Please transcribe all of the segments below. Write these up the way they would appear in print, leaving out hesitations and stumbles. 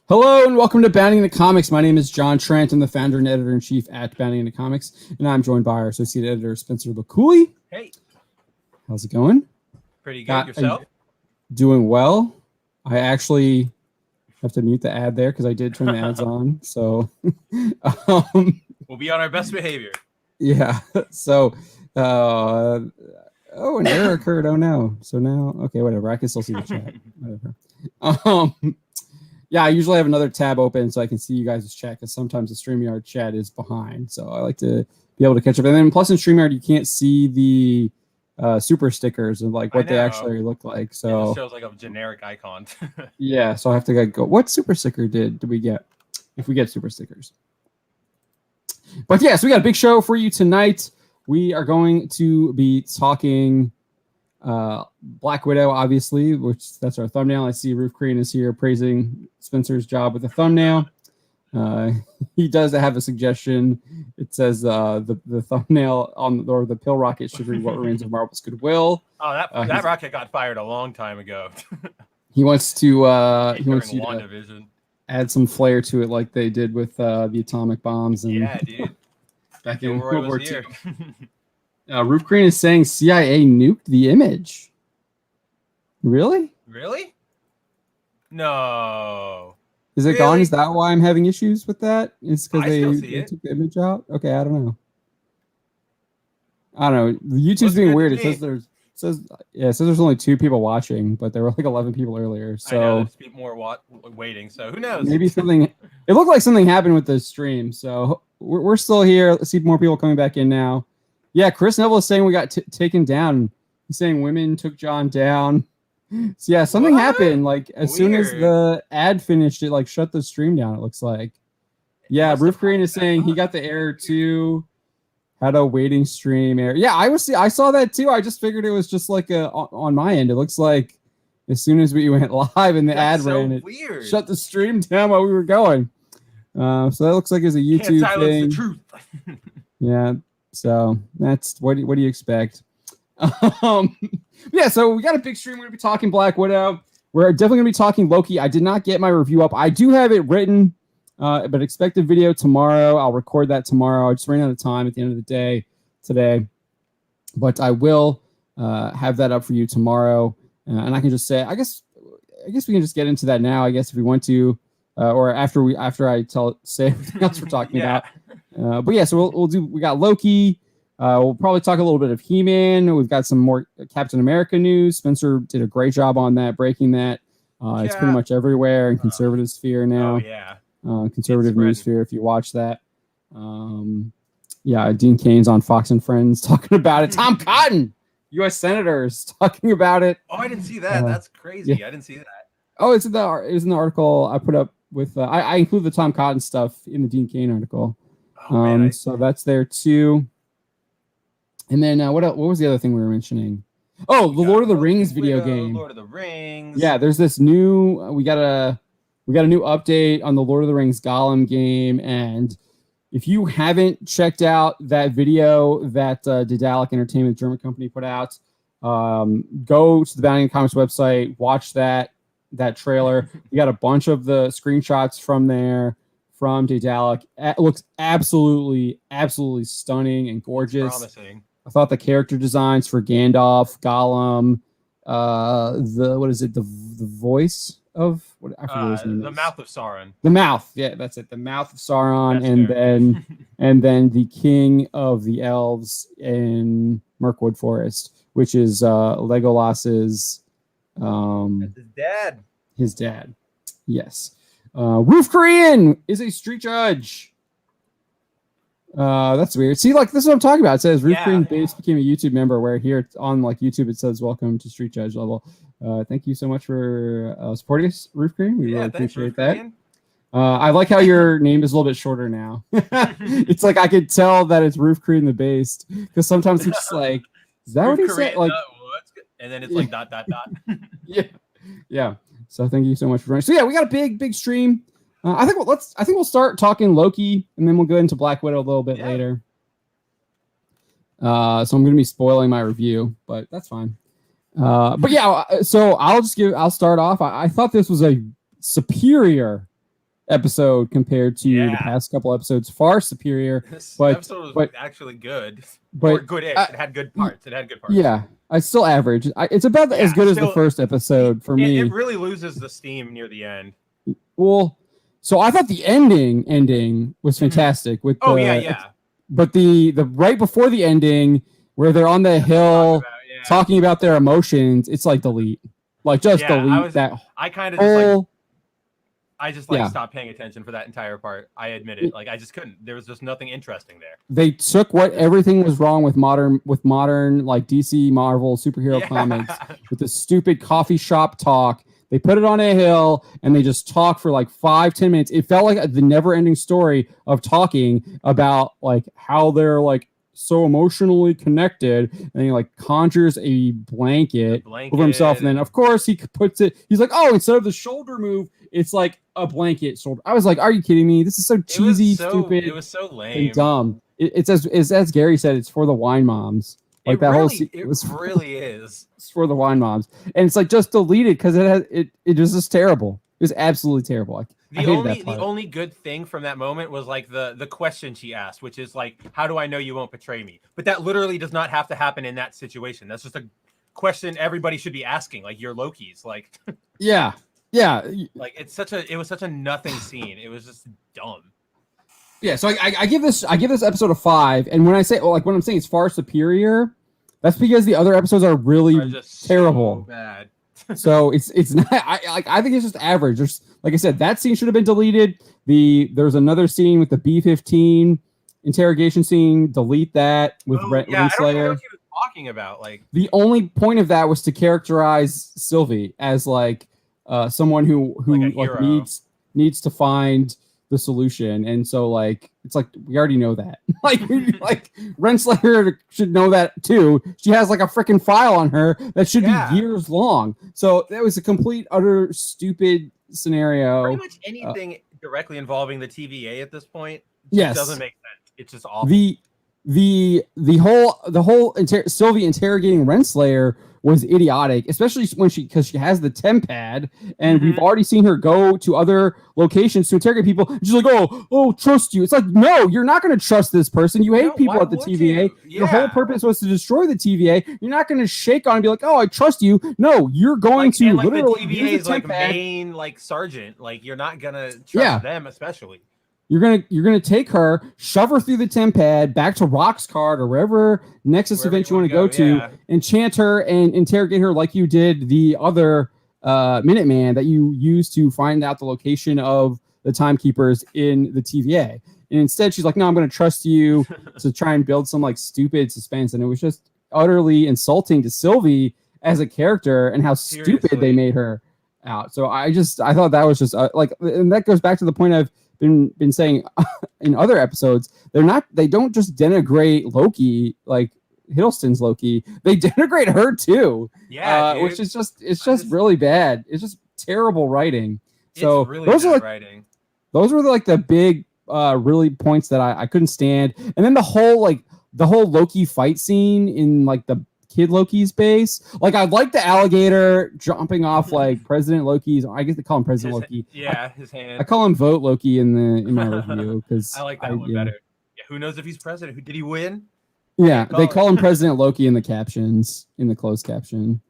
Hello and welcome to Bounding the Comics. My name is John Trent. I'm the founder and editor-in-chief at Bounding the Comics, and I'm joined by our associate editor, Spencer Bakuli. Hey. How's it going? Pretty good. Yourself? Doing well. I actually have to mute the ad there because I did turn the ads on. So we'll be on our best behavior. Yeah. So an error occurred. Oh no. So now, okay, whatever. I can still see the chat. Whatever. Yeah, I usually have another tab open so I can see you guys' chat because sometimes the StreamYard chat is behind. So I like to be able to catch up. And then plus in StreamYard, you can't see the super stickers and like what they actually look like. So it shows like a generic icon. Yeah, so I have to go. What super sticker did we get? If we get super stickers. But yeah, so we got a big show for you tonight. We are going to be talking Black Widow, obviously, which that's our thumbnail. I see Roof Crane is here praising Spencer's job with the thumbnail. He does have a suggestion. It says the thumbnail on or the pill rocket should read "What Remains of Marvel's Goodwill." Oh, that rocket got fired a long time ago. He wants to add some flair to it, like they did with the atomic bombs. And yeah, dude. Back in World War II. Roof Crane is saying CIA nuked the Image. Really? Really? No. Is it gone? Is that why I'm having issues with that? It's because they took the Image out? Okay, I don't know. The YouTube's being weird. It says there's only 2 people watching, but there were like 11 people earlier. So I know, there's more waiting. So who knows? Maybe something. It looked like something happened with the stream. So we're still here. Let's see more people coming back in now. Yeah, Chris Neville is saying we got taken down. He's saying women took John down. So yeah, something happened. Like as soon as the ad finished, it like shut the stream down. It looks like. Yeah, Roof Crane is saying he got the error too. Had a waiting stream error. Yeah, I saw that too. I just figured it was just like on my end. It looks like as soon as we went live and the ad ran, it shut the stream down while we were going. So that looks like it's a YouTube thing. The truth. Yeah. So that's what do you expect? Yeah, so we got a big stream. We're gonna be talking Black Widow. We're definitely gonna be talking Loki. I did not get my review up. I do have it written, but expect a video tomorrow. I'll record that tomorrow. I just ran out of time at the end of the day today, but I will have that up for you tomorrow. And I can just say, I guess we can just get into that now. I guess if we want to, or after I say everything else we're talking about. But yeah, so we got Loki. We'll probably talk a little bit of He-Man. We've got some more Captain America news. Spencer did a great job on that, breaking that. It's pretty much everywhere in conservative sphere now. Oh yeah. Conservative news sphere, if you watch that. Yeah, Dean Cain's on Fox and Friends talking about it. Tom Cotton, U.S. senators, talking about it. Oh, I didn't see that. That's crazy. Yeah. I didn't see that. Oh, it was in the article I put up with. I include the Tom Cotton stuff in the Dean Cain article. So that's there too. And then what was the other thing we were mentioning? Oh, the Lord of the Rings video game. Lord of the Rings. Yeah, there's this new. We got a new update on the Lord of the Rings Gollum game, and if you haven't checked out that video that Daedalic Entertainment, German company, put out, go to the Bounding Comics website, watch that trailer. We got a bunch of the screenshots from there from Daedalic. It looks absolutely stunning and gorgeous. Promising. I thought the character designs for Gandalf, Gollum, the voice of what I forget his name. The Mouth of Sauron. The Mouth, yeah, that's it. The Mouth of Sauron, and then the King of the Elves in Mirkwood Forest, which is Legolas's that's his dad. His dad. Yes. Roof Korean is a street judge. That's weird. See, like this is what I'm talking about. It says Roof Korean Base became a YouTube member, where here on like YouTube it says welcome to Street Judge level. Thank you so much for supporting us, Roof Korean. We really appreciate that. I like how your name is a little bit shorter now. It's like I could tell that it's Roof Korean the Based, because sometimes it's just like, is that what he said? Like, and then it's like dot. Yeah. So thank you so much for joining. So yeah, we got a big stream. I think we'll start talking Loki, and then we'll go into Black Widow a little bit later. So I'm going to be spoiling my review, but that's fine. But yeah, so I'll start off. I thought this was a superior episode compared to the Yeah. past couple episodes. Far superior. This But- episode was but- actually good. But Or good-ish. It had good parts. It had good parts. yeah, it's still average. It's about as Yeah, good as the still- first episode for me. It really loses the steam near the end. Well, so I thought the ending was fantastic with Oh the, yeah. but the right before the ending where they're on the hill Yeah. talking about their emotions, it's like delete. Like just Yeah, delete that I kind of just like whole Yeah. stopped paying attention for that entire part. I admit it. Like I just couldn't. There was just nothing interesting there. they took what everything was wrong with modern like DC Marvel superhero Yeah. comics with the stupid coffee shop talk. They put it on a hill and they just talk for like 5-10 minutes. It felt like the never-ending story of talking about like how they're like so emotionally connected, and he like conjures a blanket over himself, and then of course he puts it. He's like, oh, instead of the shoulder move, it's like a blanket shoulder. I was like, are you kidding me? This is so cheesy, stupid, It was so lame. and dumb. It's as Gary said, it's for the wine moms. Like It that really, whole it was really is. it's for the wine moms, and it's like just deleted because it was just terrible. It was absolutely terrible. I hated that part. The only good thing from that moment was like the question she asked, which is like, how do I know you won't betray me? But that literally does not have to happen in that situation. That's just a question everybody should be asking. Like you're Loki's. Like Yeah. like it was such a nothing scene. It was just dumb. Yeah, so I give this episode a 5, and when I say when I'm saying it's far superior, that's because the other episodes are really Are just terrible. so bad. So it's not. I think it's just average. There's, like I said, that scene should have been deleted. There's another scene with the B-15 interrogation scene. Delete that with Oh, yeah, I don't know Renslayer. what he was talking about. Like The only point of that was to characterize Sylvie as like someone who Like a like hero. needs to find the solution, and so like it's like we already know that. like Renslayer should know that too. She has like a freaking file on her that should Yeah. be years long. So that was a complete utter stupid scenario. pretty much anything directly involving the TVA at this point Yes. doesn't make sense. It's just awful. The whole Sylvie interrogating Renslayer was idiotic, especially when because she has the tempad, and we've already seen her go to other locations to interrogate people. And she's like, "Oh, trust you." It's like, no, you're not going to trust this person. You hate No, people why at the would TVA. you? Your whole Yeah. purpose was to destroy the TVA. You're not going to shake on and be like, "Oh, I trust you." No, you're going Like, to and, like, literally the use TVA's the like tempad. main like sergeant. Like you're not gonna trust Yeah. them, especially. You're gonna take her, shove her through the tempad back to Roxcart or wherever Nexus Wherever event you want to go to, yeah. enchant her and interrogate her like you did the other Minuteman that you used to find out the location of the timekeepers in the TVA. And instead, she's like, "No, I'm going to trust you to try and build some like stupid suspense." And it was just utterly insulting to Sylvie as a character and how stupid they Seriously. made her out. So I thought that was just and that goes back to the point I've been saying in other episodes. They don't just denigrate Loki like Hiddleston's Loki. They denigrate her too. Yeah, dude. Which is just really bad. It's just terrible writing. So it's really those bad are like writing. those were like the big really points that I couldn't stand. And then the whole Loki fight scene in like the kid Loki's base. Like I like the alligator jumping off like President Loki's. I guess they call him President Loki. His I hand. call him Vote Loki in my review because I like that one better. Yeah, who knows if he's president? Who did he win? Yeah, Call they it. call him President Loki in the captions, in the closed caption.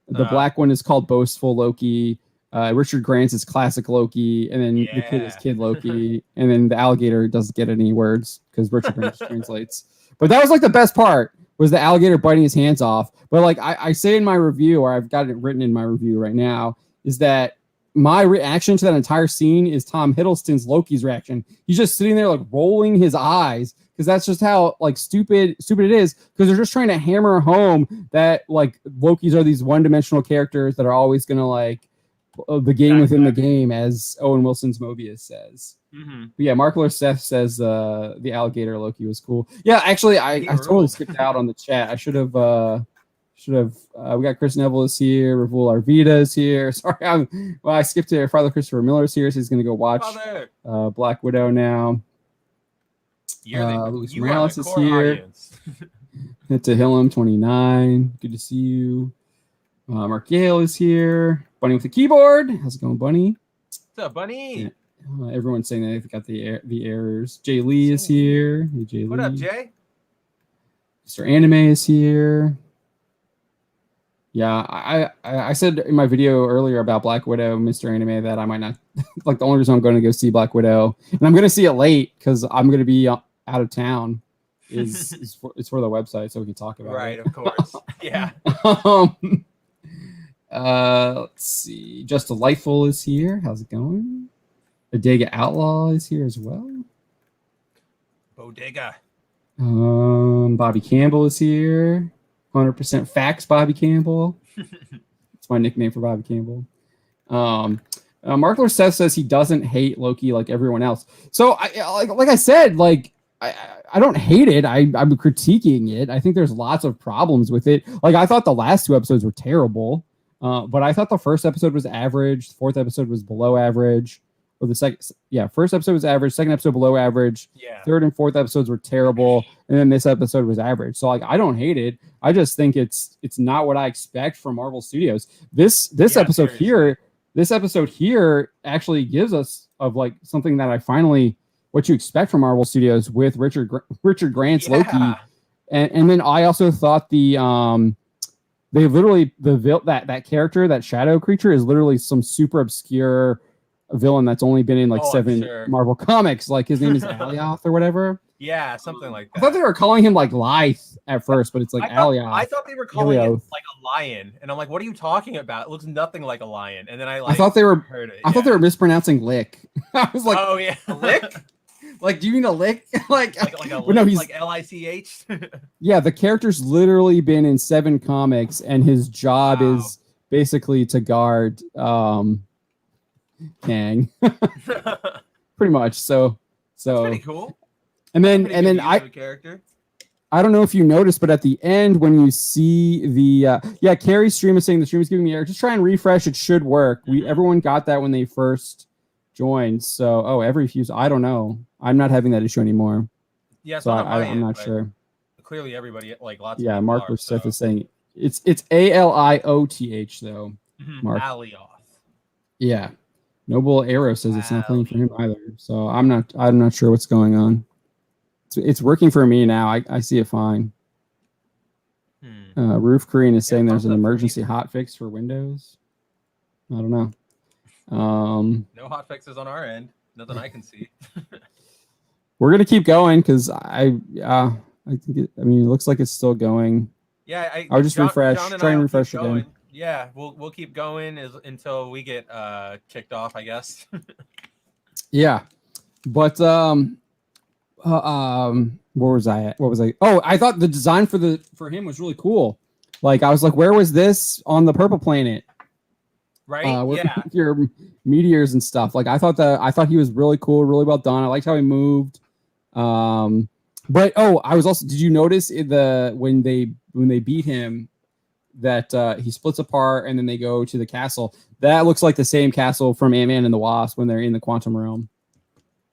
The black one is called Boastful Loki. Richard Grant's is Classic Loki, and then the kid is Yeah. Kid Loki, and then the alligator doesn't get any words because Richard Grant just translates. But that was like the best part was the alligator biting his hands off. But like I say in my review, or I've got it written in my review right now, is that my reaction to that entire scene is Tom Hiddleston's Loki's reaction. He's just sitting there like rolling his eyes because that's just how like stupid it is, because they're just trying to hammer home that like Lokis are these one-dimensional characters that are always gonna like the game within the game, as Owen Wilson's Mobius says. Mm-hmm. But yeah, Mark Lorseth says the alligator Loki was cool. Yeah, actually, I totally skipped out on the chat. I should have. We got Chris Neville is here. Ravul Arvida is here. Sorry, I skipped it. Father Christopher Miller is here, so he's gonna go watch Black Widow now. Luis Morales is here. To Hillam 29. Good to see you. Mark Gale is here. Bunny with the keyboard. How's it going, Bunny? What's up, Bunny? Everyone's saying they've got the errors. Jay Lee is here. Hey, Jay What Lee. up, Jay? Mr. Anime is here. Yeah, I said in my video earlier about Black Widow, Mr. Anime, that I might not like. The only reason I'm going to go see Black Widow, and I'm going to see it late because I'm going to be out of town, is for the website so we can talk about it. Right, of course. Yeah. Let's see. Just Delightful is here. How's it going? Bodega Outlaw is here as well. Bodega. Bobby Campbell is here. 100% facts, Bobby Campbell. It's my nickname for Bobby Campbell. Mark Lorset says he doesn't hate Loki like everyone else. So like I said, like I don't hate it. I'm critiquing it. I think there's lots of problems with it. Like I thought the last 2 episodes were terrible, but I thought the first episode was average. The 4th episode was below average. Or the first episode was average. Second episode below average. Yeah. 3rd and 4th episodes were terrible, and then this episode was average. So like I don't hate it. I just think it's not what I expect from Marvel Studios. This episode here, actually gives us of like something that I finally what you expect from Marvel Studios with Richard Grant's Loki, and then I also thought they literally that character, that shadow creature, is literally some super obscure villain that's only been in like 7 Marvel comics. Like his name is Alioth or whatever. Yeah, something like that. I thought they were calling him like Lyth at first, but it's like Alioth. I thought they were calling it like a lion, and I'm like, "What are you talking about? It looks nothing like a lion." And then I thought they were heard it. I thought they were mispronouncing lick. I was like, "Oh yeah, lick." Like, do you mean a lick? like a lick, no, he's like Lich. Yeah, the character's literally been in 7 comics, and his job is basically to guard Kang. Pretty much. So that's pretty cool. And then character. I don't know if you noticed, but at the end when you see the Carrie's stream is saying the stream is giving me error. Just try and refresh. It should work. Everyone got that when they first joined. So every few. I don't know. I'm not having that issue anymore. Yeah, so I'm not sure. Clearly, everybody like lots. Yeah, of Mark Seth is saying it's Alioth though. Mark. Alioth. Yeah. Noble Arrow says it's not playing for him either. So I'm not sure what's going on. It's working for me now. I see it fine. Roof Korean is saying there's an emergency hotfix for Windows. I don't know. No hotfixes on our end. Nothing I can see. We're gonna keep going because I think it looks like it's still going. Yeah, I'll just refresh. Try and refresh again. Yeah, we'll keep going until we get kicked off, I guess. Yeah, but where was I at? What was I? Oh, I thought the design for him was really cool. Like I was like, where was this on the Purple Planet? Right. Yeah. Your meteors and stuff. Like I thought he was really cool, really well done. I liked how he moved. But I was also. Did you notice when they beat him that he splits apart and then they go to the castle? That looks like the same castle from Ant-Man and the Wasp when they're in the quantum realm.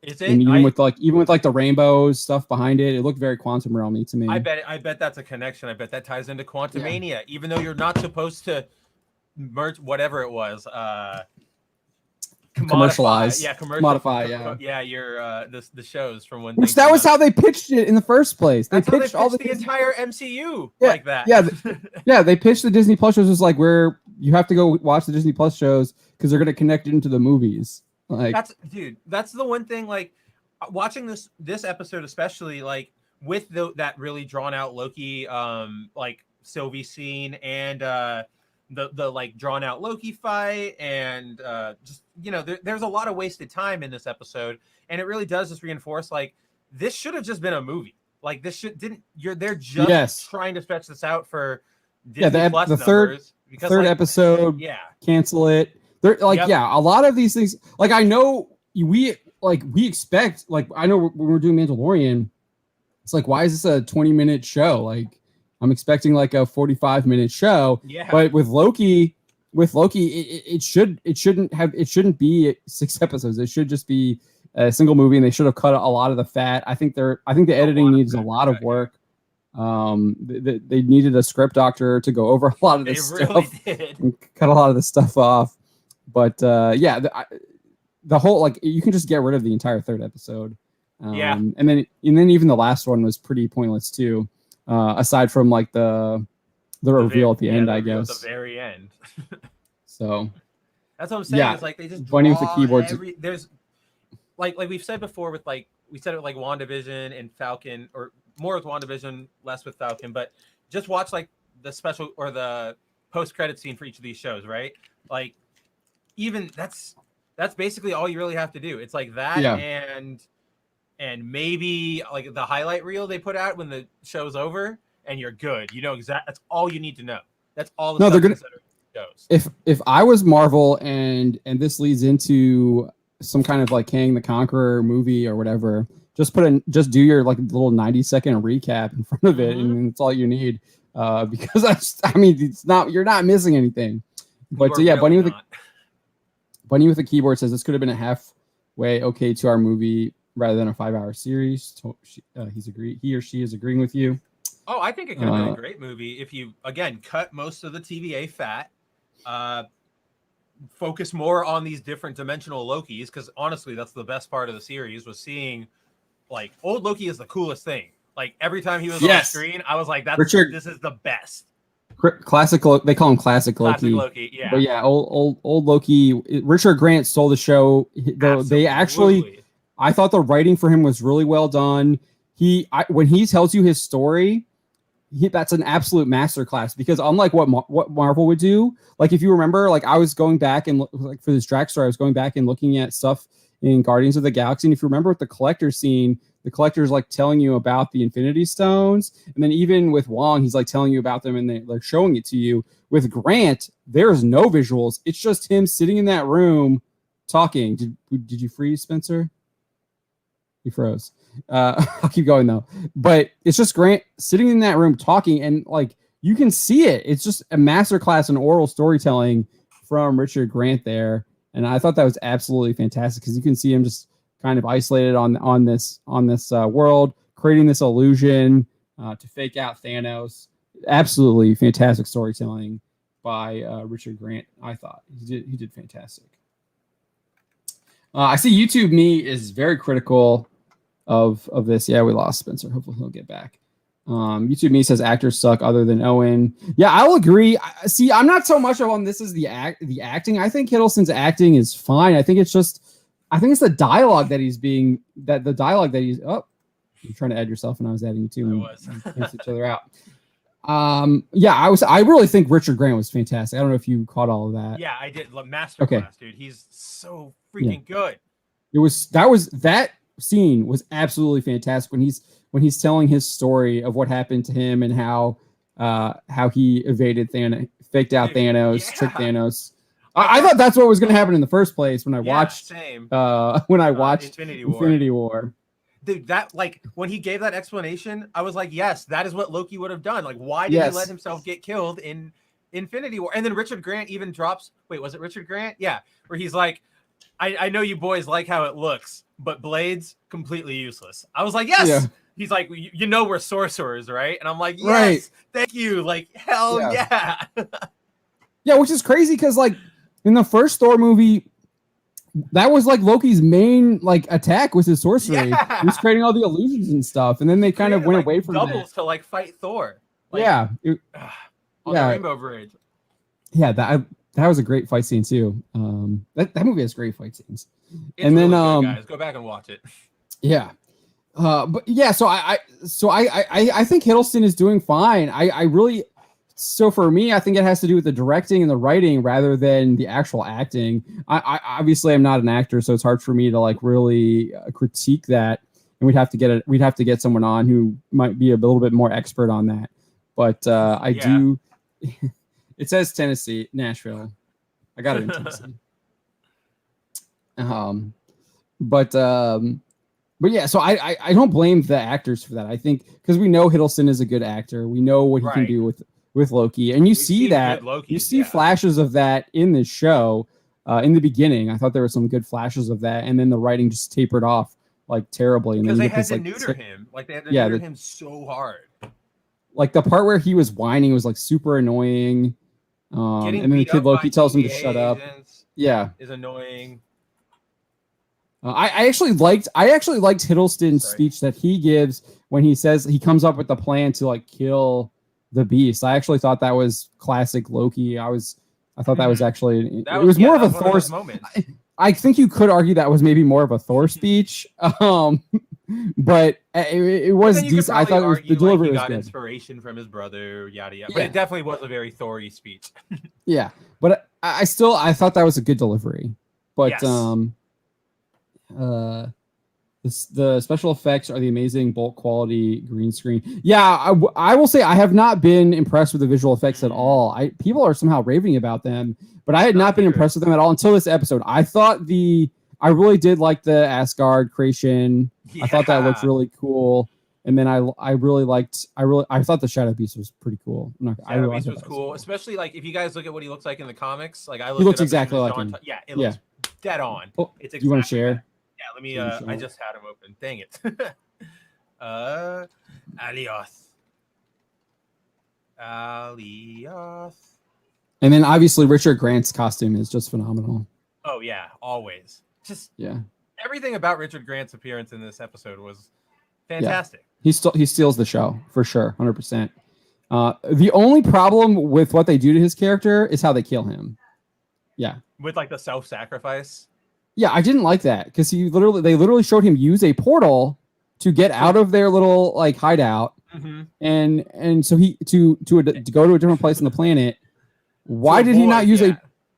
Is it? And even with the rainbows stuff behind it, it looked very quantum realmy to me. I bet that's a connection. I bet that ties into Quantumania, even though you're not supposed to merge whatever it was. Commercialize. Yeah, commodify. Yeah. Yeah, your the shows from when. Which that was how they pitched it in the first place. They pitched all the entire MCU like that. Yeah, they pitched the Disney Plus shows as like where you have to go watch the Disney Plus shows because they're going to connect it into the movies. Like that's the one thing. Like watching this episode, especially like with that really drawn out Loki, like Sylvie scene and the like drawn out Loki fight and just there's a lot of wasted time in this episode, and it really does just reinforce like this should have just been a movie. Like this they're just trying to stretch this out for Disney Plus the third episode. Yeah, cancel it. They're like a lot of these things. Like I know we expect like I know when we're doing Mandalorian, it's like why is this a 20-minute show? Like I'm expecting like a 45-minute show. Yeah. But with Loki, it shouldn't be 6 episodes. It should just be a single movie, and they should have cut a lot of the fat. I think the editing needs a lot of work. They needed a script doctor to go over a lot of this stuff did. and cut a lot of the stuff off. But the whole like you can just get rid of the entire third episode. Yeah. And then even the last one was pretty pointless too. Aside from like the reveal at the end, I guess. At the very end. So that's what I'm saying. It's like they just Bunny with the keyboard. There's like we've said before with like we said it with like WandaVision and Falcon, or more with WandaVision, less with Falcon, but just watch like the special or the post-credit scene for each of these shows, right? Like even that's basically all you really have to do. It's like that and maybe like the highlight reel they put out when the show's over, and you're good. You know exactly. That's all you need to know. That's all. No, they're gonna. If I was Marvel and this leads into some kind of like Kang the Conqueror movie or whatever, just do your like little 90-second recap in front of it, and it's all you need. Because I mean, you're not missing anything. But Bunny with the keyboard says this could have been a halfway okay 2-hour movie rather than a 5-hour series. He or she is agreeing with you. Oh, I think it could have been a great movie if you again cut most of the TVA fat, focus more on these different dimensional Lokis, because honestly, that's the best part of the series was seeing like old Loki is the coolest thing. Like every time he was on the screen, I was like, this is the best. Classic, they call him Classic Loki. Classic Loki, yeah. But yeah, old Loki. Richard Grant stole the show. They actually, I thought the writing for him was really well done. When he tells you his story, that's an absolute masterclass. Because unlike what Marvel would do, like if you remember, like I was going back and like for this Drax story, I was going back and looking at stuff in Guardians of the Galaxy. And if you remember with the Collector scene, the Collector's like telling you about the Infinity Stones. And then even with Wong, he's like telling you about them and they're showing it to you. With Grant, there's no visuals. It's just him sitting in that room talking. Did you freeze, Spencer? He froze. I'll keep going though. But it's just Grant sitting in that room talking, and like you can see it. It's just a masterclass in oral storytelling from Richard Grant there. And I thought that was absolutely fantastic because you can see him just kind of isolated on this world, creating this illusion to fake out Thanos. Absolutely fantastic storytelling by Richard Grant. I thought he did fantastic. I see YouTube Me is very critical of this. Yeah, we lost Spencer. Hopefully he'll get back. YouTube Me says actors suck other than Owen. Yeah, I'll agree. See, I'm not so much on this as the acting. I think Hiddleston's acting is fine. I think it's the dialogue that he's oh, you're trying to add yourself and I was adding you too. And cancel each other out. I really think Richard Grant was fantastic. I don't know if you caught all of that. Yeah, I did. Masterclass, dude. He's so freaking good. That scene was absolutely fantastic when he's telling his story of what happened to him and how he evaded Thanos, faked out Thanos, tricked Thanos. I thought that's what was going to happen in the first place when I watched Infinity War. Dude, that like when he gave that explanation, I was like, yes, that is what Loki would have done. Like, why did he let himself get killed in Infinity War? And then Richard Grant even drops. Wait, was it Richard Grant? Yeah, where he's like, I know you boys like how it looks, but blades completely useless. I was like, yes. Yeah. He's like, you know, we're sorcerers, right? And I'm like, yes, right. Thank you. Like, hell yeah. Yeah, which is crazy because like in the first Thor movie, that was like Loki's main like attack was his sorcery. Yeah. He was creating all the illusions and stuff, and then they kind of went away from doubles to like fight Thor. Like, on the Rainbow Bridge. Yeah, that was a great fight scene too. That movie has great fight scenes. It's and really then good, guys, go back and watch it. Yeah. But yeah, so I think Hiddleston is doing fine. So for me, I think it has to do with the directing and the writing rather than the actual acting. I obviously I'm not an actor, so it's hard for me to like really critique that. And we'd have to get someone on who might be a little bit more expert on that. But do. It says Nashville. I got it in Tennessee. But yeah, so I don't blame the actors for that. I think because we know Hiddleston is a good actor. We know what he can do with Loki. And you see that. You see flashes of that in this show. In the beginning, I thought there were some good flashes of that. And then the writing just tapered off like terribly. Because they had to neuter him. Like they had to neuter him so hard. Like the part where he was whining was like super annoying. And then the kid Loki tells him to shut up. Is annoying. I actually liked Hiddleston's Sorry. speech that he gives when he says he comes up with the plan to like kill the Beast. I actually thought that was classic Loki. I thought that was actually That it was more of a one Thor those moments. I think you could argue that was maybe more of a Thor speech, but it was Then you could decent. I probably thought it was, argue, the delivery he was got good. inspiration from his brother, yada yada. Yeah. But it definitely was a very Thor-y speech. Yeah, but I thought that was a good delivery. But Yes. the special effects are the amazing bulk quality green screen. Yeah, I will say I have not been impressed with the visual effects at all. People are somehow raving about them, but I had not been impressed with them at all until this episode. I really did like the Asgard creation. I thought that looked really cool. And then I thought the Shadow Beast was pretty cool. Shadow Beast was cool, especially like if you guys look at what he looks like in the comics. Like I looked he looks it up exactly like Sean him. Yeah, it looks dead on. Oh, It's do you want to exactly share? that. Yeah, let me. I just had him open. Dang it. Alios. And then obviously Richard Grant's costume is just phenomenal. Oh yeah, always. Just yeah. Everything about Richard Grant's appearance in this episode was fantastic. Yeah. He steals the show for sure, 100%. The only problem with what they do to his character is how they kill him. Yeah. With like the self-sacrifice. Yeah, I didn't like that because they literally showed him use a portal to get out of their little like hideout, and so he to go to a different place on the planet. Why did he not use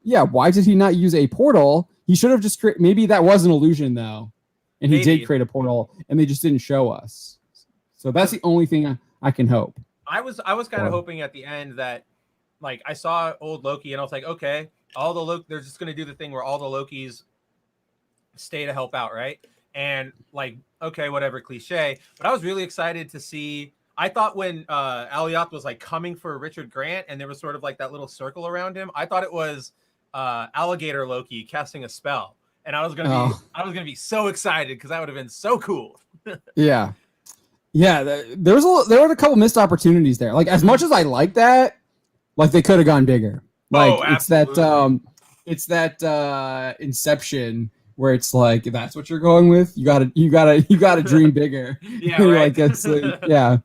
Why did he not use a portal? He should have just maybe that was an illusion though, and he did create a portal, and they just didn't show us. So that's the only thing I can hope. I was kind of hoping at the end that, like, I saw old Loki and I was like, okay, they're just gonna do the thing where all the Lokis stay to help out, right? And like, okay, whatever, cliche. But I was really excited to see. I thought when Alioth was like coming for Richard Grant and there was sort of like that little circle around him, I thought it was Alligator Loki casting a spell, and I was gonna be so excited because that would have been so cool. Yeah. There were a couple missed opportunities there. Like as much as I like that, like they could have gone bigger. Like it's that Inception where it's like if that's what you're going with, you gotta dream bigger. Yeah, right. Yeah.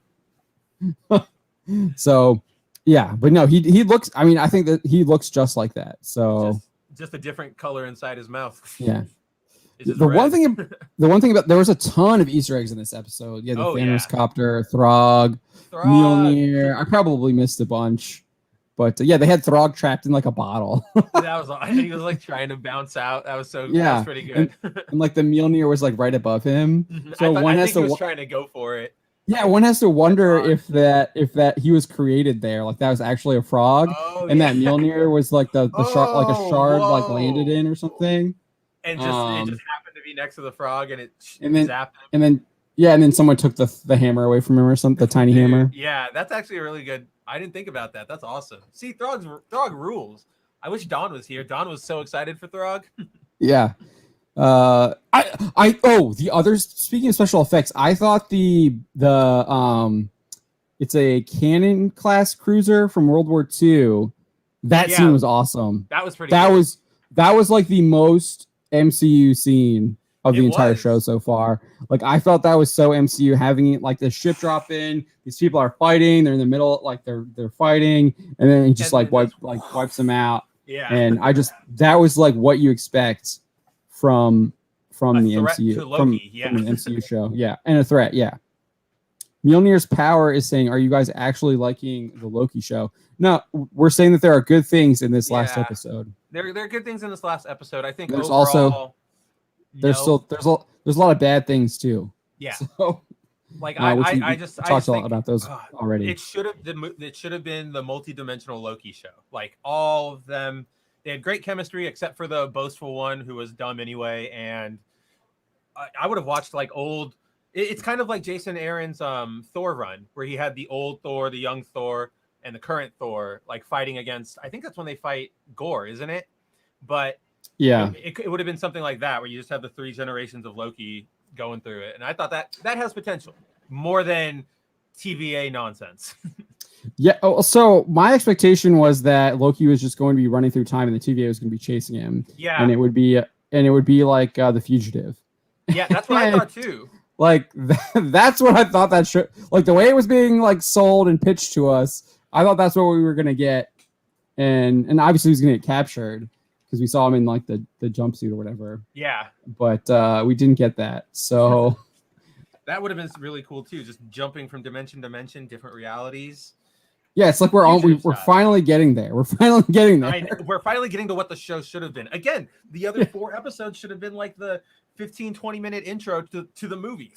So yeah, but no, he looks. I mean, I think that he looks just like that. So just a different color inside his mouth. Yeah. The one thing about there was a ton of Easter eggs in this episode. Yeah, the Thanos copter, Throg, Mjolnir. I probably missed a bunch, but yeah, they had Throg trapped in like a bottle. I think he was like trying to bounce out. That was that was pretty good. And like the Mjolnir was like right above him. So I think he was trying to go for it. Yeah, one has to wonder if that he was created there, like that was actually a frog, and that Mjolnir was like the shard, like a shard, like landed in or something. And it just happened to be next to the frog, and then zapped him. And then someone took the hammer away from him or something, the tiny hammer. Yeah, that's actually a really good. I didn't think about that. That's awesome. See, Throg rules. I wish Don was here. Don was so excited for Throg. Yeah. The others. Speaking of special effects, I thought the it's a Cannon class cruiser from World War II. That scene was awesome. That was pretty. That was like the most MCU scene of the entire show so far. Like I felt that was so MCU, having it like the ship drop in, these people are fighting, they're in the middle, like they're fighting, and then he just wipes them out. Yeah. And that was like what you expect from the MCU from the MCU show. Yeah. And a threat, yeah. Mjolnir's power is saying, are you guys actually liking the Loki show? No, we're saying that there are good things in this last episode. There are good things in this last episode. I think there's overall, there's a lot of bad things too. Yeah. So, like I talked a lot about those already. It should have been the multi-dimensional Loki show. Like all of them, they had great chemistry except for the boastful one who was dumb anyway. And I would have watched like old. It's kind of like Jason Aaron's Thor run, where he had the old Thor, the young Thor, and the current Thor, like fighting against. I think that's when they fight Gore, isn't it? But yeah, it would have been something like that, where you just have the 3 generations of Loki going through it, and I thought that has potential more than TVA nonsense. Yeah. So my expectation was that Loki was just going to be running through time, and the TVA was going to be chasing him. Yeah. And it would be like The Fugitive. Yeah, that's what I thought too. Like that's what I thought that should like the way it was being like sold and pitched to us. I thought that's what we were gonna get, and obviously he was gonna get captured because we saw him in like the jumpsuit or whatever. Yeah, But we didn't get that. So that would have been really cool too. Just jumping from dimension to dimension, different realities. yeah, it's like we're finally getting there. We're finally getting there. We're finally getting to what the show should have been. Again, the other 4 episodes should have been like the 15-20 minute intro to the movie.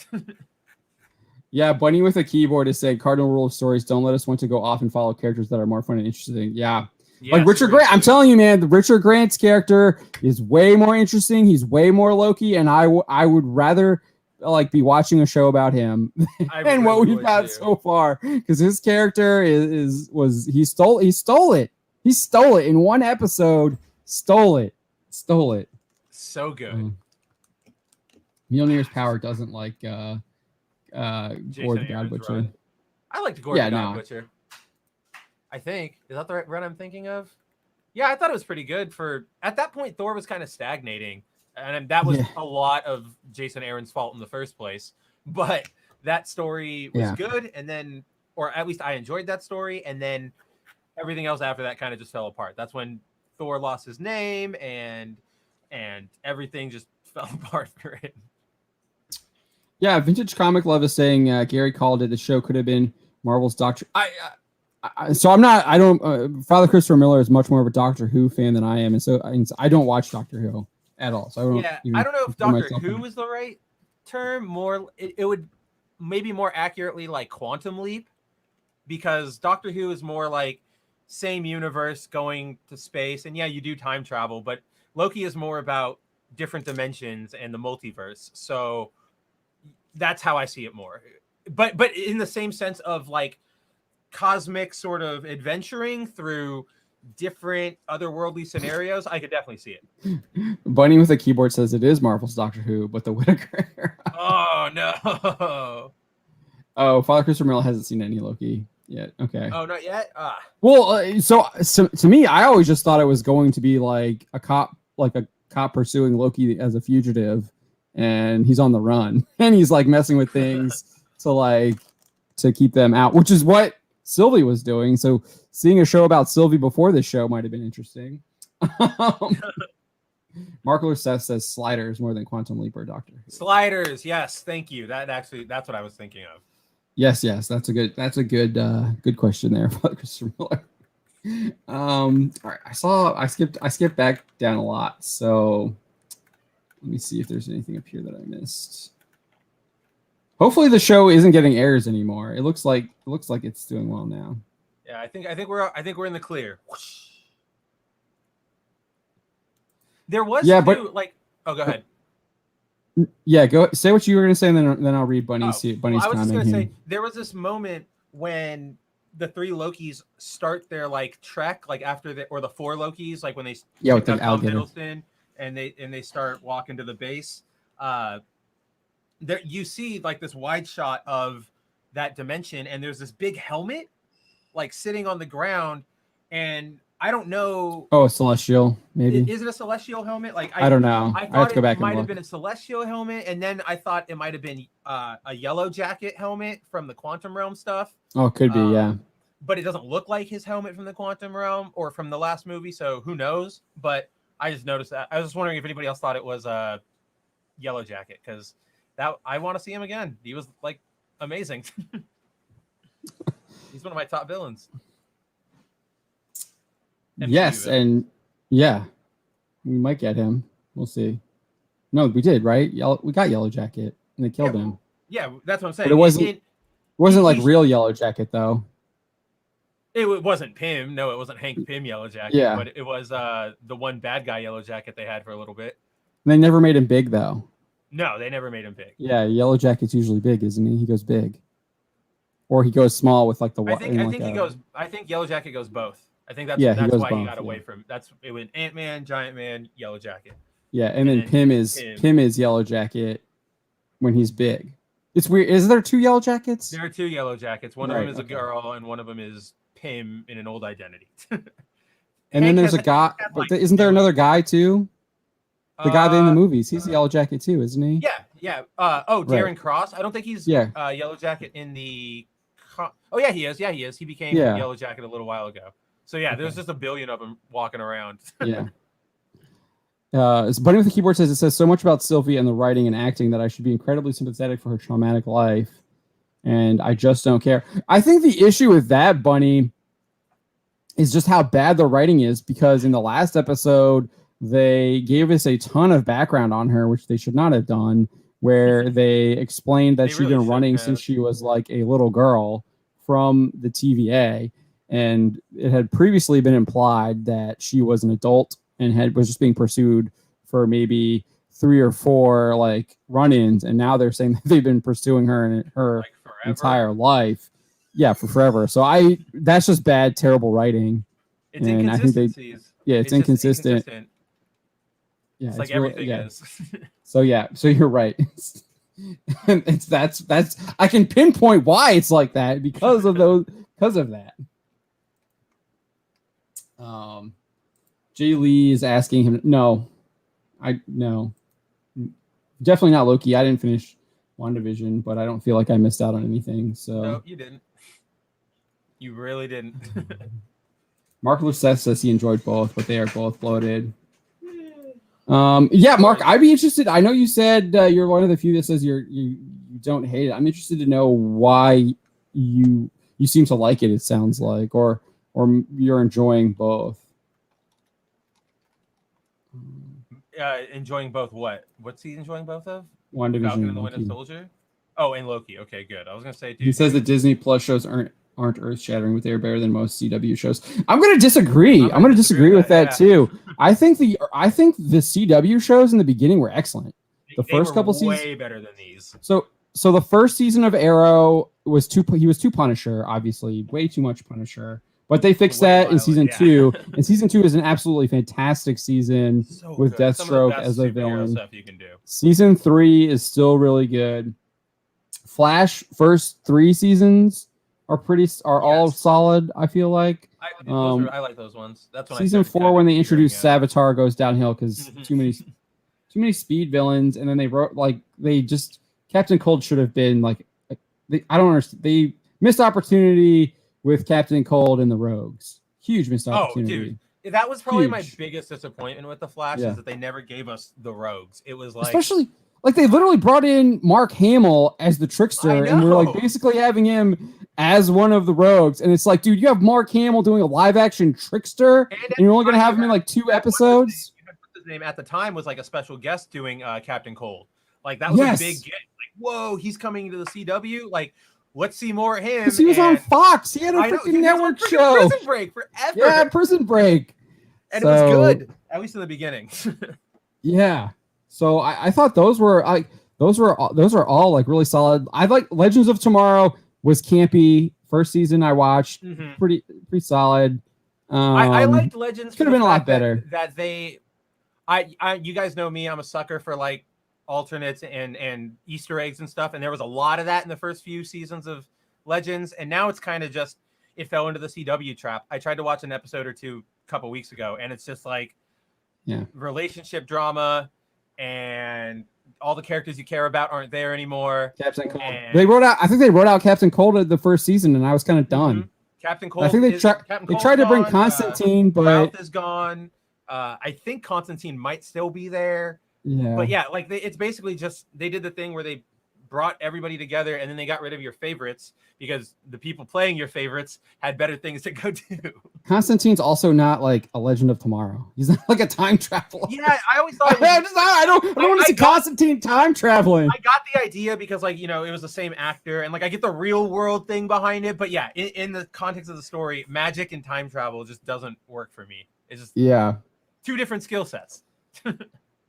Yeah, Bunny with a keyboard is saying cardinal rule of stories: don't let us want to go off and follow characters that are more fun and interesting. Yeah. Like Richard Grant, I'm telling you, man, the Richard Grant's character is way more interesting. He's way more Loki, and I would rather like be watching a show about him than what we've got so far. Because his character he stole it in one episode. Stole it. So good. Mjolnir's power doesn't like Gord the God Butcher. I liked Gord the God Butcher. I think. Is that the right run I'm thinking of? Yeah, I thought it was pretty good for at that point Thor was kind of stagnating. And that was a lot of Jason Aaron's fault in the first place. But that story was good, and then or at least I enjoyed that story, and then everything else after that kind of just fell apart. That's when Thor lost his name and everything just fell apart for him. Yeah, Vintage Comic Love is saying Gary called it. The show could have been Marvel's Doctor. Father Christopher Miller is much more of a Doctor Who fan than I am, and so I don't watch Doctor Who at all. So I don't know if Doctor Who is the right term. More, it would maybe more accurately like Quantum Leap, because Doctor Who is more like same universe going to space, and yeah, you do time travel, but Loki is more about different dimensions and the multiverse. So that's how I see it more. But in the same sense of like cosmic sort of adventuring through different otherworldly scenarios, I could definitely see it. Bunny with a keyboard says it is Marvel's Doctor Who, but the Whittaker. Oh no. Oh, Father Christopher Miller hasn't seen any Loki yet. Okay. Oh, not yet. Well, so to me, I always just thought it was going to be like a cop pursuing Loki as a fugitive, and he's on the run, and he's like messing with things to keep them out, which is what Sylvie was doing. So seeing a show about Sylvie before this show might have been interesting. Mark Seth says Sliders more than Quantum Leap or Doctor Who. Sliders, yes, thank you. That's what I was thinking of. Yes, that's a good question there, Christopher Miller. All right, I skipped back down a lot, so let me see if there's anything up here that I missed. Hopefully the show isn't getting errors anymore. It looks like it's doing well now. Yeah, I think we're in the clear. There was go ahead. Yeah, go say what you were gonna say, and then I'll read Bunny's comment. I was just gonna say there was this moment when the 3 Lokis start their like trek, like after the 4 Lokis, like when they with the alligator Hiddleston, and they start walking to the base. There you see like this wide shot of that dimension, and there's this big helmet like sitting on the ground, and I don't know. Oh, a celestial, maybe. Is it a celestial helmet? Like I don't know. I have to go back it might have been a celestial helmet, and then I thought it might have been a Yellow Jacket helmet from the Quantum Realm stuff. Oh, it could be, yeah. But it doesn't look like his helmet from the Quantum Realm or from the last movie, so who knows? But I just noticed that. I was just wondering if anybody else thought it was a Yellow Jacket, because that I want to see him again. He was like amazing. He's one of my top villains. Yes, and yeah, we might get him. We'll see. No, we did, right? We got Yellow Jacket, and they killed him. Yeah, that's what I'm saying. But it wasn't like real Yellow Jacket, though. It wasn't Pym. No, it wasn't Hank Pym Yellow Jacket. Yeah. But it was the one bad guy Yellow Jacket they had for a little bit. They never made him big, though. No, they never made him big. Yeah, Yellow Jacket's usually big, isn't he? He goes big. Or he goes small with like the... I think Yellow Jacket goes both. I think that's why he got away from. It went Ant-Man, Giant Man, Yellow Jacket. Yeah, and then Pym is Yellow Jacket when he's big. It's weird. Is there 2 Yellow Jackets? There are 2 Yellow Jackets. One of them is a girl, and one of them is Pym in an old identity. And then there's a guy. But isn't there another guy too? The guy in the movies. He's a Yellow Jacket too, isn't he? Yeah. Darren Cross. I don't think he's Yellow Jacket in the. Oh yeah, he is. Yeah, he is. He became Yellow Jacket a little while ago. So yeah, there's just a billion of them walking around. Yeah. Bunny with the Keyboard says, it says so much about Sylvie and the writing and acting that I should be incredibly sympathetic for her traumatic life. And I just don't care. I think the issue with that, Bunny, is just how bad the writing is, because in the last episode, they gave us a ton of background on her, which they should not have done, where they explained that she'd been running since she was like a little girl from the TVA. And it had previously been implied that she was an adult and was just being pursued for maybe 3 or 4 like run-ins, and now they're saying that they've been pursuing her in her entire life. Yeah, for forever. So that's just bad, terrible writing. It's inconsistencies. It's inconsistent. Yeah, it's like everything is. So you're right. That's I can pinpoint why it's like that because of that. Jay Lee is asking him. No, definitely not Loki. I didn't finish WandaVision, but I don't feel like I missed out on anything. So no, you didn't. You really didn't. Mark Lucette says he enjoyed both, but they are both bloated. Yeah, Mark, I'd be interested. I know you said you're one of the few that says you don't hate it. I'm interested to know why you seem to like it. It sounds like, or you're enjoying both. Enjoying both what? What's he enjoying both of? WandaVision, Falcon and the Winter Soldier. Oh, and Loki. Okay, good. I was gonna say, dude, he says that Disney Plus shows aren't earth shattering, but they're better than most CW shows. I'm gonna disagree. I'm gonna disagree with that too. I think the CW shows in the beginning were excellent. The first couple seasons way better than these. So the first season of Arrow was too Punisher, obviously, way too much Punisher. But they fixed that in season 2. And season 2 is an absolutely fantastic season with Deathstroke as a villain. Stuff you can do. Season 3 is still really good. Flash first 3 seasons are all solid. I feel like. I like those ones. That's when season 4 when they introduced Savitar goes downhill because too many speed villains, and then they wrote Captain Cold should have been I don't understand. They missed opportunity with Captain Cold and the Rogues. Huge missed opportunity. Oh, dude. That was probably my biggest disappointment with the Flash is that they never gave us the Rogues. It was like, especially they literally brought in Mark Hamill as the trickster, and we're basically having him as one of the Rogues. And it's like, dude, you have Mark Hamill doing a live action trickster, and you're only going to have him in 2 episodes. His name at the time was a special guest doing Captain Cold. That was a big get. Whoa, he's coming to the CW. Let's see more of him. Because he was on Fox. He had a freaking network show. Prison Break forever. Yeah, Prison Break. And it was good, at least in the beginning. Yeah. So I thought those are all really solid. I like Legends of Tomorrow was campy. First season I watched, pretty solid. I liked Legends. Could have been a lot better. That they, you guys know me. I'm a sucker for alternates and Easter eggs and stuff, and there was a lot of that in the first few seasons of Legends, and now it's kind of just it fell into the CW trap. I tried to watch an episode or 2 a couple weeks ago, and it's just relationship drama, and all the characters you care about aren't there anymore. Captain Cold. I think they wrote out Captain Cold at the first season, and I was kind of done. Captain Cold. I think they tried to bring Constantine, but Ralph is gone. I think Constantine might still be there. Yeah. But yeah, it's basically just they did the thing where they brought everybody together and then they got rid of your favorites because the people playing your favorites had better things to go do. Constantine's also not a Legend of Tomorrow. He's not a time traveler. Yeah, I always thought I don't want to see Constantine time traveling. I got the idea because it was the same actor and I get the real world thing behind it, but yeah, in the context of the story, magic and time travel just doesn't work for me. It's just 2 different skill sets.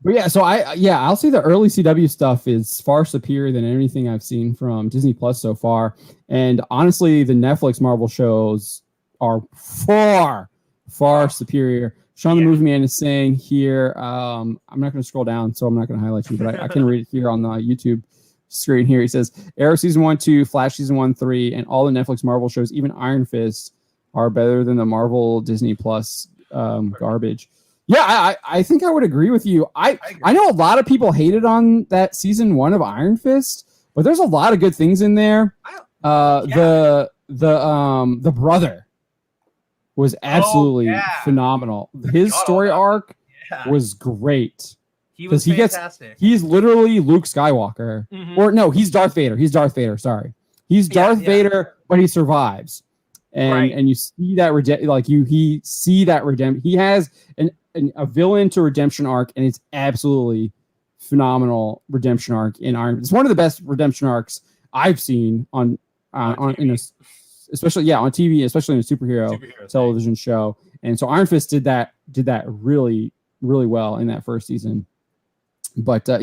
But yeah, so I'll say the early CW stuff is far superior than anything I've seen from Disney Plus so far. And honestly, the Netflix Marvel shows are far superior. Sean the Movie Man is saying here, I'm not going to scroll down, so I'm not going to highlight you, but I can read it here on the YouTube screen here. He says, Arrow Season 1, 2, Flash Season 1, 3, and all the Netflix Marvel shows, even Iron Fist, are better than the Marvel Disney Plus garbage. Yeah, I think I would agree with you. I know a lot of people hated on that season 1 of Iron Fist, but there's a lot of good things in there. The brother was absolutely phenomenal. His story arc was great. He was fantastic. He's literally Luke Skywalker. Or no, he's Darth Vader. He's Darth Vader, sorry. He's Darth Vader, but he survives. And you see that he see that redemption. He has a villain to redemption arc, and it's absolutely phenomenal redemption arc in Iron. It's one of the best redemption arcs I've seen on especially on TV, especially in a superhero television show. And so Iron Fist did that really, really well in that first season. But the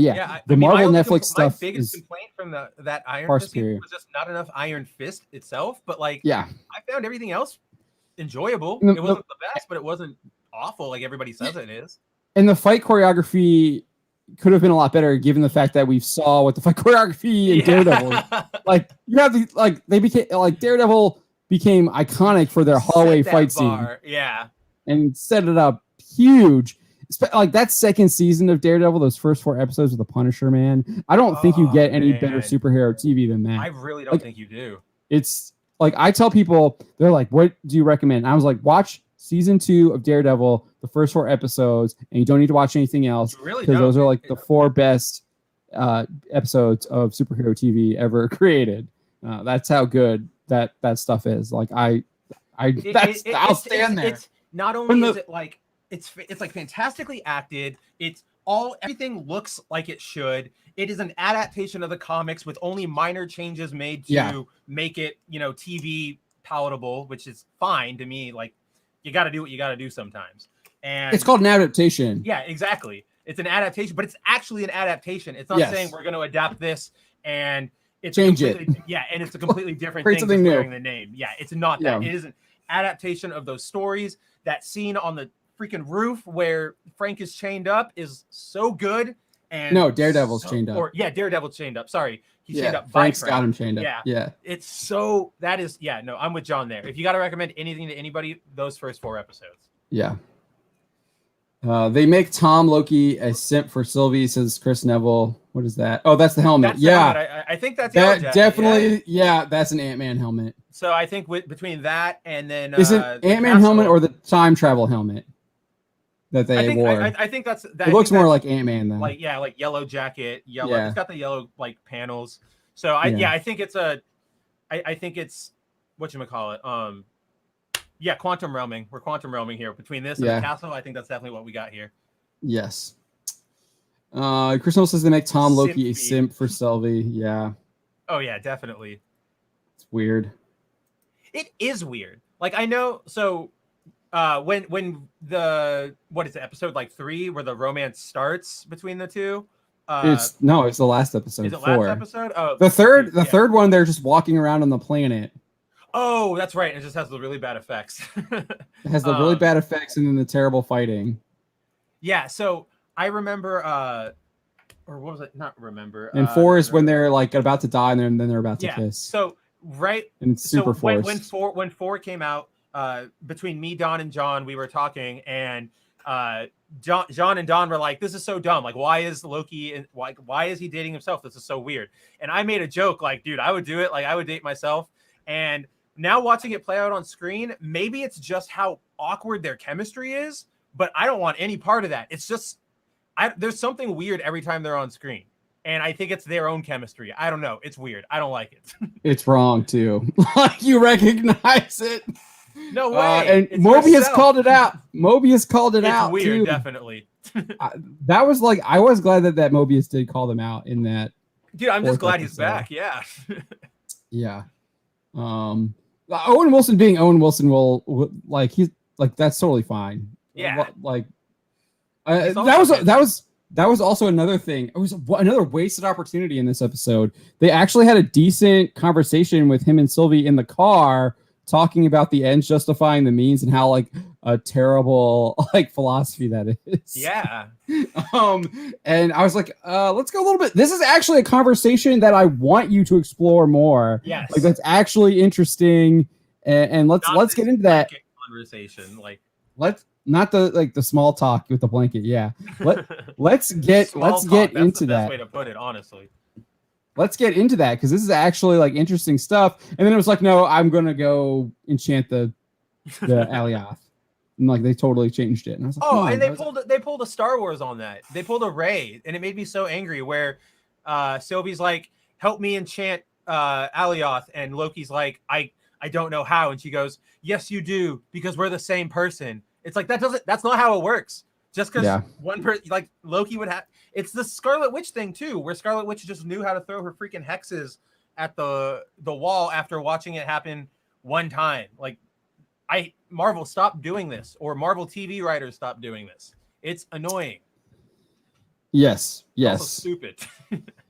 Marvel Netflix stuff. My biggest complaint from that Iron Fist was just not enough Iron Fist itself. But I found everything else enjoyable. It wasn't the best, but it wasn't awful like everybody says it is. And the fight choreography could have been a lot better, given the fact that we saw what the fight choreography in Daredevil. You have they became Daredevil became iconic for their hallway fight scene. Yeah, and set it up huge. That second season of Daredevil, those first 4 episodes of The Punisher, man. I don't think you get any better superhero TV than that. I really don't think you do. It's I tell people, they're like, "What do you recommend?" And I was like, "Watch season 2 of Daredevil, the first 4 episodes, and you don't need to watch anything else because those are the 4 best episodes of superhero TV ever created." That's how good that stuff is. I'll stand there. It's not only is it it's fantastically acted. Everything looks like it should. It is an adaptation of the comics with only minor changes made to make it, TV palatable, which is fine to me. You got to do what you got to do sometimes. And it's called an adaptation. Yeah, exactly. It's an adaptation, but it's actually an adaptation. It's not saying we're going to adapt this and it's change it. Yeah, and it's a completely different Create thing something wearing new. the name. Yeah, it's not that. It is an adaptation of those stories. That scene on the freaking roof where Frank is chained up is so good. And no, Daredevil's chained up. Daredevil's chained up. Sorry. He's chained up. Frank's got him chained up. Yeah. It's so no, I'm with John there. If you got to recommend anything to anybody, those first 4 episodes. Yeah. They make Tom Loki a simp for Sylvie, says Chris Neville. What is that? Oh, that's the helmet. That's the helmet. I think that's that definitely. Yeah, that's an Ant-Man helmet. So I think between that and then is it Ant-Man helmet or the time travel helmet that they wore? I think that's that. It looks more like Ant-Man though. Like yellow jacket, yellow. Yeah. It's got the yellow panels. So I think it's I think it's whatchamacallit. Quantum realming. We're quantum realming here between this and the castle. I think that's definitely what we got here. Yes. Chris Neville says they make Tom Loki a simp for Sylvie. Yeah. Oh yeah, definitely. It's weird. It is weird. I know. So when the episode 3 where the romance starts between the two. It's the last episode. Is it 4. last episode? Oh, the third one. They're just walking around on the planet. Oh, that's right. It just has the really bad effects. It has the really bad effects and then the terrible fighting. Yeah. So I remember, or what was it? Not remember. And 4 is when they're about to die and then they're about to kiss. So right. And it's super forced. When 4 came out, between me, Don, and John, we were talking, and John and Don were like, "This is so dumb. Why is Loki and why is he dating himself? This is so weird." And I made a joke, dude, I would do it. I would date myself. And now watching it play out on screen, maybe it's just how awkward their chemistry is, but I don't want any part of that. It's just there's something weird every time they're on screen. And I think it's their own chemistry. I don't know. It's weird. I don't like it. It's wrong too. You recognize it. No way. And it's Mobius called it out. Mobius called it out. It's weird, too. Definitely. That was I was glad that Mobius did call them out in that. Dude, I'm just glad he's back. Yeah. Yeah. Owen Wilson being Owen Wilson will he's that's totally fine. Yeah. That was also another thing. It was another wasted opportunity in this episode. They actually had a decent conversation with him and Sylvie in the car, talking about the ends justifying the means and how a terrible philosophy that is. Yeah. And I was like, let's go a little bit. This is actually a conversation that I want you to explore more. Yes. That's actually interesting. And let's get into that conversation. not the small talk with the blanket. Yeah. Let's get Small let's talk, get that's into the best that. way to put it, honestly. Let's get into that because this is actually like interesting stuff. And then it was like, no, I'm gonna go enchant the Alioth. And like they totally changed it. And I was like, Oh, come on, and that was- they pulled a Star Wars on that. They pulled a Rey, and it made me so angry. Where Sylvie's like, "Help me enchant Alioth," and Loki's like, "I don't know how," and she goes, "Yes, you do, because we're the same person." It's like that's not how it works. Just because Yeah. one person, like Loki would have, it's the Scarlet Witch thing too, where Scarlet Witch just knew how to throw her freaking hexes at the wall after watching it happen one time. Like, Marvel, stop doing this, or Marvel TV writers, stop doing this. It's annoying. Yes. It's also Yes. stupid.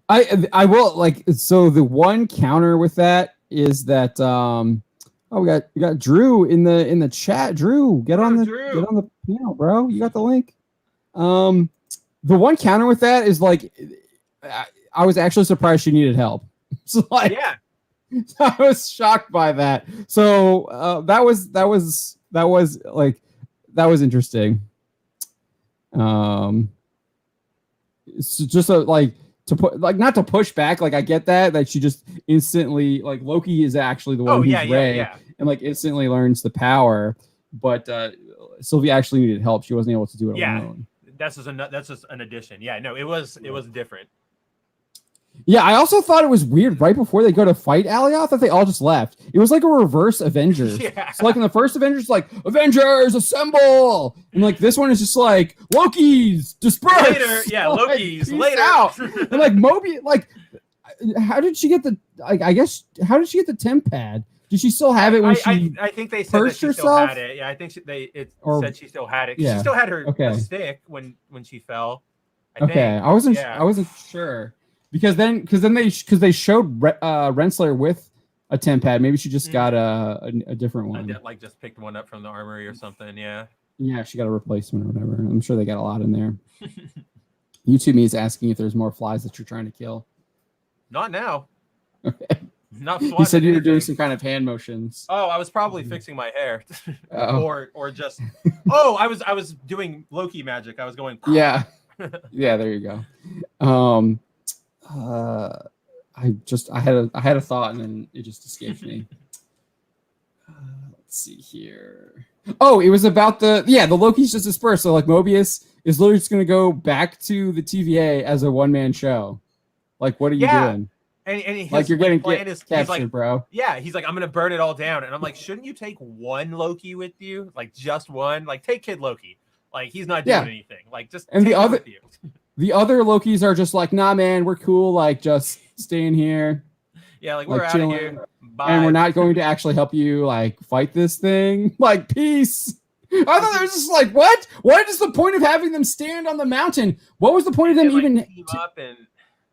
I will like so the one counter with that is that we got Drew in the chat. Drew, get on the panel, bro. You got the link. The one counter with that is like I was actually surprised she needed help. So like Yeah. I was shocked by that. So that was interesting. So just like to put like not to push back, like I get that she just instantly like Loki is actually the one who's Rey and like instantly learns the power, but Sylvie actually needed help. She wasn't able to do it alone. That's just an addition. Yeah, no, it was different. Yeah, I also thought it was weird right before they go to fight Alioth that they all just left. It was like a reverse Avengers. Yeah. So like in the first Avengers, like Avengers assemble, and like this one is just like Loki's disperse. Later, yeah, like, Loki's peace later. Out. And like Mobius, like how did she get the? Like I guess how did she get the temp pad? Did she still have it when she? I think they said that she still had it. Yeah, I think said she still had it. Yeah. She still had her stick when she fell. I wasn't sure. Because they showed Renslayer with a temp pad. Maybe she just got a different one. Like just picked one up from the armory or something. Yeah. Yeah, she got a replacement or whatever. I'm sure they got a lot in there. YouTube me is asking if there's more flies that you're trying to kill. Not now. Okay. Not. He said you were doing some kind of hand motions. Oh, I was probably fixing my hair, or just. Oh, I was doing Loki magic. I was going. Yeah. Yeah. There you go. I had a thought and then it just escaped me. Let's see here. Oh, it was about the Loki's just dispersed. So like Mobius is literally just gonna go back to the TVA as a one-man show. Like, what are you doing? And like you're getting captured, like, bro. Yeah, he's like, I'm gonna burn it all down, and I'm like, shouldn't you take one Loki with you? Like just one? Like take Kid Loki. Like he's not doing anything. Like just and take him with you. The other Lokis are just like, nah, man, we're cool. Like, just staying here. Yeah, like we're out of here. Bye. And we're not going to actually help you, like, fight this thing. Like, peace. I thought it was just like, what? What is the point of having them stand on the mountain? What was the point of them even? Team up and...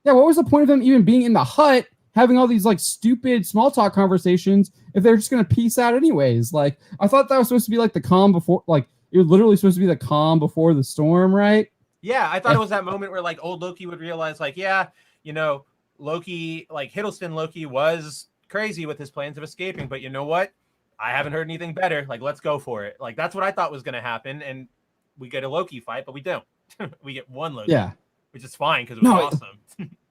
Yeah, what was the point of them even being in the hut, having all these like stupid small talk conversations if they're just gonna peace out anyways? Like, I thought that was supposed to be like the calm before, like, it was literally supposed to be the calm before the storm, right? Yeah, I thought it was that moment where like old Loki would realize, like, yeah, you know, Loki, like Hiddleston Loki was crazy with his plans of escaping, but you know what? I haven't heard anything better. Like, let's go for it. Like, that's what I thought was going to happen, and we get a Loki fight, but we don't. We get one Loki, which is fine because it was awesome.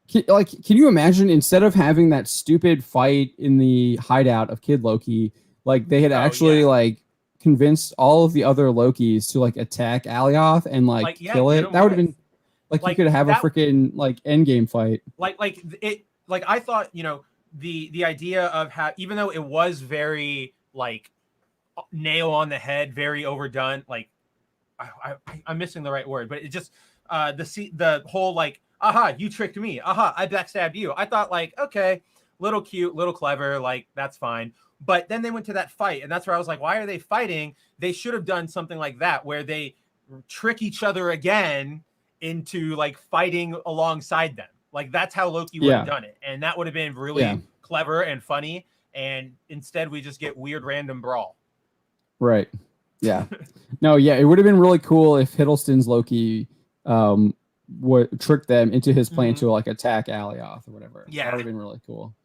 Can you imagine instead of having that stupid fight in the hideout of Kid Loki, like they had like convinced all of the other Lokis to like attack Alioth and like kill it? That would have been like you could have a freaking like endgame fight. Like I thought, you know, the idea of how, even though it was very like nail on the head, very overdone, like I'm missing the right word, but it just the whole like, aha, you tricked me, aha, I backstabbed you. I thought like, okay, little cute, little clever, like that's fine. But then they went to that fight, and that's where I was like, why are they fighting? They should have done something like that where they trick each other again into like fighting alongside them. Like that's how Loki would have done it, and that would have been really clever and funny. And instead, we just get weird random brawl. Right. Yeah. No. Yeah. It would have been really cool if Hiddleston's Loki would trick them into his plan to like attack Alioth or whatever. Yeah, that would have been really cool.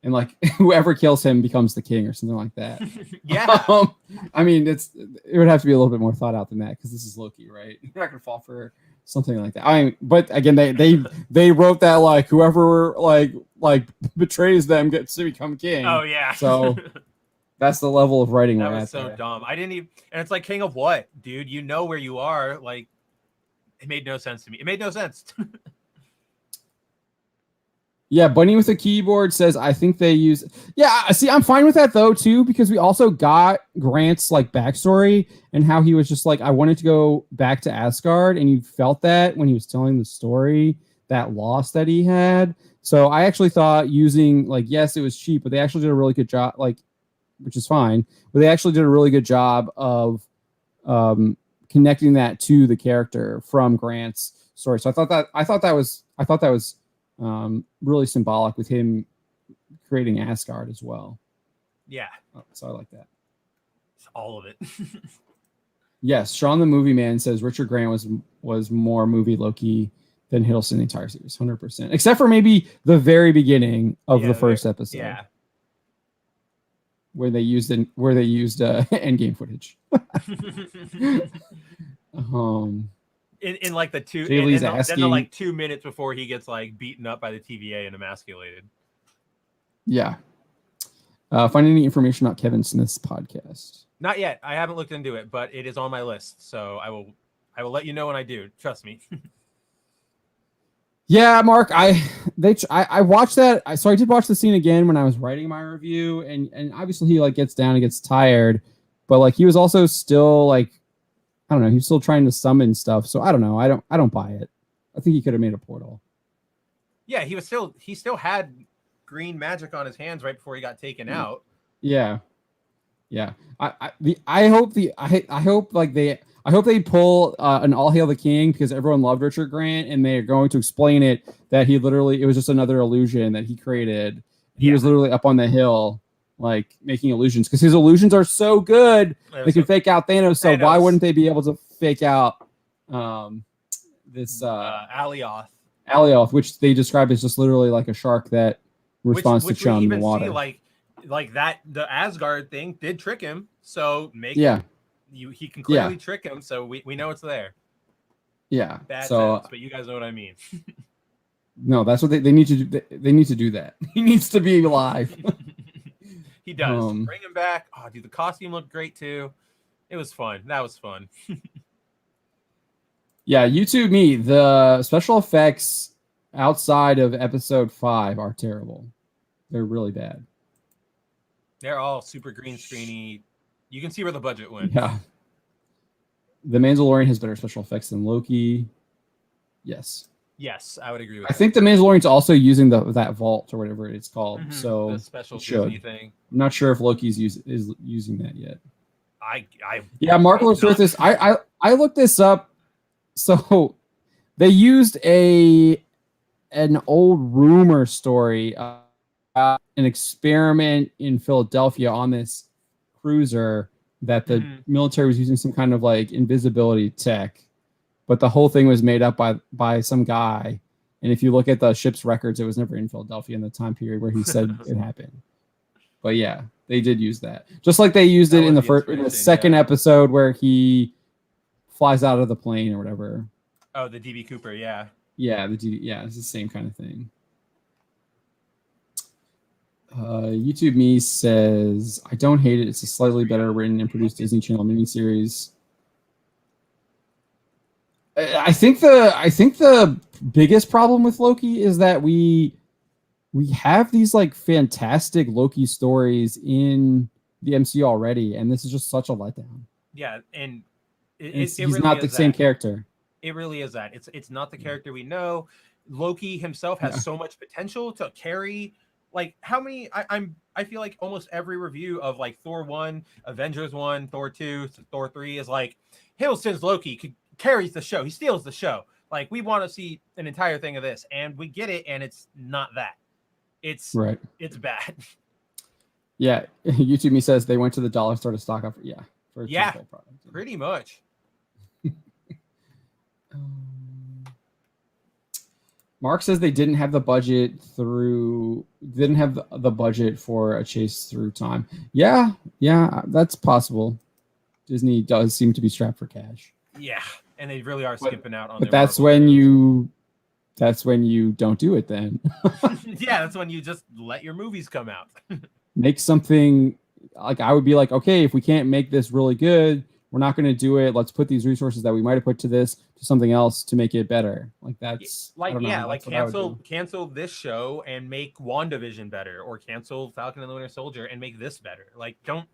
and like whoever kills him becomes the king or something like that. Yeah. I mean, it would have to be a little bit more thought out than that because this is Loki, right? You're not gonna fall for something like that. I mean, but again, they wrote that like whoever like betrays them gets to become king. Oh yeah. So that's the level of writing that we're was at so there. dumb. I didn't even, and it's like king of what, dude? You know where you are. Like, it made no sense to me. It made no sense. Yeah, Bunny with a keyboard says, I think they use. Yeah, see, I'm fine with that though too because we also got Grant's like backstory and how he was just like, I wanted to go back to Asgard, and you felt that when he was telling the story, that loss that he had. So I actually thought using like, yes, it was cheap, but they actually did a really good job, like, which is fine, but they actually did a really good job of connecting that to the character from Grant's story. So I thought that was really symbolic with him creating Asgard as well. Yeah. So I like that. All of it. Yes, Sean the Movie Man says Richard Grant was more movie Loki than Hiddleston the entire series, 100%. Except for maybe the very beginning of the first episode. Yeah. Where they used Endgame footage. In like the two, then the like 2 minutes before he gets like beaten up by the TVA and emasculated. Yeah. Find any information about Kevin Smith's podcast? Not yet. I haven't looked into it, but it is on my list. So I will let you know when I do. Trust me. Yeah, Mark, I watched that. So I did watch the scene again when I was writing my review, and obviously he like gets down and gets tired, but like he was also still like, I don't know, he's still trying to summon stuff. So I don't know. I don't buy it. I think he could have made a portal. Yeah, he still had green magic on his hands right before he got taken out. Yeah. Yeah. I hope they pull an All Hail the King because everyone loved Richard Grant, and they're going to explain it that it was just another illusion that he created. He was literally up on the hill, like making illusions because his illusions are so good. They can fake out Thanos. So why wouldn't they be able to fake out this Alioth? Alioth, which they describe as just literally like a shark that responds to chum in the water. See, like that, the Asgard thing did trick him. So he can clearly trick him. So we know it's there. Yeah. Bad sense, but you guys know what I mean. No, that's what they need to do. They need to do that. He needs to be alive. He does. Bring him back. Oh, dude, the costume looked great too. It was fun. That was fun. Yeah, YouTube me. The special effects outside of episode 5 are terrible. They're really bad. They're all super green screeny. You can see where the budget went. Yeah. The Mandalorian has better special effects than Loki. Yes. Yes, I would agree with that. I think the Mandalorian's also using that vault or whatever it's called. Mm-hmm. So the special Disney thing. I'm not sure if Loki's is using that yet. Mark looks with this. I looked this up. So they used an old rumor story about an experiment in Philadelphia on this cruiser that the military was using some kind of like invisibility tech, but the whole thing was made up by some guy. And if you look at the ship's records, it was never in Philadelphia in the time period where he said it happened. But yeah, they did use that, just like they used it in the second episode where he flies out of the plane or whatever. Oh, the DB Cooper, yeah. Yeah, it's the same kind of thing. YouTube Me says, I don't hate it. It's a slightly better written and produced Disney Channel miniseries. I think the biggest problem with Loki is that we have these like fantastic Loki stories in the MCU already, and this is just such a letdown. Yeah, and he's really not the same character. It really is that. It's not the character we know. Loki himself has so much potential to carry. Like how many? I feel like almost every review of like Thor 1, Avengers 1, Thor 2, Thor 3 is like Hiddleston's Loki carries the show. He steals the show. Like we want to see an entire thing of this, and we get it, and it's not that. It's bad. Yeah, YouTube Me says they went to the dollar store to stock up. For pretty much. Mark says they didn't have the budget for a chase through time. Yeah, that's possible. Disney does seem to be strapped for cash. Yeah, and they really are But- skimping out on. But their that's Marvel when you don't do it then. shows. Yeah, that's when you just let your movies come out. Make something like I would be like, okay, if we can't make this really good, we're not going to do it. Let's put these resources that we might have put to this to something else to make it better. Like that's like I don't know, yeah, like that's what I would do. cancel this show and make WandaVision better, or cancel Falcon and the Winter Soldier and make this better. Like don't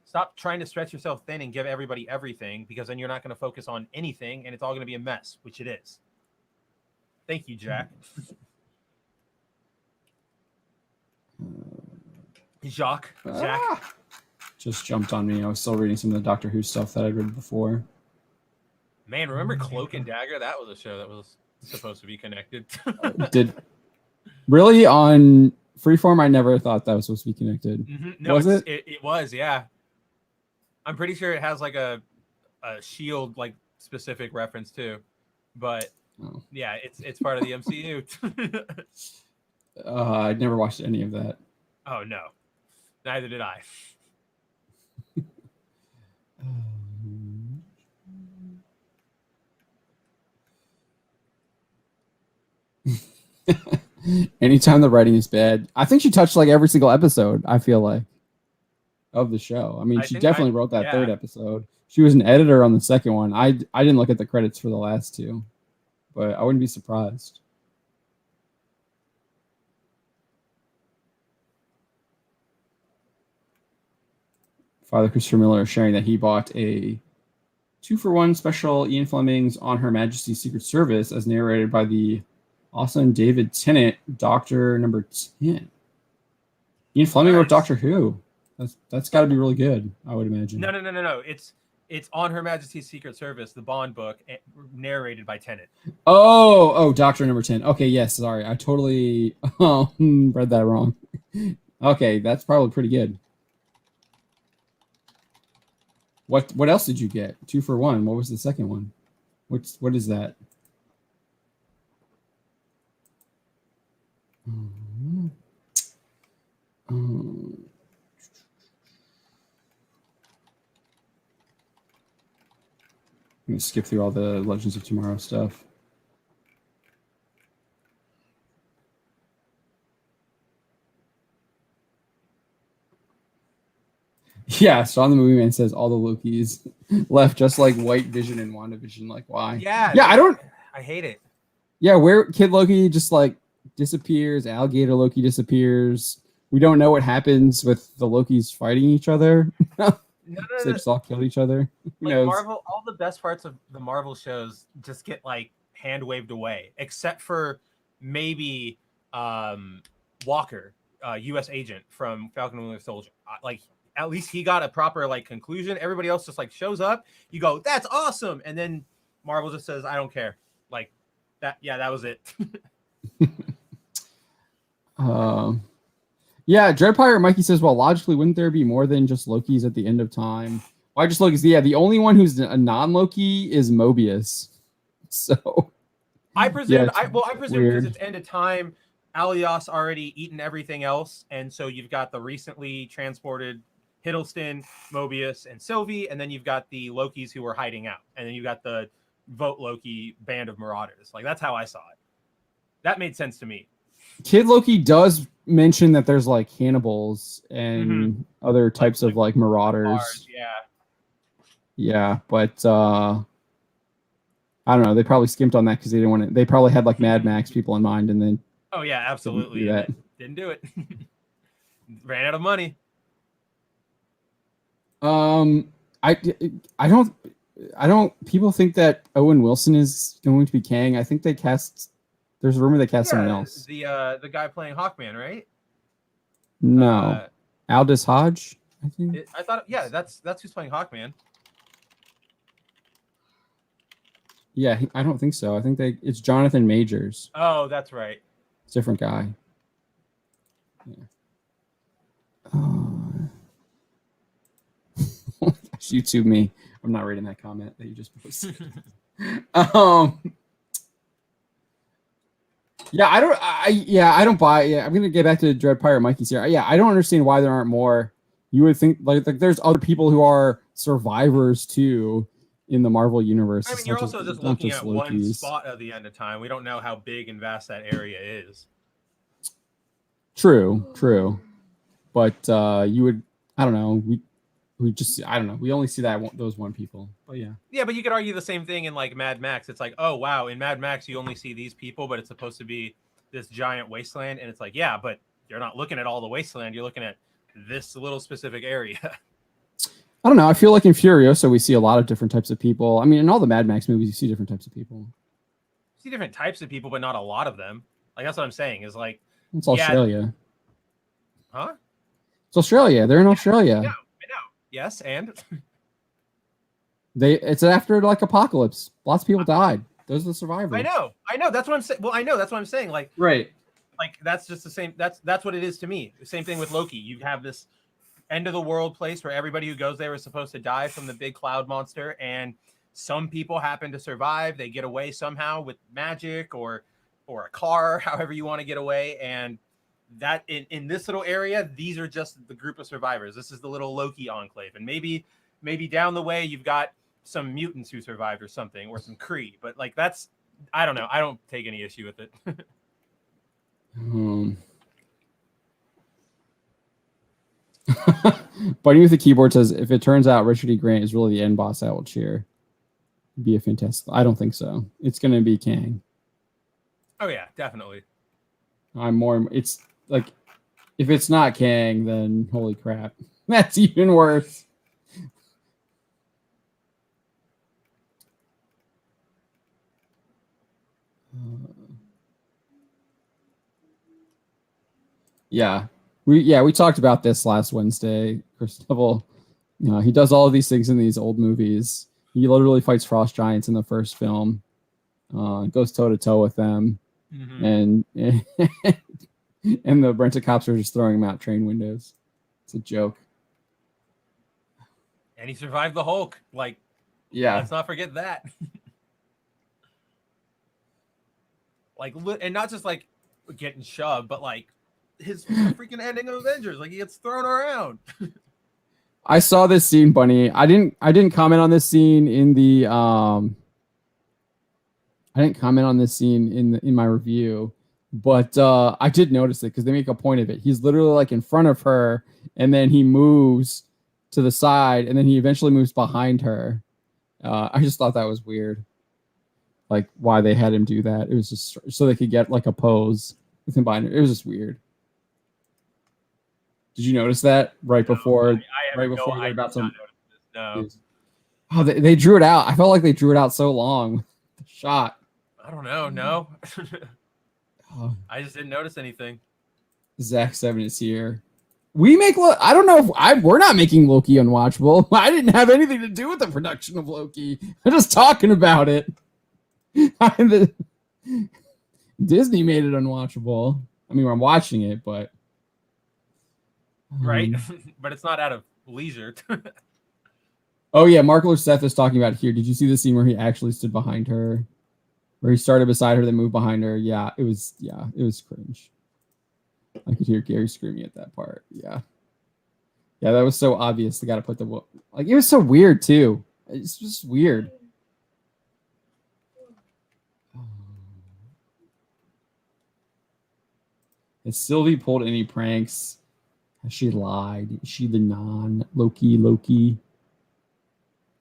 stop trying to stretch yourself thin and give everybody everything, because then you're not going to focus on anything and it's all going to be a mess, which it is. Thank you, Jack. Jack. Just jumped on me. I was still reading some of the Doctor Who stuff that I'd read before. Man, remember Cloak and Dagger? That was a show that was supposed to be connected. Did really on Freeform? I never thought that was supposed to be connected. No, was it? It was, yeah. I'm pretty sure it has like a Shield like specific reference too, but yeah, it's part of the MCU. I'd never watched any of that. Oh no, neither did I. Anytime the writing is bad, I think she touched like every single episode. I feel like of the show. I mean, she definitely wrote that third episode. She was an editor on the second one. I didn't look at the credits for the last two, but I wouldn't be surprised. Father Christopher Miller is sharing that he bought a 2-for-1 special Ian Fleming's On Her Majesty's Secret Service as narrated by the awesome David Tennant, Doctor Number 10. Ian Fleming wrote Doctor Who. That's got to be really good, I would imagine. No. It's On Her Majesty's Secret Service, the Bond book, narrated by Tennant. Oh, Doctor Number 10. Okay, yes, sorry. I totally read that wrong. Okay, that's probably pretty good. What else did you get? 2-for-1. What was the second one? What is that? I'm gonna skip through all the Legends of Tomorrow stuff. Yeah, Sean the Movie Man says all the Lokis left just like White Vision and WandaVision. Like, why? Yeah, I hate it. Yeah, where Kid Loki just like disappears, Alligator Loki disappears. We don't know what happens with the Lokis fighting each other. So they just all killed each other. Who knows? Marvel, all the best parts of the Marvel shows just get like hand waved away, except for maybe Walker, U.S. agent from Falcon and Winter Soldier. Like, at least he got a proper like conclusion. Everybody else just like shows up. You go, that's awesome, and then Marvel just says, I don't care. Like that. Yeah, that was it. Yeah, Dread Pirate Mikey says, well, logically, wouldn't there be more than just Lokis at the end of time? Why just Loki's? Yeah, the only one who's a non-Loki is Mobius. So I presume. I presume because it's end of time. Alias already eaten everything else, and so you've got the recently transported Hiddleston, Mobius, and Sylvie, and then you've got the Lokis who were hiding out, and then you've got the Vote Loki band of marauders. Like, that's how I saw it. That made sense to me. Kid Loki does mention that there's like cannibals and other types of like marauders. Yeah, but I don't know. They probably skimped on that because they didn't want to. They probably had like Mad Max people in mind, and then. Oh yeah, absolutely. Didn't do it. Ran out of money. I don't. People think that Owen Wilson is going to be Kang. I think they cast. There's a rumor they cast someone else. The guy playing Hawkman, right? No, Aldous Hodge. I think. I thought. Yeah, that's who's playing Hawkman. Yeah, I don't think so. I think it's Jonathan Majors. Oh, that's right. It's a different guy. Yeah. YouTube me. I'm not reading that comment that you just posted. Yeah, I don't buy. Yeah, I'm gonna get back to Dread Pirate Mikey's here. Yeah, I don't understand why there aren't more. You would think like there's other people who are survivors too in the Marvel universe. I It's mean, you're not also just it's not looking just at one Loki's. spot at the end of time. We don't know how big and vast that area is. True, but you would. I don't know. We just I don't know. We only see those one people. But yeah. Yeah, but you could argue the same thing in like Mad Max. It's like, oh wow, in Mad Max you only see these people, but it's supposed to be this giant wasteland, and it's like, yeah, but you're not looking at all the wasteland. You're looking at this little specific area. I don't know. I feel like in Furiosa we see a lot of different types of people. I mean, in all the Mad Max movies, you see different types of people. You see different types of people, but not a lot of them. Like that's what I'm saying. Is like it's Australia. Huh? It's Australia. They're in Australia. I know. Yes, and it's after like apocalypse. Lots of people died. Those are the survivors. I know. That's what I'm saying. Well, I know. That's what I'm saying. Like, right. Like that's just the same. That's what it is to me. The same thing with Loki. You have this end of the world place where everybody who goes there is supposed to die from the big cloud monster, and some people happen to survive. They get away somehow with magic or a car, however you want to get away. And that in this little area, these are just the group of survivors. This is the little Loki enclave, and maybe down the way you've got some mutants who survived or something, or some Kree. But like that's, I don't know. I don't take any issue with it. Bunny with the keyboard says, if it turns out Richard E. Grant is really the end boss, I will cheer. It'd be a fantastic. I don't think so. It's going to be Kang. Oh yeah, definitely. It's like, if it's not Kang, then holy crap, that's even worse. Yeah, we talked about this last Wednesday. Chris Neville, he does all of these things in these old movies. He literally fights frost giants in the first film, goes toe to toe with them, and and the rented cops are just throwing him out train windows. It's a joke. And he survived the Hulk. Like, yeah, let's not forget that. Like, and not just like getting shoved, but like his freaking ending of Avengers. Like he gets thrown around. I saw this scene, Bunny. I didn't comment on this scene in the I didn't comment on this scene in my review, but I did notice it because they make a point of it. He's literally like in front of her, and then he moves to the side, and then he eventually moves behind her. I just thought that was weird, like why they had him do that. It was just so they could get like a pose with him behind her. It was just weird. Did you notice that right before? Right before you read about some. No. Oh, they drew it out. I felt like they drew it out so long. The shot. I don't know. No. I just didn't notice anything. Zach 7 is here. We make I don't know if we're not making Loki unwatchable. I didn't have anything to do with the production of Loki. I'm just talking about it. Disney made it unwatchable. I mean, I'm watching it, but right. But it's not out of leisure. Oh yeah, Mark Seth is talking about here. Did you see the scene where he actually stood behind her? Where he started beside her, then moved behind her? Yeah, it was cringe. I could hear Gary screaming at that part. Yeah, that was so obvious. They got to put the like. It was so weird too. It's just weird. Has Sylvie pulled any pranks? Has she lied? Is she the non-Loki?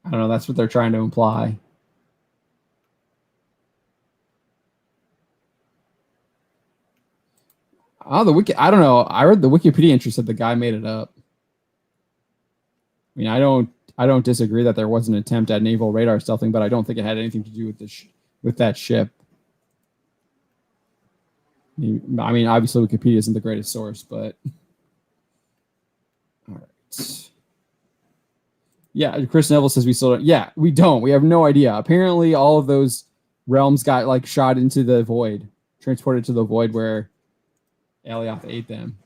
I don't know. That's what they're trying to imply. Oh, I don't know. I read the Wikipedia entry said the guy made it up. I mean, I don't disagree that there was an attempt at naval radar stealthing, but I don't think it had anything to do with with that ship. I mean, obviously Wikipedia isn't the greatest source, but all right. Yeah, Chris Neville says we still don't. Yeah, we don't. We have no idea. Apparently, all of those realms got like shot into the void, transported to the void where Alioth ate them.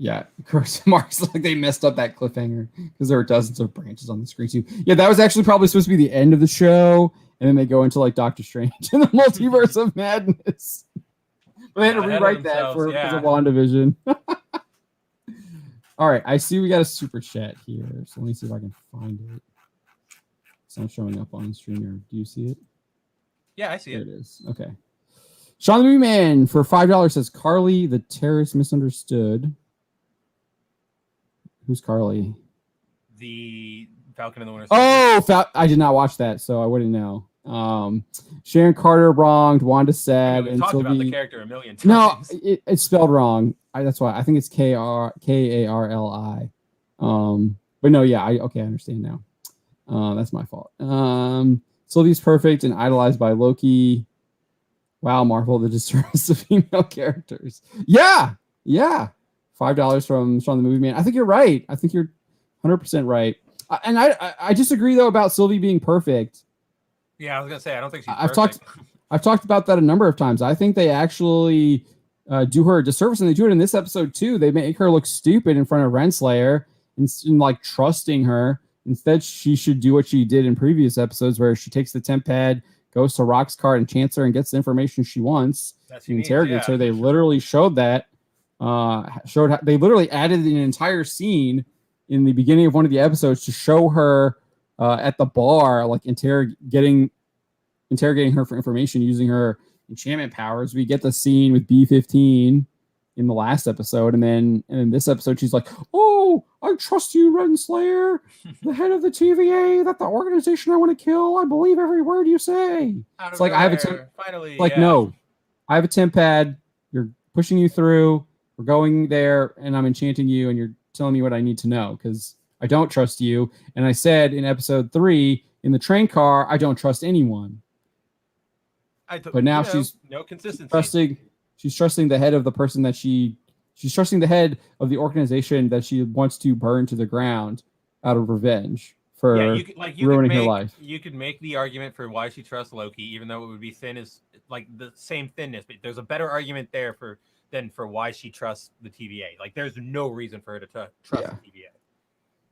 Yeah, of course. Mark's like they messed up that cliffhanger because there are dozens of branches on the screen too. Yeah, that was actually probably supposed to be the end of the show, and then they go into like Doctor Strange and the Multiverse of Madness. But they had to rewrite that for because of WandaVision. All right, I see we got a super chat here, so let me see if I can find it. It's not showing up on the streamer. Do you see it? Yeah, I see it. There it is. Okay. Sean the Movie Man for $5 says Carly the Terrorist Misunderstood. Who's Carly? The Falcon and the Winter Soldier. Oh, I did not watch that, so I wouldn't know. Sharon Carter wronged, Wanda sad, We've and talked Sylvie... about the character a million times. No, it's spelled wrong. That's why I think it's Karli. But no, yeah, I understand now. That's my fault. Sylvie's perfect and idolized by Loki. Wow, Marvel, the disservice of female characters. Yeah. $5 from the Movie Man. I think you're right. I think you're 100% right. And I disagree though about Sylvie being perfect. Yeah, I was gonna say I don't think she's I've talked about that a number of times. I think they actually do her a disservice, and they do it in this episode too. They make her look stupid in front of Renslayer and like trusting her. Instead, she should do what she did in previous episodes, where she takes the temp pad, goes to Roxxcart and chants her and gets the information she wants. She interrogates her. They literally showed that. They literally added an entire scene in the beginning of one of the episodes to show her at the bar, like interrogating her for information using her enchantment powers. We get the scene with B-15 in the last episode, and then in this episode she's like, "Oh, I trust you, Renslayer, the head of the TVA, that the organization I want to kill. I believe every word you say." It's like I have a temp. Finally, like no, I have a temp pad. You're pushing you through. We're going there, and I'm enchanting you, and you're telling me what I need to know because I don't trust you. And I said in episode 3 in the train car, I don't trust anyone. But now she's no consistency. She's trusting the head of the person that she's trusting the head of the organization that she wants to burn to the ground out of revenge for ruining her life. You could make the argument for why she trusts Loki, even though it would be thin as like the same thinness. But there's a better argument there than for why she trusts the TVA. Like there's no reason for her to trust the TVA.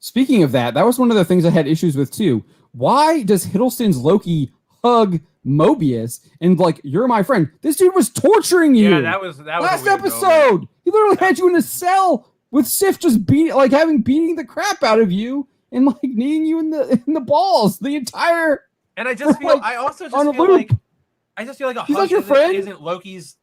Speaking of that was one of the things I had issues with too. Why does Hiddleston's Loki hug Mobius and like, "You're my friend"? This dude was torturing you. Yeah, that was last episode. He literally had you in a cell with Sif just beating the crap out of you and like kneeing you in the balls the entire. And I just feel I just feel like a hug isn't Loki's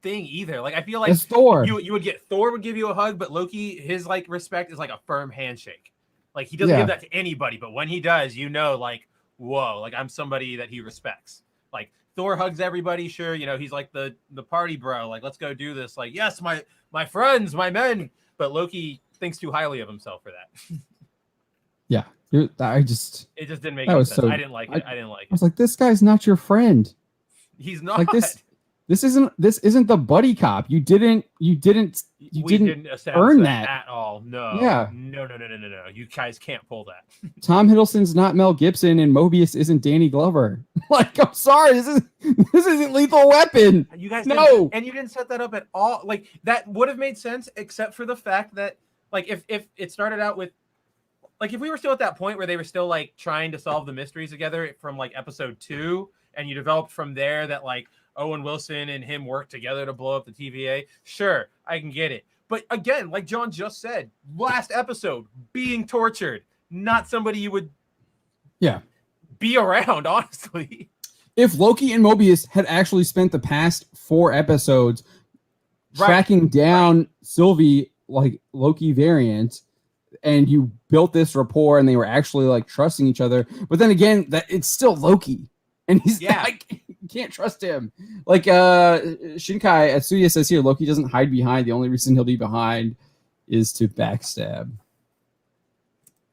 thing either. Like I feel like Thor. You would get Thor would give you a hug, but Loki, his like respect is like a firm handshake. Like he doesn't give that to anybody, but when he does, like, whoa, like I'm somebody that he respects. Like Thor hugs everybody, sure, he's like the party bro, like let's go do this, like yes, my friends, my men. But Loki thinks too highly of himself for that. Yeah, it just didn't make any sense. I didn't like it. I was like, this guy's not your friend. He's not. Like this isn't the buddy cop. You didn't earn that at all. No. Yeah. No. You guys can't pull that. Tom Hiddleston's not Mel Gibson, and Mobius isn't Danny Glover. Like, I'm sorry, this isn't Lethal Weapon. You guys no, and you didn't set that up at all. Like that would have made sense, except for the fact that like if it started out with like if we were still at that point where they were still like trying to solve the mysteries together from like episode 2, and you developed from there that like Owen Wilson and him work together to blow up the TVA. Sure, I can get it. But again, like John just said, last episode, being tortured, not somebody you would be around, honestly. If Loki and Mobius had actually spent the past 4 episodes tracking down Sylvie, like Loki variant, and you built this rapport and they were actually like trusting each other, but then again, that it's still Loki. And he's like, you can't trust him. Like Shinkai Atsuya says here, Loki doesn't hide behind. The only reason he'll be behind is to backstab.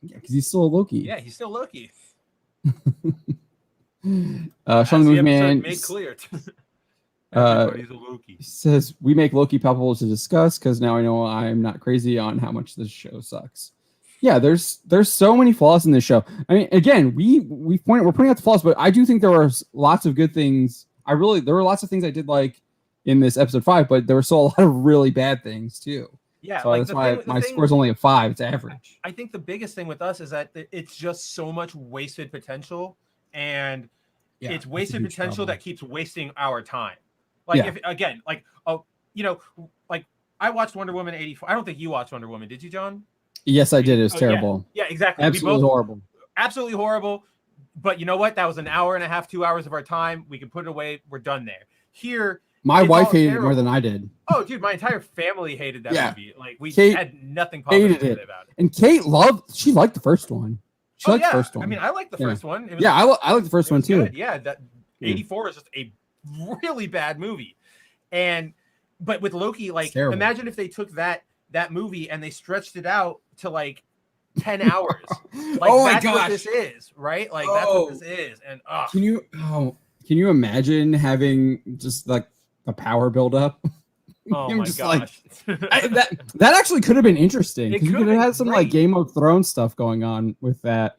Yeah, because he's still a Loki. Yeah, he's still Loki. Sean the Movie Man made clear. Everybody's a Loki. Says we make Loki palpable to discuss because now I know I'm not crazy on how much this show sucks. Yeah, there's so many flaws in this show. I mean, again, we're pointing out the flaws, but I do think there were lots of good things. There were lots of things I did like in this episode 5, but there were still a lot of really bad things too. Yeah, So like that's why the my thing score's only a 5. It's average. I think the biggest thing with us is that it's just so much wasted potential, and Yeah, it's that's a wasted huge potential problem. that keeps wasting our time. Like Yeah. if again, like oh, you know, like I watched Wonder Woman 84. I don't think you watched Wonder Woman, did you, John? Yes, I did. It was Oh yeah, terrible. yeah, exactly. We Absolutely both horrible. absolutely horrible. But you know what? That was an hour and a half, 2 hours of our time. We can put it away. We're done there. Here, My it's wife all hated it more terrible. than I did. Oh, dude, my entire family hated that Yeah. movie. Like we Kate had nothing positive hated to it. say about it. And Kate she liked the first one. She Oh liked yeah, the first one. I mean, I like the Yeah. first one. It was, Yeah, I like the first it one was too. good. Yeah, that 84 is just a really bad movie. And but with Loki, like terrible. imagine if they took that movie and they stretched it out to like 10 hours. Like Oh my that's what gosh. this is, right? Like that's what this is. And Can you imagine having just like a power buildup? oh my just like gosh. that actually could have been interesting, It because you could could have have been had some like great. Game of Thrones stuff going on with that.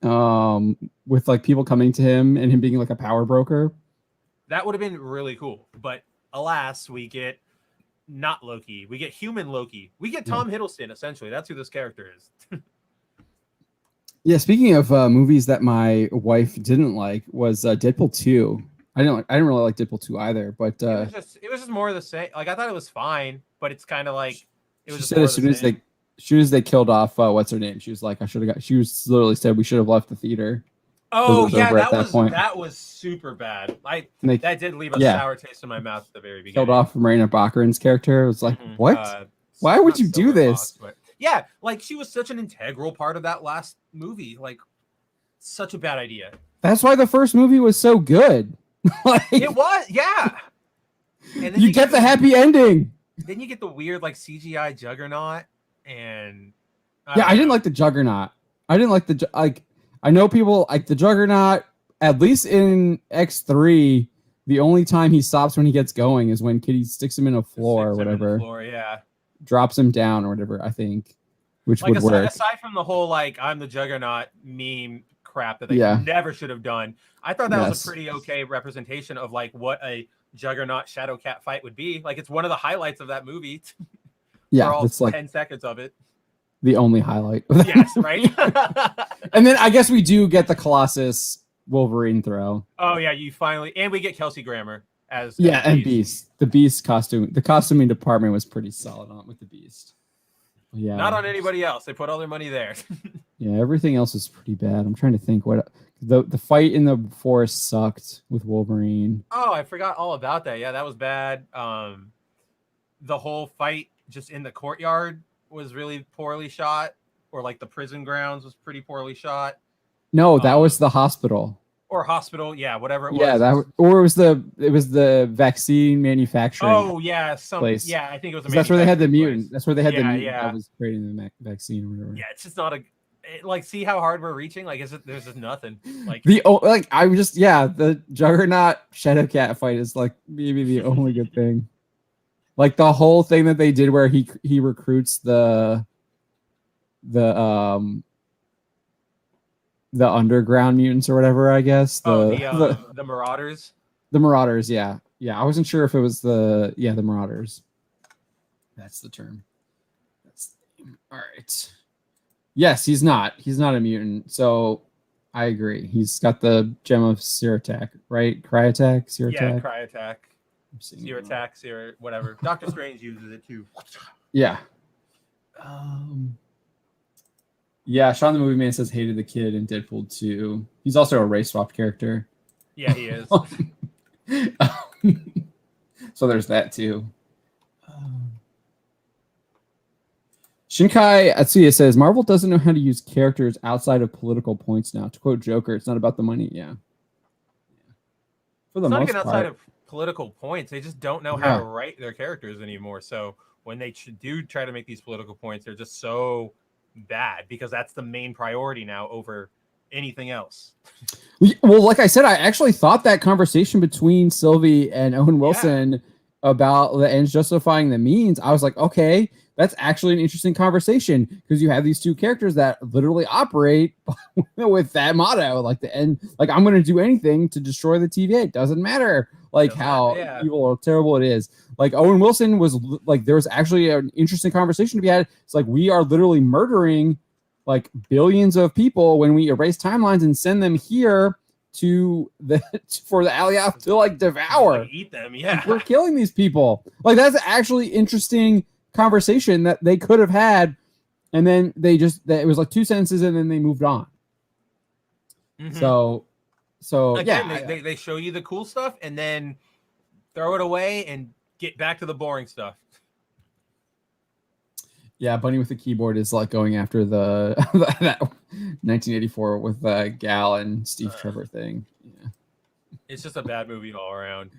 With like people coming to him and him being like a power broker. That would have been really cool. But alas, we get not Loki. We get human Loki. We get Tom Hiddleston, essentially. That's who this character is. Yeah, speaking of movies that my wife didn't like, was Deadpool 2. I didn't really like Deadpool 2 either, but it was just more of the same. Like I thought it was fine, but it's kind of like it was she just said more as of the soon as they killed off what's her name, she was like, she was literally said we should have left the theater. Oh was yeah, over at that point. that was super bad. They That did leave a yeah. sour taste in my mouth at the very beginning. killed off Marina Baccarin's character. It was like, what? Why would not you do Silver this? Fox, but yeah, like she was such an integral part of that last movie. Like such a bad idea. That's why the first movie was so good. Like, It was, yeah. And then you get the happy ending. Then you get the weird like CGI Juggernaut, and I didn't like the Juggernaut. I didn't like I know people like the Juggernaut. At least in X3, the only time he stops when he gets going is when Kitty sticks him in a floor or whatever. Yeah. Drops him down or whatever, I think, which like would work. Aside from the whole like I'm the Juggernaut meme crap that they never should have done, I thought that was a pretty okay representation of like what a Juggernaut Shadowcat fight would be. Like it's one of the highlights of that movie. Yeah, it's like 10 seconds of it. The only highlight. Yes, right. And then I guess we do get the Colossus Wolverine throw. Oh yeah, and we get Kelsey Grammer as and Beast. The Beast costume. The costuming department was pretty solid on with the Beast. Yeah, not on anybody else. They put all their money there. Yeah, everything else is pretty bad. I'm trying to think what the fight in the forest sucked with Wolverine. Oh, I forgot all about that. Yeah, that was bad. The whole fight just in the courtyard was really poorly shot, or like the prison grounds was pretty poorly shot. No, that was the hospital. Or hospital, yeah, whatever it was. Yeah, it was the vaccine manufacturing. Oh yeah, place. Yeah, I think it was. That's where they had the mutant. Place. That's where they had the mutant yeah. that was creating the vaccine or whatever. Yeah, it's just not like see how hard we're reaching. Like, there's just nothing. Like the Juggernaut Shadowcat fight is like maybe the only good thing. Like the whole thing that they did where he recruits the underground mutants or whatever, I guess. The Marauders. The Marauders, yeah. I wasn't sure if it was the Marauders. That's the term. All right. Yes, he's not a mutant. So I agree. He's got the gem of Siratak, right? Cryotac, Siratak. Yeah, Cryotac. Siratak, whatever. Doctor Strange uses it too. Yeah. Yeah, Sean the Movie Man says hated the kid in Deadpool 2. He's also a race swapped character. Yeah, he is. So there's that too. Shinkai Atsuya says Marvel doesn't know how to use characters outside of political points now. To quote Joker, it's not about the money. Yeah. For the most not even outside part. of political points. They just don't know how to write their characters anymore. So when they do try to make these political points, they're just so bad because that's the main priority now over anything else. Well, like I said, I actually thought that conversation between Sylvie and Owen Wilson about the ends justifying the means, I was like, okay, that's actually an interesting conversation because you have these two characters that literally operate with that motto, like the end, like I'm going to do anything to destroy the TVA. It doesn't matter. like Doesn't how matter, yeah. evil or terrible it is. Like Owen Wilson was like, there was actually an interesting conversation to be had. It's like we are literally murdering like billions of people when we erase timelines and send them here to the for the Alioth to like devour. Like, eat them, yeah. Like, we're killing these people. Like that's actually interesting conversation that they could have had, and then it was like 2 sentences and then they moved on. Mhm. So Again, yeah, they show you the cool stuff and then throw it away and get back to the boring stuff. yeah. Bunny with the keyboard is like going after the that 1984 with Gal and Steve Trevor thing. Yeah. It's just a bad movie all around.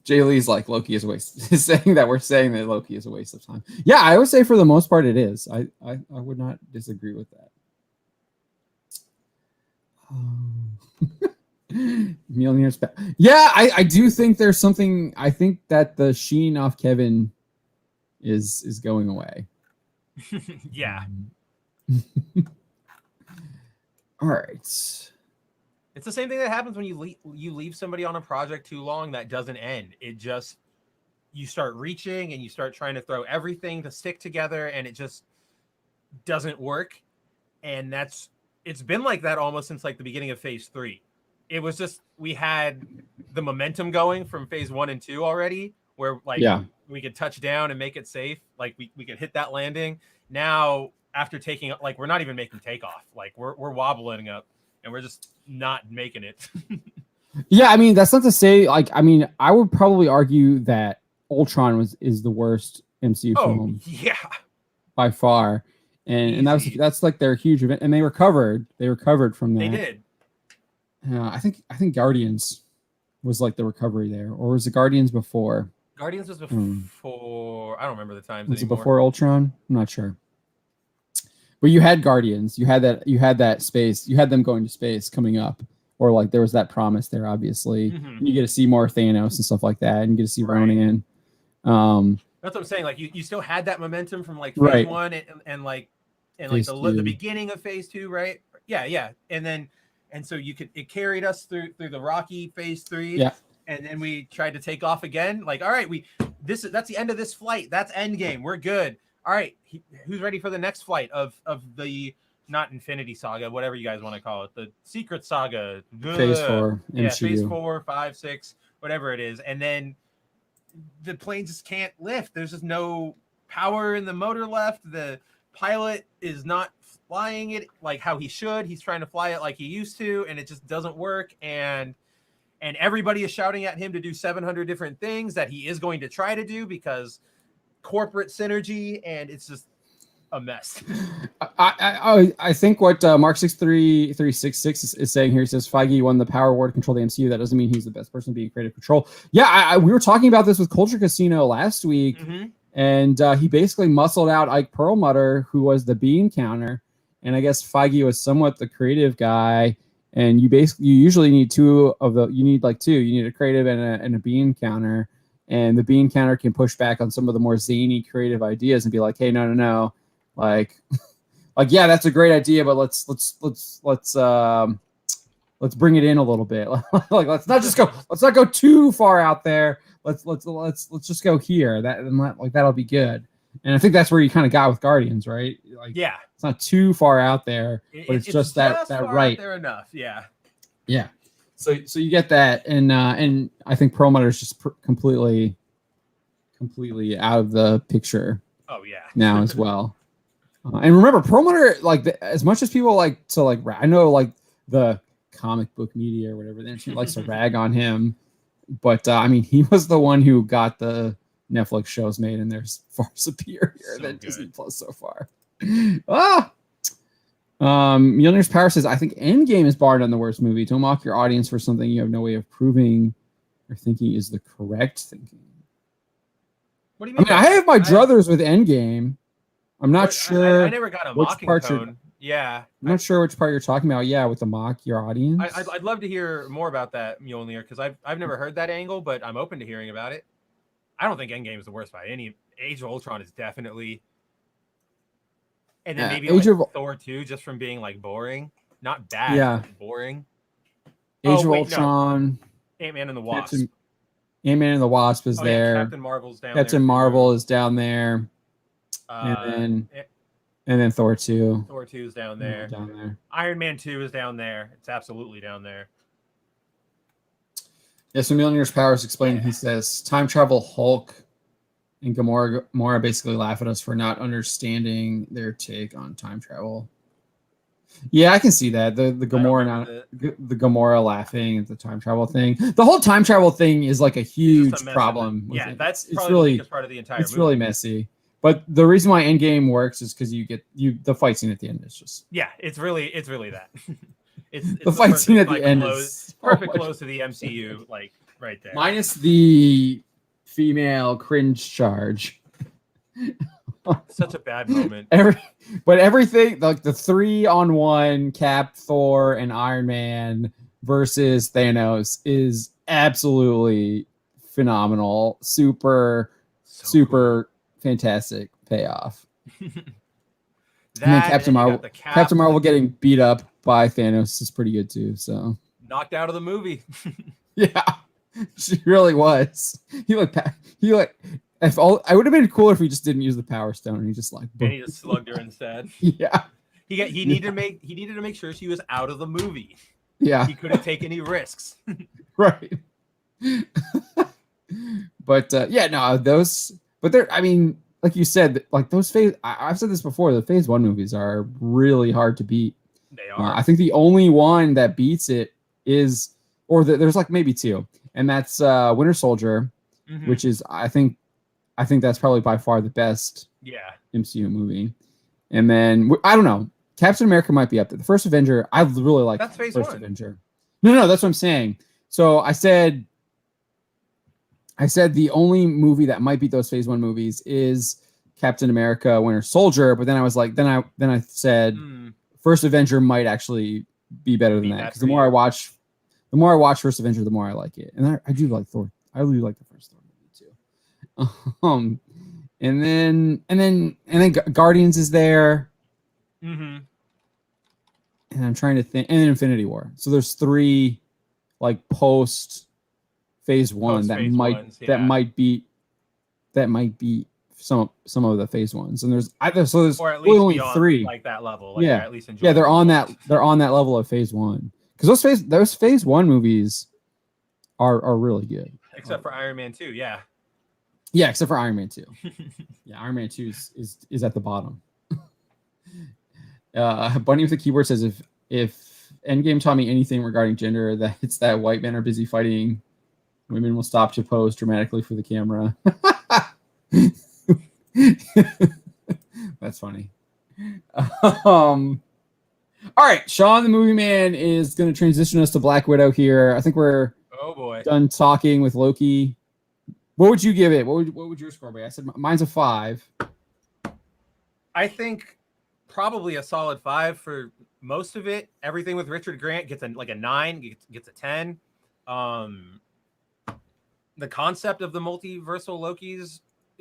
Jay Lee's like Loki is a waste. Is saying that we're saying that Loki is a waste of time. Yeah, I would say for the most part it is. I would not disagree with that. Mjolnir's back. Yeah, I do think there's something. I think that the sheen off Kevin is going away. Yeah. All right. It's the same thing that happens when you leave somebody on a project too long that doesn't end. It just, you start reaching and you start trying to throw everything to stick together and it just doesn't work. And it's been like that almost since like the beginning of phase 3. It was just, we had the momentum going from phase 1 and 2 already, where like we could touch down and make it safe. Like we could hit that landing. Now after taking, like, we're not even making takeoff. Like we're wobbling up and we're just not making it. Yeah, I mean, that's not to say, like, I mean, I would probably argue that Ultron is the worst MCU film. Yeah. By far. And that's like their huge event, and they recovered from that. They did. I think Guardians was like the recovery there, or was it Guardians before? Guardians was before. I don't remember the times. Was it before Ultron? I'm not sure. But you had Guardians. You had that space. You had them going to space coming up, or like there was that promise there. Obviously, you get to see more Thanos and stuff like that, and you get to see Ronan. That's what I'm saying. Like you still had that momentum from like phase 1 and like the beginning of phase 2, right? Yeah. And so it carried us through the rocky phase 3. Yeah. And then we tried to take off again. Like, all right, that's the end of this flight. That's Endgame. We're good. All right, who's ready for the next flight of the, not Infinity Saga, whatever you guys want to call it, the Secret Saga, phase 4, yeah, phase 4, 5, 6, whatever it is, and then the plane just can't lift. There's just no power in the motor left. The pilot is not flying it like how he should. He's trying to fly it like he used to, and it just doesn't work. And everybody is shouting at him to do 700 different things that he is going to try to do because corporate synergy, and it's just a mess. I think what Mark63366 is saying here, he says Feige won the power war to control the MCU. That doesn't mean he's the best person to be in creative control. Yeah, we were talking about this with Culture Casino last week, and he basically muscled out Ike Perlmutter, who was the bean counter, and I guess Feige was somewhat the creative guy. And you usually need two. You need a creative and a bean counter, and the bean counter can push back on some of the more zany creative ideas and be like, hey, no. Like, yeah, that's a great idea, but let's bring it in a little bit. Like, let's not go too far out there. Let's just go here. That'll be good. And I think that's where you kind of got with Guardians, right? Like, yeah, it's not too far out there, but it's just that right there enough. Yeah. Yeah. So you get that, and I think Perlmutter is just completely out of the picture. Oh yeah. Now as well. And remember, Perlmutter, like as much as people like to like, I know like the comic book media or whatever, then she likes to rag on him, but I mean, he was the one who got the Netflix shows made, and they're far superior than Disney Plus so far. Mjolnir's Power says, I think Endgame is barred on the worst movie. Don't mock your audience for something you have no way of proving or thinking is the correct thinking. What do you mean? I mean, I have my druthers with Endgame. I'm not sure. I never got a mocking tone. Yeah. I'm not sure which part you're talking about. Yeah, with the mock your audience. I'd love to hear more about that, Mjolnir, because I've never heard that angle, but I'm open to hearing about it. I don't think Endgame is the worst by any. Age of Ultron is definitely. And then maybe Thor 2, just from being like boring. Not bad, but boring. Age of Ultron. Ant-Man and the Wasp. Ant-Man and the Wasp is there. Yeah, Captain Marvel's down Captain there. Marvel is down there. And then Thor 2. Thor 2 is down there. Down there. Iron Man 2 is down there. It's absolutely down there. Yeah, so Mjolnir's powers explaining, he says, time travel Hulk and Gamora basically laugh at us for not understanding their take on time travel. Yeah, I can see that. The Gamora the Gamora laughing at the time travel thing. The whole time travel thing is like a huge problem. Yeah, that's it's probably really the biggest part of the entire movie. Really messy. But the reason why Endgame works is because the fight scene at the end is just it's really that. it's the fight scene at the end is perfect close to the MCU, like right there. Minus the female cringe charge. Such a bad moment. But everything like the 3-on-1 Cap, Thor, and Iron Man versus Thanos is absolutely phenomenal. Super cool. Fantastic payoff. And then Captain Marvel getting beat up by Thanos is pretty good too. So knocked out of the movie. Yeah, she really was. He I would have been cooler if he just didn't use the Power Stone and he just like. And he just slugged her instead. Yeah. He needed to make sure she was out of the movie. Yeah. He couldn't take any risks. Right. But But they're, I mean, like you said, like those I've said this before, the Phase 1 movies are really hard to beat. They are. I think the only one that beats it is, there's like maybe two, and that's Winter Soldier, which is, I think that's probably by far the best MCU movie. And then, I don't know, Captain America might be up there. The First Avenger, I really like that's Phase First 1. Avenger. No, that's what I'm saying. So I said the only movie that might beat those Phase 1 movies is Captain America: Winter Soldier, but then I was like, then I said First Avenger might actually be better than that, because the more I watch First Avenger, the more I like it, and I do like Thor. I really like the first Thor movie too. And then Guardians is there, and I'm trying to think, and then Infinity War. So there's 3 like post Phase 1 that might beat some of the Phase 1s, and there's or at least only 3 like that level. Like at least they're on that level of Phase 1, because those Phase 1 movies are really good, except for Iron Man 2. Yeah, except for Iron Man 2. Yeah, Iron Man 2 is at the bottom. Bunny with the keyboard says, if Endgame taught me anything regarding gender, that it's that white men are busy fighting, women will stop to pose dramatically for the camera. That's funny. All right, Sean the Movie Man is going to transition us to Black Widow here. I think we're done talking with Loki. What would you give it? What would your score be? I said mine's a 5. I think probably a solid 5 for most of it. Everything with Richard Grant gets a 9, gets a 10. The concept of the multiversal Lokis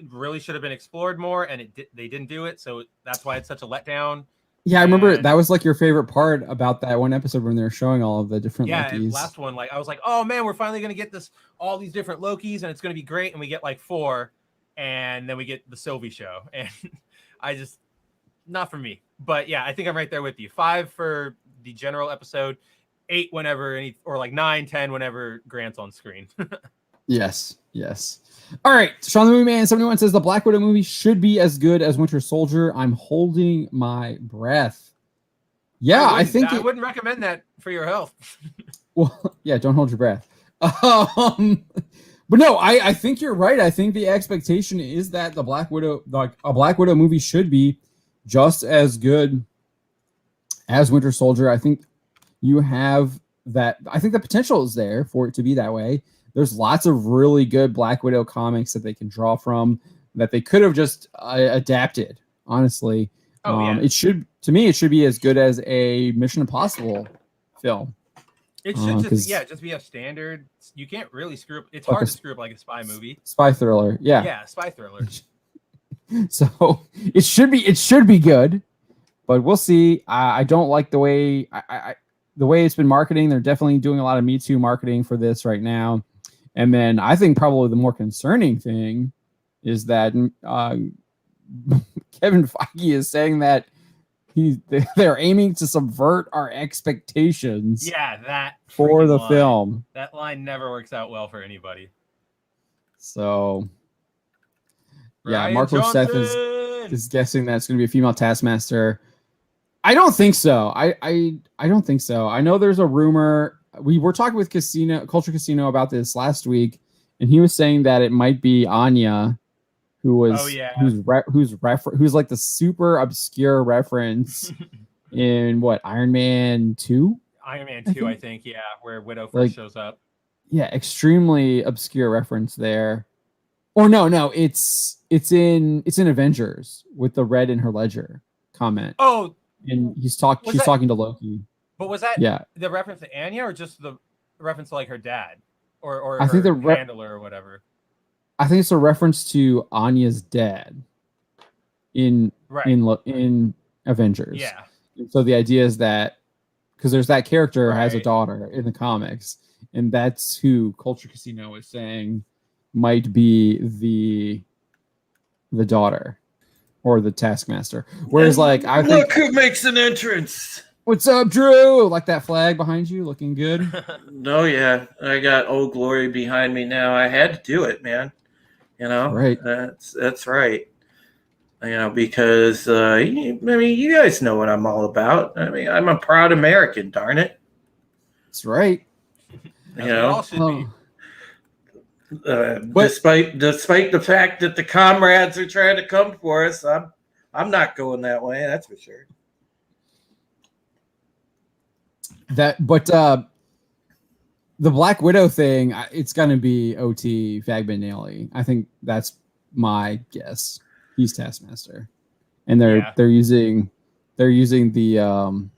really should have been explored more, and they didn't do it, so that's why it's such a letdown. Yeah, I remember that was like your favorite part about that one episode when they were showing all of the different Lokis. Yeah, last one, like I was like, oh man, we're finally gonna get all these different Lokis, and it's gonna be great. And we get like 4, and then we get the Sylvie show, and I just not for me. But yeah, I think I'm right there with you. 5 for the general episode, 8 whenever or like 9, 10 whenever Grant's on screen. Yes. All right, Sean the Movie Man 71 says the Black Widow movie should be as good as Winter Soldier. I'm holding my breath. Yeah, I think I wouldn't recommend that for your health. Well, yeah, don't hold your breath. But no, I think you're right. I think the expectation is that the Black Widow, like a Black Widow movie, should be just as good as Winter Soldier. I think you have that. I think the potential is there for it to be that way. There's lots of really good Black Widow comics that they can draw from that they could have just adapted, honestly. It should be as good as a Mission Impossible film. It should just be a standard. You can't really screw up. It's hard to screw up like a spy movie. Spy thriller. Yeah. Yeah, spy thriller. So it should be good, but we'll see. I don't like the way the way it's been marketing, they're definitely doing a lot of Me Too marketing for this right now. And then I think probably the more concerning thing is that Kevin Feige is saying that they're aiming to subvert our expectations. Yeah, that for the line. film. That line never works out well for anybody. So, yeah, Ryan Marco Seth Johnson! is guessing that it's going to be a female Taskmaster. I don't think so. I don't think so. I know there's a rumor. We were talking with Culture Casino about this last week, and he was saying that it might be Anya, who was who's like the super obscure reference in what, Iron Man 2? Iron Man 2, I think, yeah, where Widow first shows up. Yeah, extremely obscure reference there. Or no, it's in Avengers with the red in her ledger comment. Oh, and she's talking to Loki. But was that the reference to Anya, or just the reference to like her dad, or I think the handler or whatever? I think it's a reference to Anya's dad in Avengers. Yeah. And so the idea is that because there's that character has a daughter in the comics, and that's who Culture Casino is saying might be the daughter or the Taskmaster. Whereas, like, I think, look who makes an entrance. What's up, Drew? Like that flag behind you, looking good. No, yeah, I got Old Glory behind me now. I had to do it, man. You know, right? That's right. You know, because I mean, you guys know what I'm all about. I mean, I'm a proud American. Darn it. That's right. You know, despite the fact that the comrades are trying to come for us, I'm not going that way. That's for sure. The Black Widow thing, it's going to be OT Fagman Naily. I think that's my guess. He's Taskmaster, and they're using the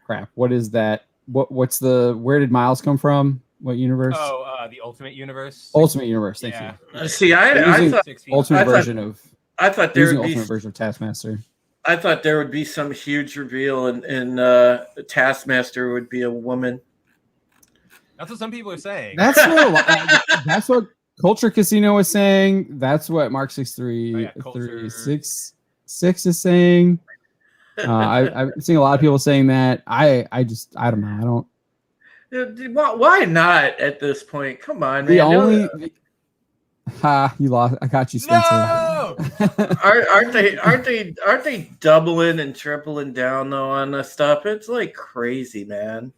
crap. What is that? What's the? Where did Miles come from? What universe? Oh, the Ultimate Universe. Ultimate Universe. Thank you. See, I thought Ultimate version of. I thought there would be Ultimate version of Taskmaster. I thought there would be some huge reveal, and Taskmaster would be a woman. That's what some people are saying. That's what Culture Casino is saying. That's what Mark 636 is saying. I've seen a lot of people saying that. I don't know. Why not at this point? Come on, man. You lost. I got you, Spencer. No! aren't they doubling and tripling down though on this stuff? It's like crazy, man.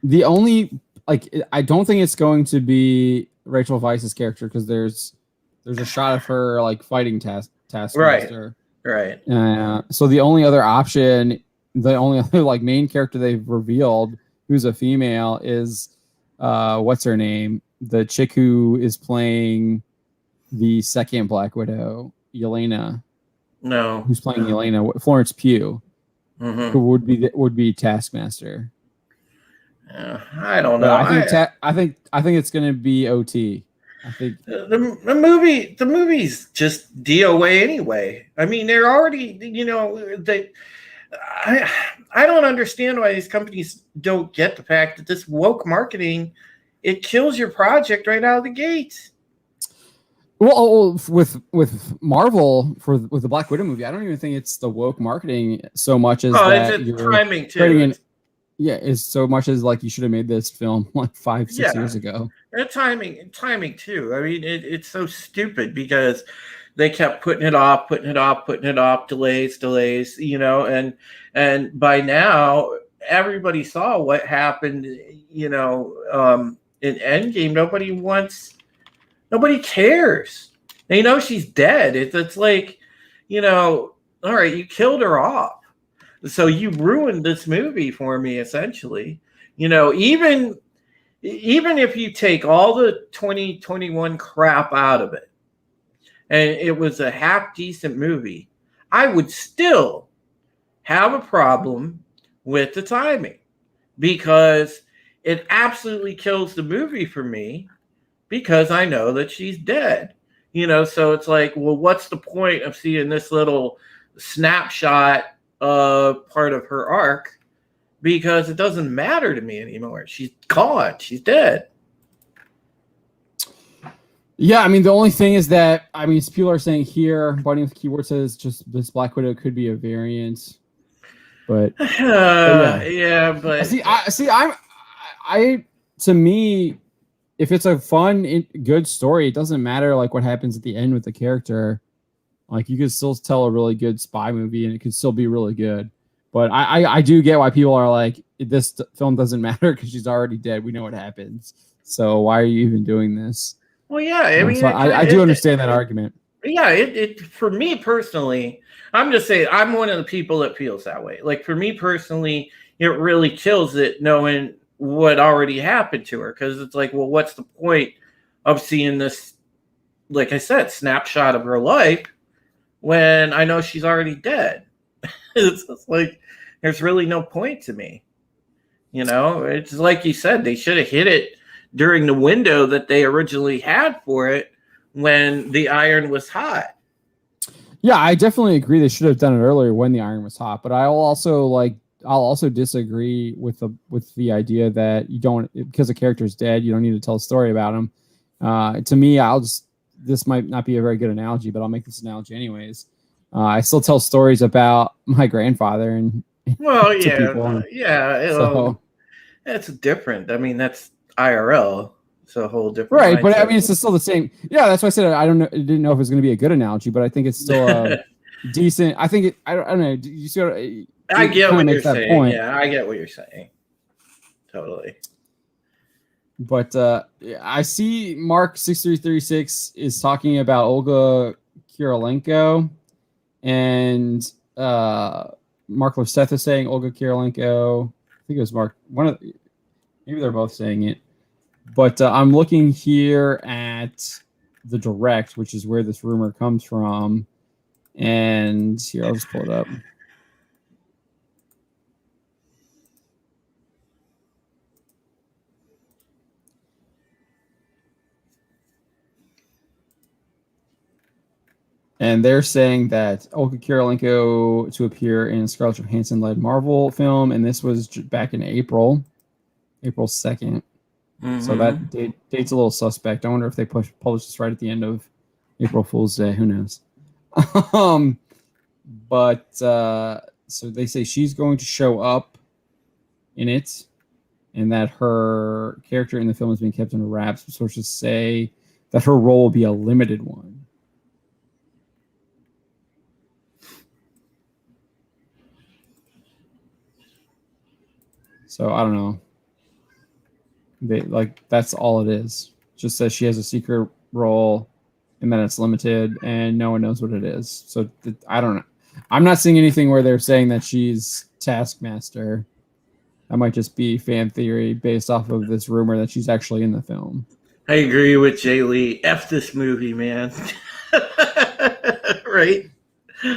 The only, like, I don't think it's going to be Rachel Weisz's character, because there's a shot of her like fighting Taskmaster. Right. So the only other option, the only other like main character they've revealed who's a female is what's her name? The chick who is playing the second Black Widow, Yelena. No. Who's playing Yelena? Florence Pugh. Mm-hmm. Who would be Taskmaster. I don't know. I think it's going to be OT. I think the movie's just DOA anyway. I mean, they're already, I don't understand why these companies don't get the fact that this woke marketing, it kills your project right out of the gate. Well, with Marvel with the Black Widow movie, I don't even think it's the woke marketing so much as that it's timing too. Is so much as like you should have made this film like 5-6 years ago. And timing too. I mean, it's so stupid because they kept putting it off, delays, and by now everybody saw what happened, in Endgame. Nobody cares. They know she's dead. It's like, all right, you killed her off. So you ruined this movie for me, essentially. Even if you take all the 2021 crap out of it, and it was a half decent movie, I would still have a problem with the timing, because it absolutely kills the movie for me, because I know that she's dead. So it's like, well, what's the point of seeing this little snapshot of part of her arc because it doesn't matter to me anymore. She's gone. She's dead. Yeah, I mean, the only thing is that, I mean, people are saying here, Bunny with Keyword says just this Black Widow could be a variant, but but to me, if it's a fun, good story, it doesn't matter like what happens at the end with the character. Like you could still tell a really good spy movie, and it could still be really good. But I do get why people are like, this film doesn't matter because she's already dead. We know what happens. So why are you even doing this? Well, yeah, I mean, so I do understand that argument. Yeah, it for me personally, I'm just saying I'm one of the people that feels that way. Like for me personally, it really kills it knowing what already happened to her because it's like, well, what's the point of seeing this, like I said, snapshot of her life when I know she's already dead? It's just like there's really no point to me. You know, it's like you said, they should have hit it during the window that they originally had for it when the iron was hot. Yeah, I definitely agree they should have done it earlier when the iron was hot, but I'll also disagree with the idea that you don't, because a character's dead, you don't need to tell a story about him. To me, this might not be a very good analogy, but I'll make this analogy anyways. I still tell stories about my grandfather and that's different. I mean, that's IRL. It's a whole different right, mindset. but I mean, it's still the same. Yeah, that's why I said I didn't know if it was going to be a good analogy, but I think it's still decent. I think I don't know. You see what I get what you're saying. Point. Yeah, I get what you're saying. Totally. But I see Mark 6336 is talking about Olga Kurylenko, and Mark Loseth is saying Olga Kurylenko. I think it was Mark. Maybe they're both saying it. But I'm looking here at the direct, which is where this rumor comes from. And here, I'll just pull it up. And they're saying that Olga Kurylenko to appear in a Scarlett Johansson-led Marvel film, and this was back in April 2nd. Mm-hmm. So that date's a little suspect. I wonder if they published this right at the end of April Fool's Day. Who knows? But so they say she's going to show up in it, and that her character in the film is being kept under wraps. Sources say that her role will be a limited one. So I don't know. That's all it is. Just says she has a secret role and that it's limited and no one knows what it is. So I don't know. I'm not seeing anything where they're saying that she's Taskmaster. That might just be fan theory based off of this rumor that she's actually in the film. I agree with Jay Lee. F this movie, man. Right?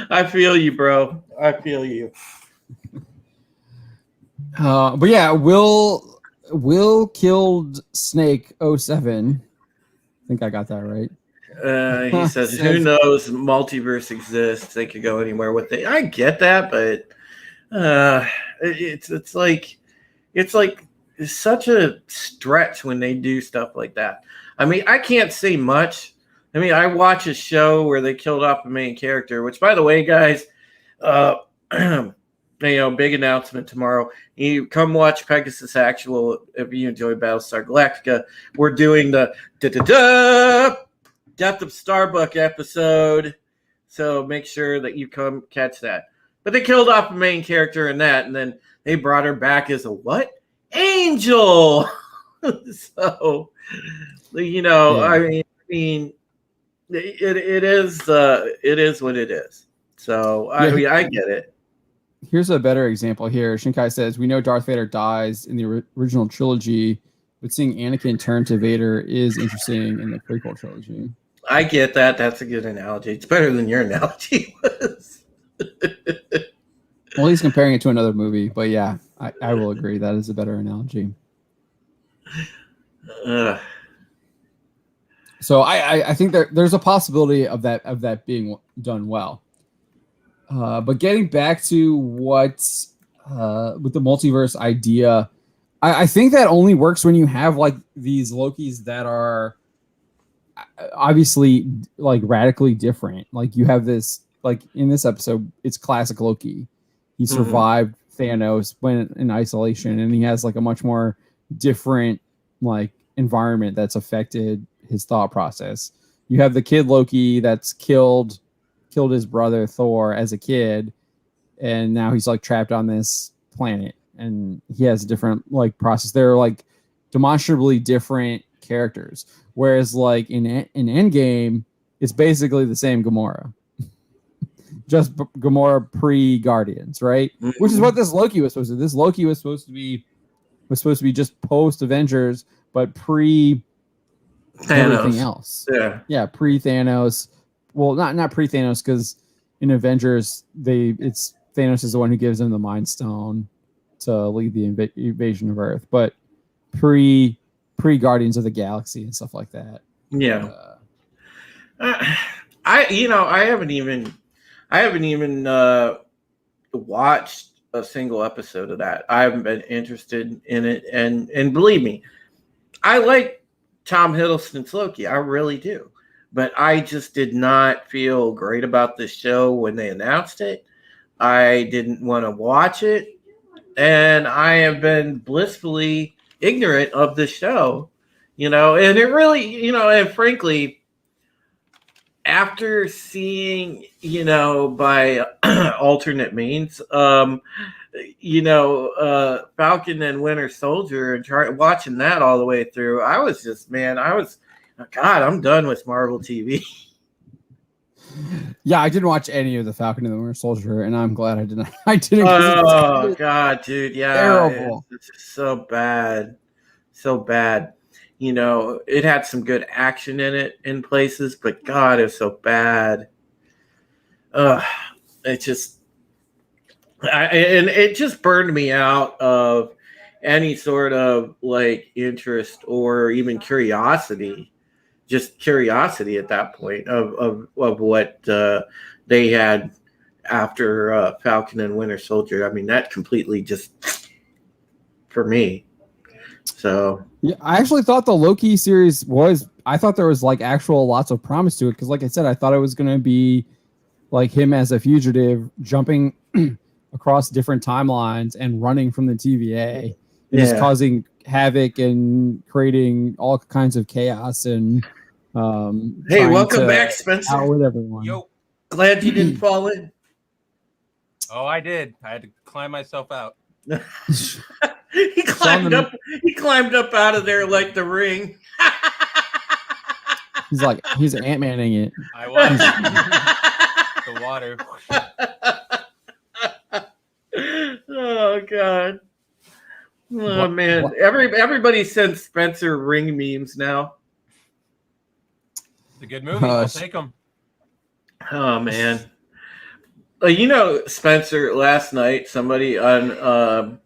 I feel you, bro. I feel you. But yeah, Will killed Snake 07. I think I got that right. He says, "Who knows? Multiverse exists. They could go anywhere with it." I get that, but it's like it's such a stretch when they do stuff like that. I mean, I can't say much. I mean, I watch a show where they killed off a main character, which, by the way, guys, big announcement tomorrow. You come watch Pegasus Actual if you enjoy Battlestar Galactica. We're doing the Death of Starbuck episode, so make sure that you come catch that. But they killed off a main character in that, and then they brought her back as a what? Angel. So, yeah. I mean, it is what it is. So I get it. Here's a better example here. Shinkai says, we know Darth Vader dies in the original trilogy, but seeing Anakin turn to Vader is interesting in the prequel trilogy. I get that. That's a good analogy. It's better than your analogy was. Well, he's comparing it to another movie, but yeah, I will agree. That is a better analogy. So I think there's a possibility of that being done well. But getting back to what with the multiverse idea, I think that only works when you have like these Lokis that are obviously like radically different. Like you have this, like in this episode, it's classic Loki. He survived Thanos, went in isolation, and he has like a much more different like environment that's affected his thought process. You have the kid Loki that's killed his brother Thor as a kid, and now he's like trapped on this planet, and he has a different like process. They're like demonstrably different characters. Whereas like in Endgame, it's basically the same Gamora. Just Gamora pre-Guardians, right? Mm-hmm. Which is what this Loki was supposed to do. This Loki was supposed to be just post-Avengers, but pre everything else. Yeah, pre-Thanos. Well, not pre-Thanos, because in Avengers, it's Thanos is the one who gives him the Mind Stone to lead the invasion of Earth, but pre Guardians of the Galaxy and stuff like that. Yeah. I haven't even watched a single episode of that. I haven't been interested in it, and believe me, I like Tom Hiddleston's Loki. I really do. But I just did not feel great about this show when they announced it. I didn't want to watch it. And I have been blissfully ignorant of the show, and it really, and frankly, after seeing, by alternate means, Falcon and Winter Soldier and watching that all the way through, I was God, I'm done with Marvel TV. Yeah, I didn't watch any of the Falcon and the Winter Soldier, and I'm glad I didn't. I didn't. Oh God, dude, yeah, terrible. It's just so bad. It had some good action in it in places, but God, it's so bad. It just burned me out of any sort of like interest or even curiosity. Just curiosity at that point of what they had after Falcon and Winter Soldier. I mean, that completely just for me. So yeah, I actually thought the Loki series I thought there was like actual lots of promise to it, because like I said, I thought it was going to be like him as a fugitive jumping across different timelines and running from the TVA, and just causing havoc and creating all kinds of chaos and hey, welcome back, Spencer. Out with everyone. Yo, glad you didn't fall in. Oh, I did. I had to climb myself out. He climbed up out of there like the Ring. He's Ant-Manning it. I was. The water. Oh God. Oh man. Everybody sends Spencer Ring memes now. It's a good movie. I'll take them. Oh man. Spencer, last night somebody on I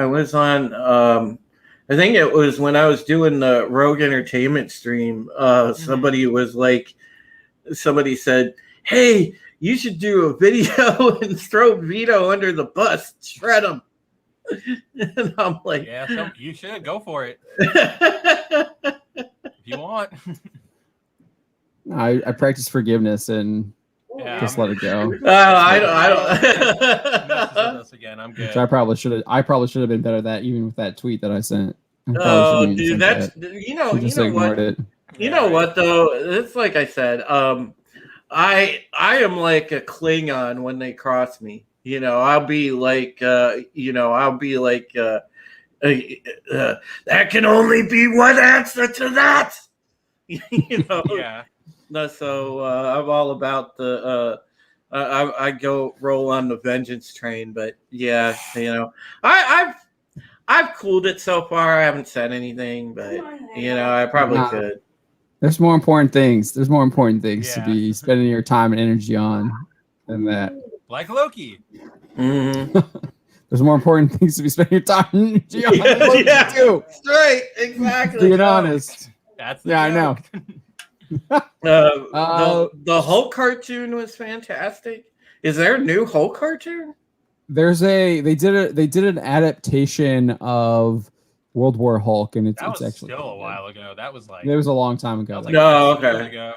was on I think it was when I was doing the Rogue Entertainment stream. Somebody said, "Hey, you should do a video and throw Vito under the bus, shred him." And I'm like, "Yeah, you should go for it if you want." I practice forgiveness and just let it go. I don't. Again, I'm good. Which I probably should have been better at that, even with that tweet that I sent. Oh, dude, that's you know what? You know what though? It's like I said. I am like a Klingon when they cross me. I'll be like, that can only be one answer to that. Yeah. No, so I'm all about the. I go roll on the vengeance train, but yeah, I've cooled it so far. I haven't said anything, but I probably could. There's more important things. There's more important things to be spending your time and energy on than that. Like Loki. Mm-hmm. There's more important things to be spending your time and energy on than Loki too. Straight, exactly. Being honest. That's I know. The Hulk cartoon was fantastic. Is there a new Hulk cartoon? They did an adaptation of World War Hulk, and it's was actually still a while ago. That was like it was a long time ago. Like okay.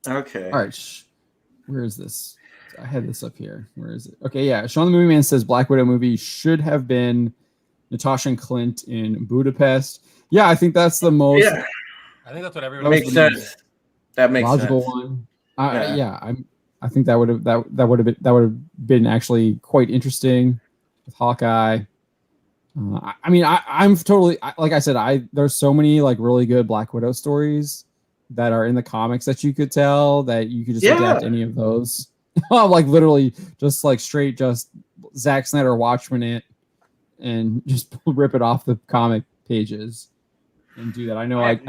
Okay. All right, where is this? I had this up here. Where is it? Okay, yeah. Sean the Movie Man says Black Widow movie should have been Natasha and Clint in Budapest. Yeah, I think that's the most. Yeah. I think that's what everyone makes sense. That makes logical sense. one. I think that would have been actually quite interesting with Hawkeye. I'm totally like I said. There's so many like really good Black Widow stories that are in the comics that you could tell that you could just adapt any of those. Like literally just like straight just Zack Snyder Watchmen it and just rip it off the comic pages and do that. I know I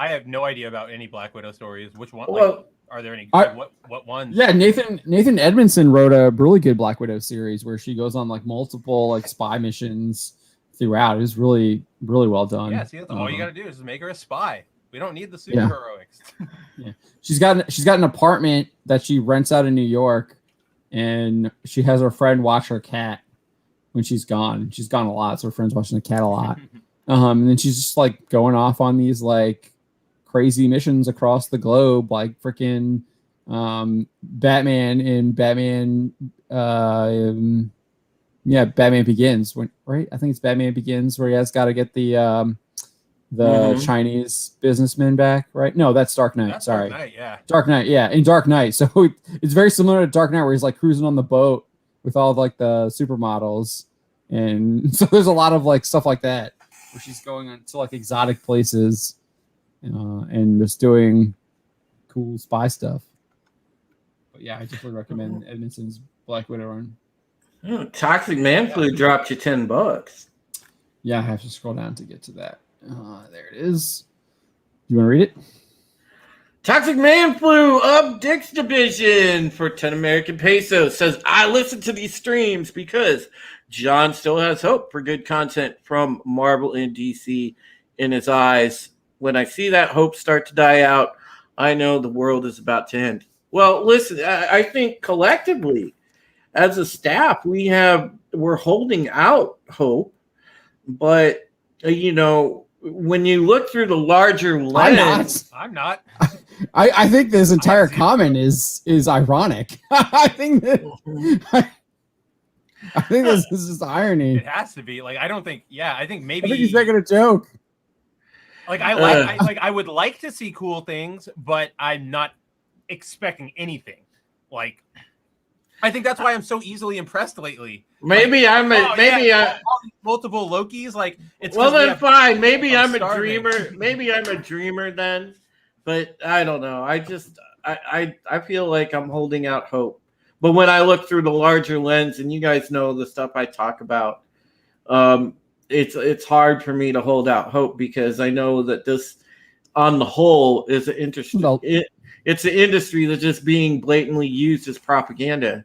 have no idea about any Black Widow stories. Which one? Well, are there any? What ones? Yeah, Nathan Edmondson wrote a really good Black Widow series where she goes on like multiple like spy missions throughout. It was really, really well done. Yeah, see, that's all you got to do is just make her a spy. We don't need the super heroics. Yeah, she's got an apartment that she rents out in New York, and she has her friend watch her cat when she's gone. She's gone a lot, so her friend's watching the cat a lot. And then she's just like going off on these like crazy missions across the globe, like freaking Batman in Batman. Batman Begins. Right? I think it's Batman Begins where he has got to get the Chinese businessman back, right? No, that's Dark Knight. That's Sorry. Dark Knight, yeah. Dark Knight, yeah. In Dark Knight. So it's very similar to Dark Knight where he's like cruising on the boat with all of, like the supermodels. And so there's a lot of like stuff like that where she's going on to like exotic places and just doing cool spy stuff. But yeah, I definitely recommend Edmondson's Black Widow run. Toxic Man Flu dropped you $10. Yeah, I have to scroll down to get to that. There it is. You want to read it? Toxic Man Flu up Dick's Division for 10 American pesos. Says, I listen to these streams because John still has hope for good content from Marvel and DC in his eyes. When I see that hope start to die out, I know the world is about to end. Well, listen, I think collectively, as a staff, we're holding out hope, but when you look through the larger lens, I'm not. I think this entire comment is ironic. I think this is just irony. It has to be. Like I think maybe I think he's making a joke. Like I would like to see cool things, but I'm not expecting anything. Like I think that's why I'm so easily impressed lately. Maybe like, multiple Lokis. Like it's fine. Maybe I'm a dreamer. Maybe I'm a dreamer then. But I don't know. I feel like I'm holding out hope. But when I look through the larger lens, and you guys know the stuff I talk about, it's hard for me to hold out hope because I know that this, on the whole, is an interesting. It's an industry that's just being blatantly used as propaganda.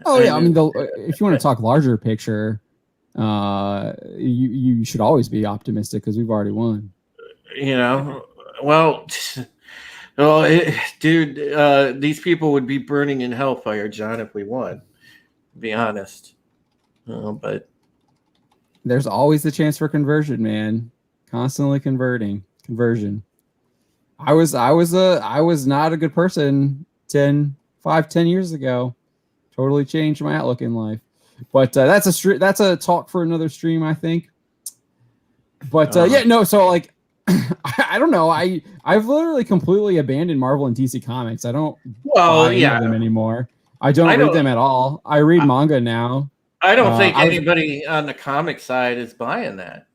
Oh yeah, I mean, if you want to talk larger picture, you should always be optimistic because we've already won. Dude, these people would be burning in hellfire, John, if we won. To be honest, but there's always the chance for conversion, man. Constantly conversion. I was not a good person 10 years ago. Totally changed my outlook in life. But that's a talk for another stream, I think. But so like I don't know. I've literally completely abandoned Marvel and DC comics. I don't buy any of them anymore. I don't read them at all. I read manga now. I don't think anybody on the comic side is buying that.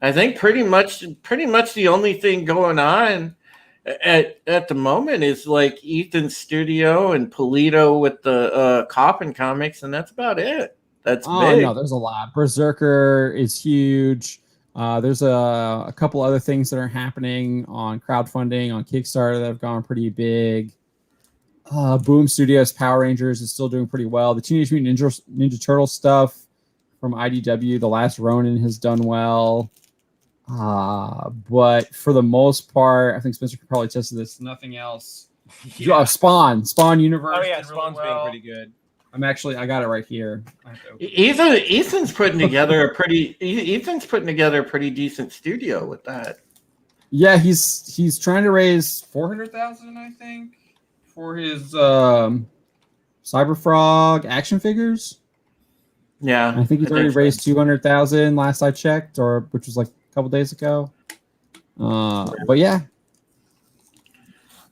I think pretty much the only thing going on at the moment is like Ethan's studio and Polito with the Coffin comics, and that's about it. That's big. No, there's a lot. Berserker is huge. There's a couple other things that are happening on crowdfunding on Kickstarter that have gone pretty big. Boom Studios Power Rangers is still doing pretty well. The Teenage Mutant Ninja Turtle stuff from IDW, The Last Ronin, has done well. But for the most part, I think Spencer could probably test this. Nothing else. Yeah. Spawn Universe. Oh yeah, did really Spawn's being well. pretty good. I got it right here. I have to open it. Ethan's putting together a pretty decent studio with that. Yeah, he's trying to raise 400,000, I think, for his Cyberfrog action figures. Yeah, I think he's already so. raised 200,000 last I checked, which was like a couple days ago. But yeah,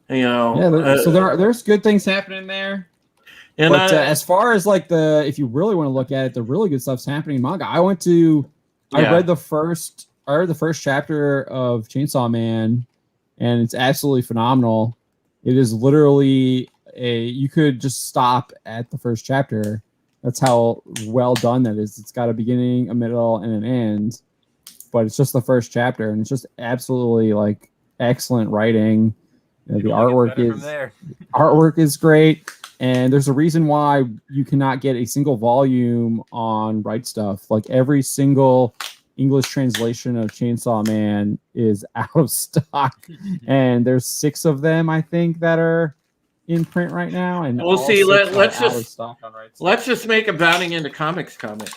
You know, so there's good things happening there. and But as far as like if you really want to look at it, the really good stuff's happening in manga. I read the first chapter of Chainsaw Man, and it's absolutely phenomenal. It is literally you could just stop at the first chapter. That's how well done that is. It's got a beginning, a middle, and an end, but it's just the first chapter, and it's just absolutely like excellent writing. The artwork is great. And there's a reason why you cannot get a single volume on Right Stuff. Like every single English translation of Chainsaw Man is out of stock. And there's 6 of them, I think, that are in print right now. And we'll see. Let's just make a Bounding into Comics comic.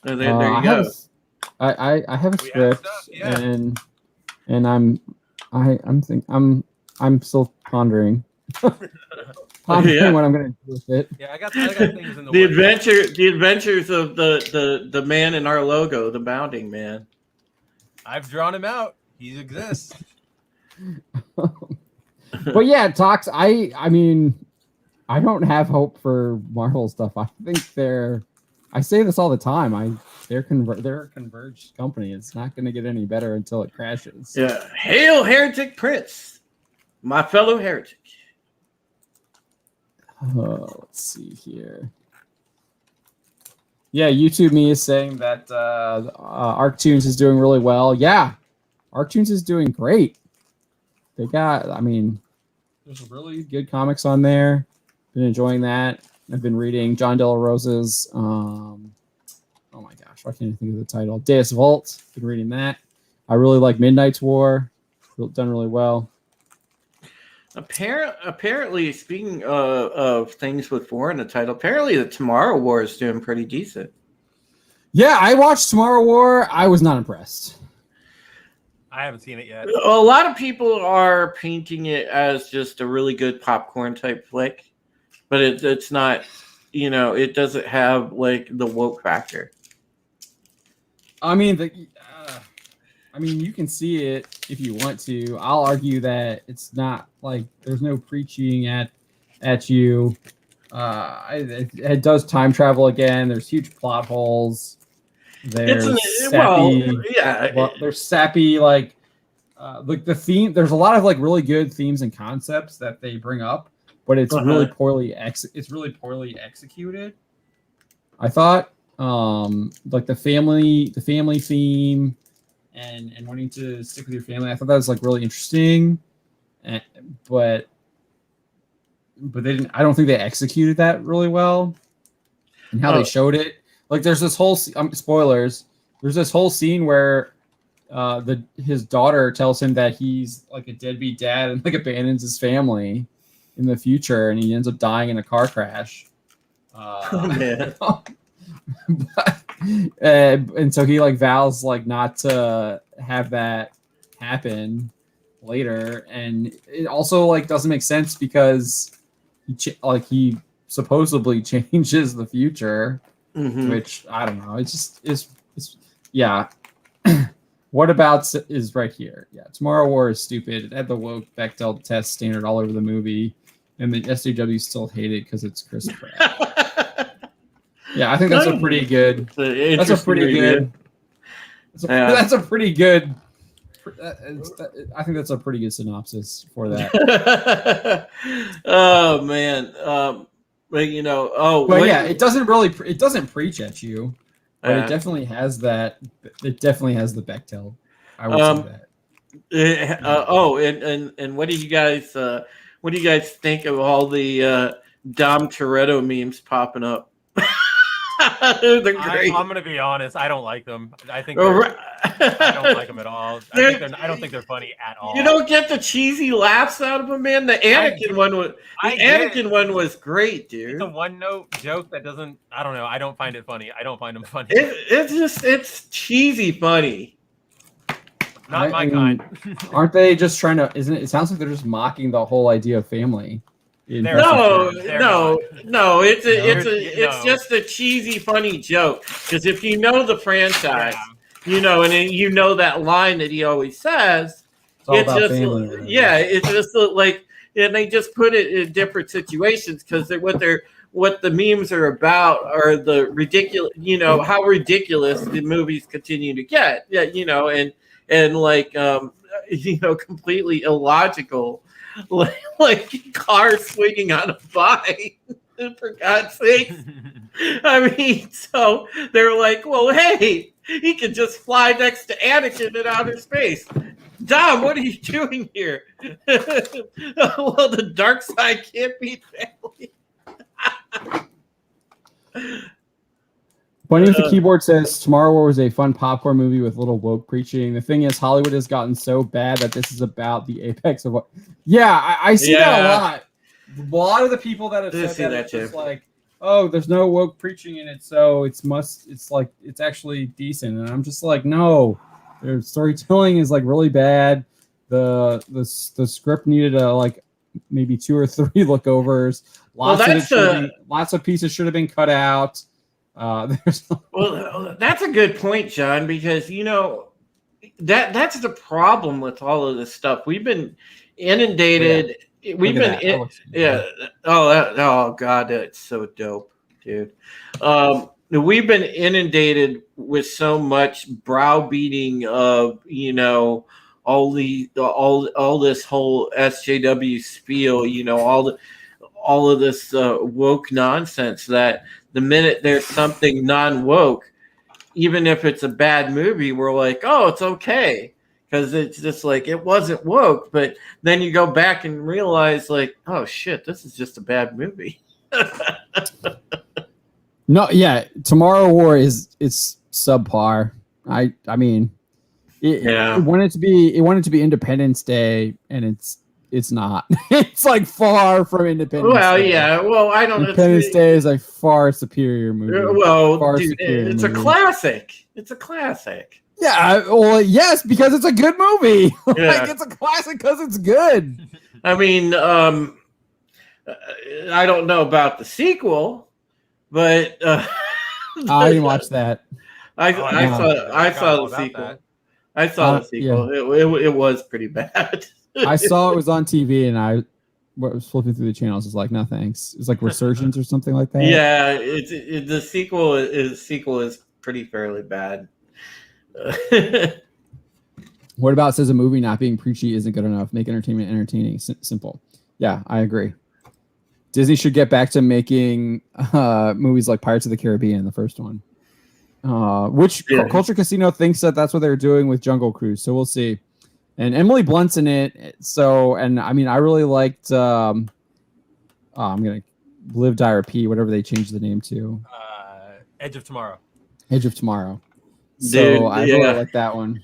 There you go. I have a script, and I'm still pondering. What I'm going to do with it. Yeah, I got things in the adventures of the man in our logo, the Bounding Man. I've drawn him out. He exists. But yeah, Tox. I mean, I don't have hope for Marvel stuff. I think I say this all the time. They're a converged company. It's not going to get any better until it crashes. Yeah. Hail, Heretic Prince, my fellow heretic. Let's see here. Yeah, YouTube me is saying that ArcToons is doing really well. Yeah, ArcToons is doing great. There's really good comics on there. Been enjoying that. I've been reading John De La Rosa's, oh my gosh, why can't I think of the title? Deus Vult. Been reading that. I really like Midnight's War. Done really well. Apparently, speaking of things with war in the title, apparently the Tomorrow War is doing pretty decent. Yeah, I watched Tomorrow War. I was not impressed. I haven't seen it yet. A lot of people are painting it as just a really good popcorn type flick, but it's not. It doesn't have like the woke factor. I mean, you can see it if you want to. I'll argue that it's not like there's no preaching at you. It does time travel again. There's huge plot holes. There's sappy like the theme. There's a lot of like really good themes and concepts that they bring up, but it's really poorly executed. I thought like the family theme and wanting to stick with your family. I thought that was like really interesting, but they didn't. I don't think they executed that really well, and how they showed it. Like there's this whole spoilers. There's this whole scene where his daughter tells him that he's like a deadbeat dad and like abandons his family in the future, and he ends up dying in a car crash. And so he like vows like not to have that happen later, and it also like doesn't make sense because he supposedly changes the future, which I don't know. It's yeah. What about is right here? Yeah, Tomorrow War is stupid. It had the woke Bechdel test standard all over the movie, and the SJW still hate it because it's Chris Pratt. Yeah, I think that's a pretty good. That's a pretty good. That's a pretty good. I think that's a pretty good synopsis for that. Oh man, but yeah, it doesn't preach at you, but it definitely has that. It definitely has the Bechdel. I would say that. And what do you guys think of all the Dom Toretto memes popping up? They're great. I'm gonna be honest. I don't like them. I think Oh, I don't like them at all. I don't think they're funny at all. You don't get the cheesy laughs out of them, man. The Anakin one was great, dude. It's a one-note joke that doesn't. I don't know. I don't find it funny. I don't find them funny. It's cheesy funny. Not my kind. Aren't they just trying to? Isn't it? It sounds like they're just mocking the whole idea of family. No. It's just a cheesy, funny joke. Because if you know the franchise, you know, and you know that line that he always says, it's just family, it's just like, and they just put it in different situations because what the memes are about are the ridiculous, you know, how ridiculous the movies continue to get, and like you know, completely illogical. Like cars swinging on a vine, for God's sake. I mean, so they're like, well, hey, he could just fly next to Anakin in outer space. Dom, what are you doing here? Well, the dark side can't beat family. Funny if the keyboard says Tomorrow War was a fun popcorn movie with little woke preaching. The thing is, Hollywood has gotten so bad that this is about the apex of what. Yeah, I see that a lot. A lot of the people that have said that, it's just like, oh, there's no woke preaching in it, so it's like it's actually decent. And I'm just like, no, their storytelling is like really bad. The script needed like maybe 2 or 3 lookovers. Lots of pieces should have been cut out. Well, that's a good point, John, because you know that's the problem with all of this stuff. We've been inundated. Yeah. Oh God, that's so dope, dude. We've been inundated with so much browbeating of, you know, all this whole SJW spiel, you know, all of this woke nonsense that the minute there's something non-woke, even if it's a bad movie, we're like, oh, it's okay. Because it's just like, it wasn't woke. But then you go back and realize like, oh, shit, this is just a bad movie. No, yeah. Tomorrow War it's subpar. I mean, it wanted to be Independence Day, and it's not. It's like far from Independence Day. Well, yeah. Well, I don't know. Independence Day is a far superior movie. Well, dude, it's a classic. It's a classic. Yeah, well, yes, because it's a good movie. Yeah. Like, it's a classic because it's good. I mean, I don't know about the sequel, but I didn't watch that. I saw the sequel. I saw the sequel. Yeah. It was pretty bad. I saw it was on TV, and I was flipping through the channels. It's like, no thanks. It's like Resurgence or something like that. Yeah, the sequel is pretty fairly bad. What about says a movie not being preachy isn't good enough? Make entertainment entertaining. Simple. Yeah, I agree. Disney should get back to making movies like Pirates of the Caribbean, the first one. Which Culture Casino thinks that's what they're doing with Jungle Cruise. So we'll see. And Emily Blunt's in it. So, and I mean, I really liked. I'm gonna Live, Die, Repeat, whatever they changed the name to. Edge of Tomorrow. Edge of Tomorrow. So I really like that one.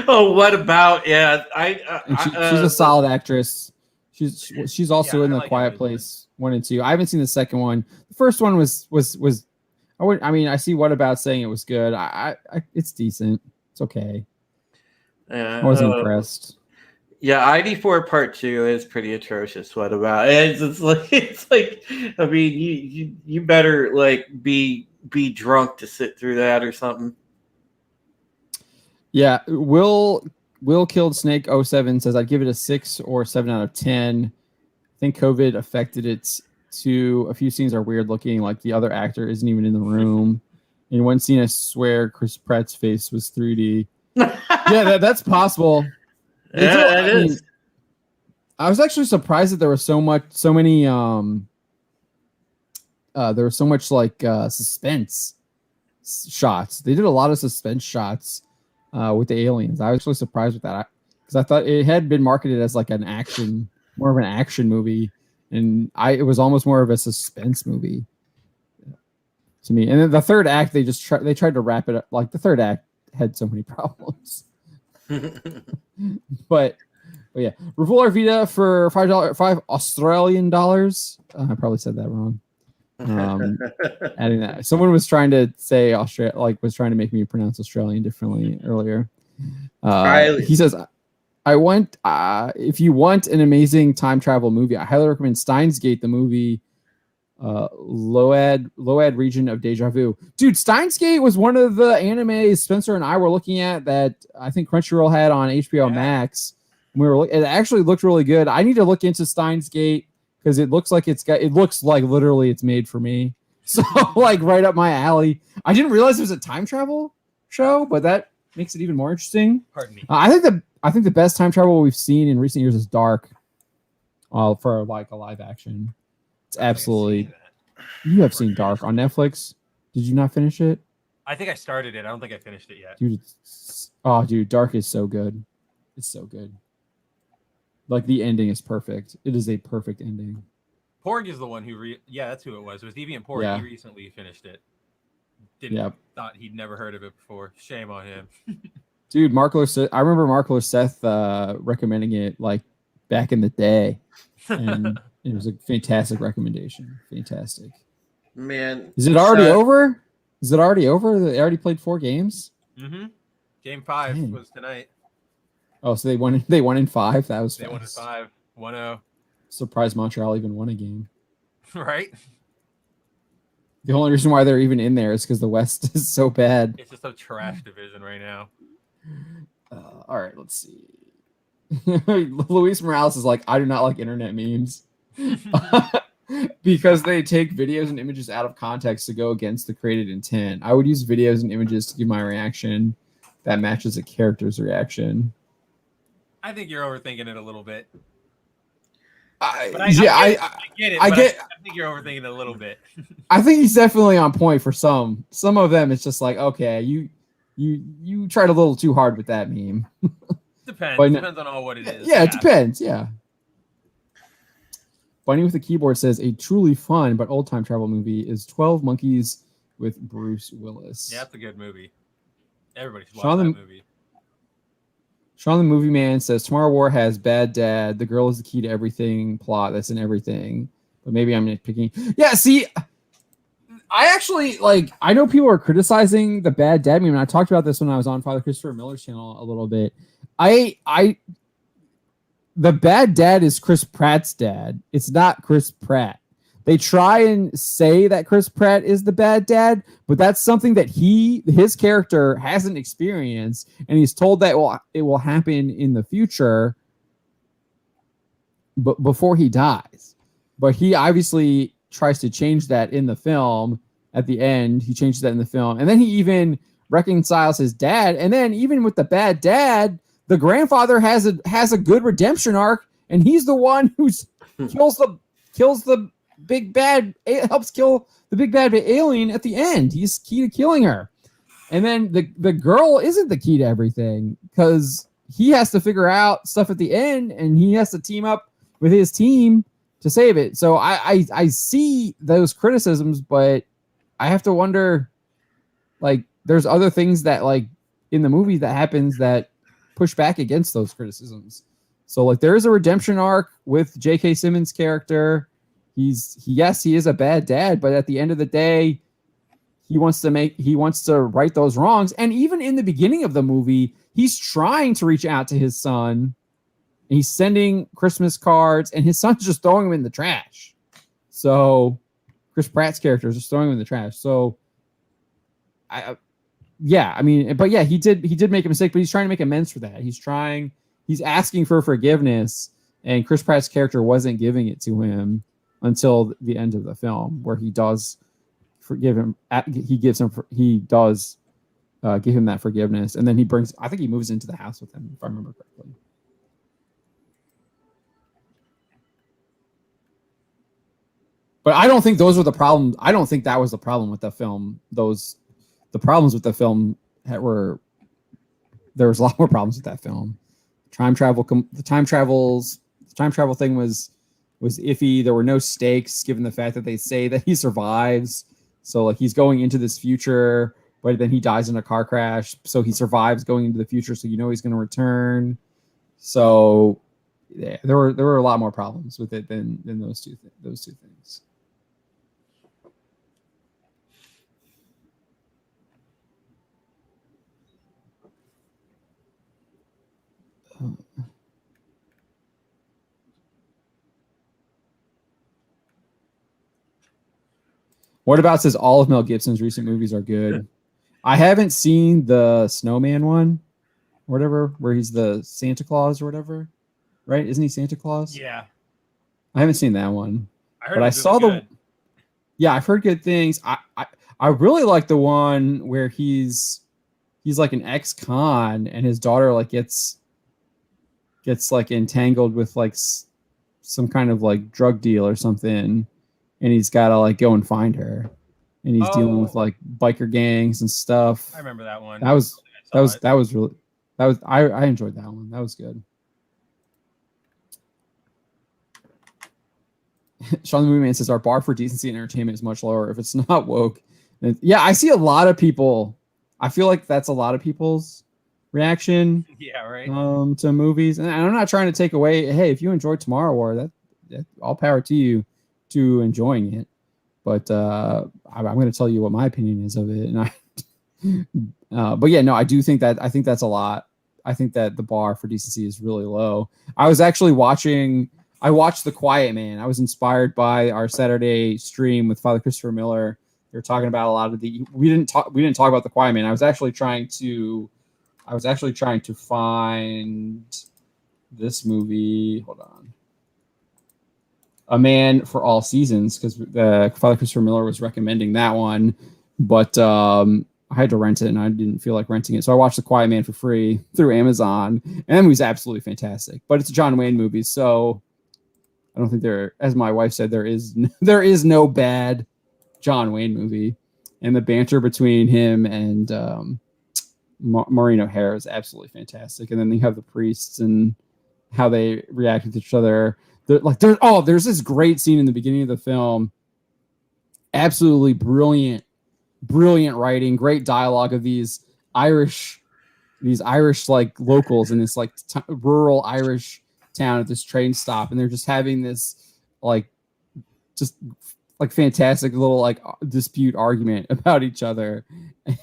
Oh, what about she's a solid actress. She's also in The Quiet Place 1 and 2. I haven't seen the second one. The first one was I see What About saying it was good. It's decent. It's okay. I wasn't impressed. Yeah, ID4 Part 2 is pretty atrocious. What about it? It's like I mean you better like be drunk to sit through that or something. Yeah, Will Killed Snake 07 says I'd give it a 6 or 7 out of 10. I think COVID affected it too. A few scenes are weird looking, like the other actor isn't even in the room. In one scene, I swear Chris Pratt's face was 3D. Yeah, that's possible. Yeah, it is. I was actually surprised that there was so much like suspense shots. They did a lot of suspense shots with the aliens. I was actually surprised with that because I thought it had been marketed as like more of an action movie, and it was almost more of a suspense movie. to me. And then the third act, they tried to wrap it up. Like the third act had so many problems. But yeah, Revolar Vita for $5 Australian dollars. I probably said that wrong. Adding that, someone was trying to say Australia, like was trying to make me pronounce Australian differently earlier. He says, "I want if you want an amazing time travel movie, I highly recommend Steins Gate, the movie." Load region of deja vu. Dude, Steins Gate was one of the animes Spencer and I were looking at that I think Crunchyroll had on HBO Max. It actually looked really good. I need to look into Steins Gate because it looks like literally it's made for me. So like right up my alley. I didn't realize it was a time travel show, but that makes it even more interesting. Pardon me. I think the best time travel we've seen in recent years is Dark. For like a live action. It's absolutely. You have seen Dark on Netflix. Did you not finish it? I think I started it. I don't think I finished it yet. Dude, Dark is so good. It's so good. Like the ending is perfect. It is a perfect ending. Porg is the one who that's who it was. It was Deviant Porg. Yeah. He recently finished it. Thought he'd never heard of it before. Shame on him. Dude, I remember Mark Seth recommending it like back in the day. And it was a fantastic recommendation. Fantastic. Man. Is it already over? Is it already over? They already played 4 games? Mm-hmm. Game 5 was tonight. Oh, so they won in 5? That was fast. They won in 5. 1-0. Surprised Montreal even won a game. Right? The only reason why they're even in there is because the West is so bad. It's just a trash division right now. All right, let's see. Luis Morales is like, I do not like internet memes. Because they take videos and images out of context to go against the created intent. I would use videos and images to give my reaction that matches a character's reaction. I think you're overthinking it a little bit. I get it. I think you're overthinking it a little bit. I think he's definitely on point for some. Some of them, it's just like, okay, you tried a little too hard with that meme. Depends. Depends on what it is. Yeah, it depends. Yeah. Bunny with the Keyboard says a truly fun but old time travel movie is 12 Monkeys with Bruce Willis. Yeah, that's a good movie. Everybody should watch that movie. Sean the Movie Man says Tomorrow War has bad dad. The girl is the key to everything plot. That's in everything. But maybe I'm nitpicking. Yeah, see, I actually I know people are criticizing the bad dad meme, and I talked about this when I was on Father Christopher Miller's channel a little bit. The bad dad is Chris Pratt's dad. It's not Chris Pratt. They try and say that Chris Pratt is the bad dad, but that's something that his character hasn't experienced, and he's told that it will happen in the future, but before he dies. But he obviously tries to change that in the film. At the end, he changes that in the film, and then he even reconciles his dad. And then even with the bad dad, the grandfather has a good redemption arc, and he's the one who kills the big bad, helps kill the big bad alien at the end. He's key to killing her. And then the girl isn't the key to everything because he has to figure out stuff at the end, and he has to team up with his team to save it. So I see those criticisms, but I have to wonder, there's other things that in the movie that happens that push back against those criticisms. So there is a redemption arc with J.K. Simmons' character. He is a bad dad, but at the end of the day, he wants to right those wrongs. And even in the beginning of the movie, he's trying to reach out to his son. And he's sending Christmas cards, and his son's just throwing them in the trash. So Chris Pratt's character is just throwing them in the trash. So he did make a mistake, but he's trying to make amends for that. He's asking for forgiveness, and Chris Pratt's character wasn't giving it to him until the end of the film, where he does forgive him. He does give him that forgiveness, and then I think he moves into the house with him, if I remember correctly. But I don't think those were the problem. I don't think that was the problem with the film. The problems with the film there was a lot more problems with that film. The time travel thing was iffy. There were no stakes given the fact that they say that he survives. So like he's going into this future, but then he dies in a car crash. So he survives going into the future. So you know he's going to return. So yeah, there were a lot more problems with it than those two things. What about says all of Mel Gibson's recent movies are good. I haven't seen the Snowman one, or whatever, where he's the Santa Claus or whatever, right? Isn't he Santa Claus? Yeah, I haven't seen that one, I heard but it I was saw really the. good. Yeah, I've heard good things. I really like the one where he's like an ex-con and his daughter like gets like entangled with like some kind of like drug deal or something, and he's got to like go and find her, and he's dealing with like biker gangs and stuff. I remember that one. That was I saw it. really I enjoyed that one. That was good. Sean the Movie Man says our bar for decency and entertainment is much lower if it's not woke. And yeah, I see a lot of people. I feel like that's a lot of people's reaction Yeah, right. to movies, and I'm not trying to take away. Hey, if you enjoyed Tomorrow War, that all power to you to enjoying it. But I'm going to tell you what my opinion is of it, and but yeah, no, I do think that I think that's a lot. I think that the bar for decency is really low. I was actually I watched The Quiet Man. I was inspired by our Saturday stream with Father Christopher Miller. They were talking about a lot of we didn't talk about The Quiet Man. I was actually trying to find this movie. Hold on. A Man for All Seasons, because Father Christopher Miller was recommending that one, but I had to rent it and I didn't feel like renting it. So I watched The Quiet Man for free through Amazon, and that movie's absolutely fantastic. But it's a John Wayne movie, so I don't think as my wife said, there is no bad John Wayne movie. And the banter between him and Maureen O'Hara is absolutely fantastic. And then you have the priests and how they react with each other. There's this great scene in the beginning of the film. Absolutely brilliant writing, great dialogue of these Irish like locals in this like rural Irish town at this train stop, and they're just having this like just like fantastic little like dispute argument about each other,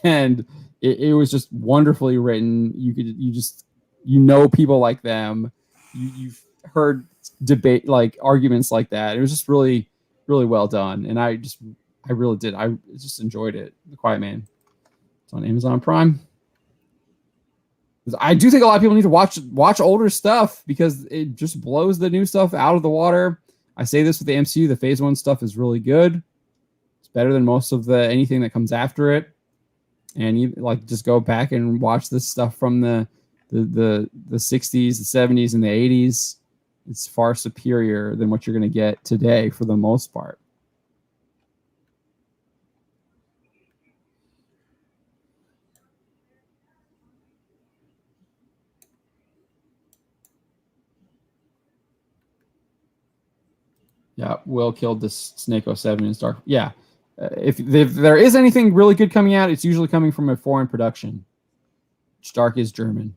and it was just wonderfully written. You know people like them, you've heard debate like arguments like that. It was just really well done, and I really did. I just enjoyed it. The Quiet Man. It's on Amazon Prime. I do think a lot of people need to watch older stuff because it just blows the new stuff out of the water. I say this with the MCU. The Phase 1 stuff is really good. It's better than most of anything that comes after it. And you like just go back and watch this stuff from the 60s, the 70s, and the 80s. It's far superior than what you're going to get today for the most part. Yeah, Will killed the Snake 07 in Dark. Yeah. If there is anything really good coming out, it's usually coming from a foreign production. Stark is German.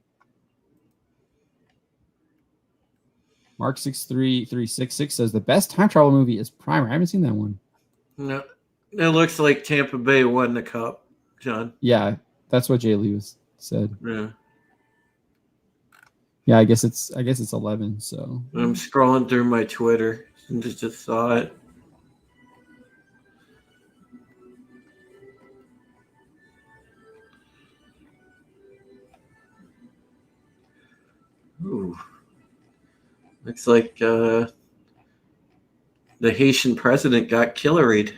Mark 63366 says the best time travel movie is Primer. I haven't seen that one. No, it looks like Tampa Bay won the cup, John. Yeah, that's what Jay Lee said. Yeah. Yeah, I guess it's 11. So I'm scrolling through my Twitter and just saw it. Ooh. Looks like the Haitian president got killeried.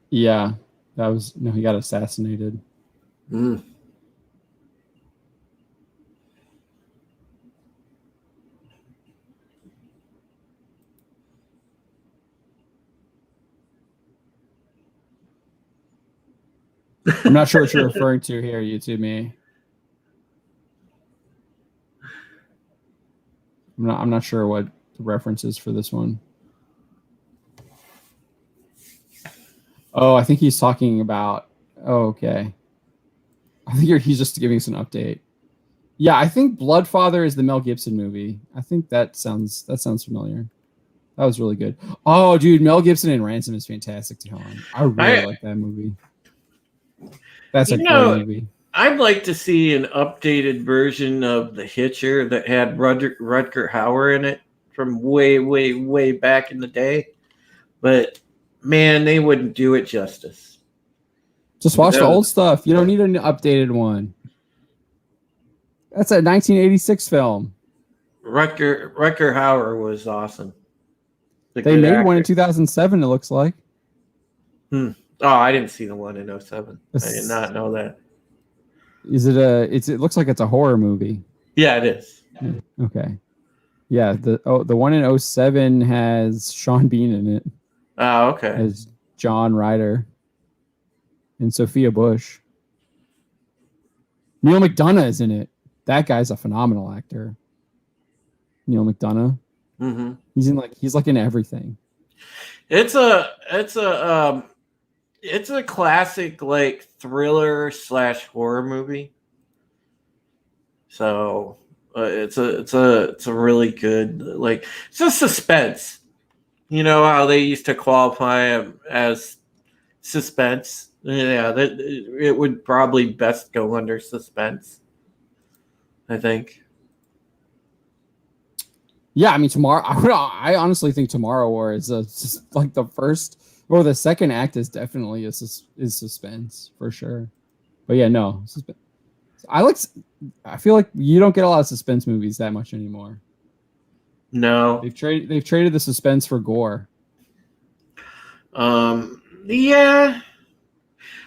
Yeah, he got assassinated. Mm. I'm not sure what you're referring to here, YouTube me. I'm not sure what the reference is for this one. Oh, I think he's talking about. Oh, okay. I think he's just giving us an update. Yeah, I think Bloodfather is the Mel Gibson movie. I think that sounds familiar. That was really good. Oh, dude, Mel Gibson in Ransom is fantastic, John. I really like that movie. That's a great movie. I'd like to see an updated version of The Hitcher that had Rutger Hauer in it from way, way, way back in the day. But man, they wouldn't do it justice. Just watch the old stuff. You don't need an updated one. That's a 1986 film. Rutger Hauer was awesome. They made one in 2007, it looks like. Oh, I didn't see the one in 2007. I did not know that. Is it it looks like it's a horror movie. Yeah, it is. Okay. Yeah, the one in 2007 has Sean Bean in it. Oh, okay. As John Ryder and Sophia Bush. Neil McDonough is in it. That guy's a phenomenal actor. Neil McDonough. Mm-hmm. He's like in everything. It's a classic like thriller / horror movie. So it's a really good, like, it's a suspense. You know how they used to qualify them as suspense. Yeah, that it would probably best go under suspense, I think. Yeah, I mean, Tomorrow. I honestly think Tomorrow War is like the first or the second act is definitely is suspense for sure. But yeah, no, I feel like you don't get a lot of suspense movies that much anymore. No, they've traded the suspense for gore. Yeah.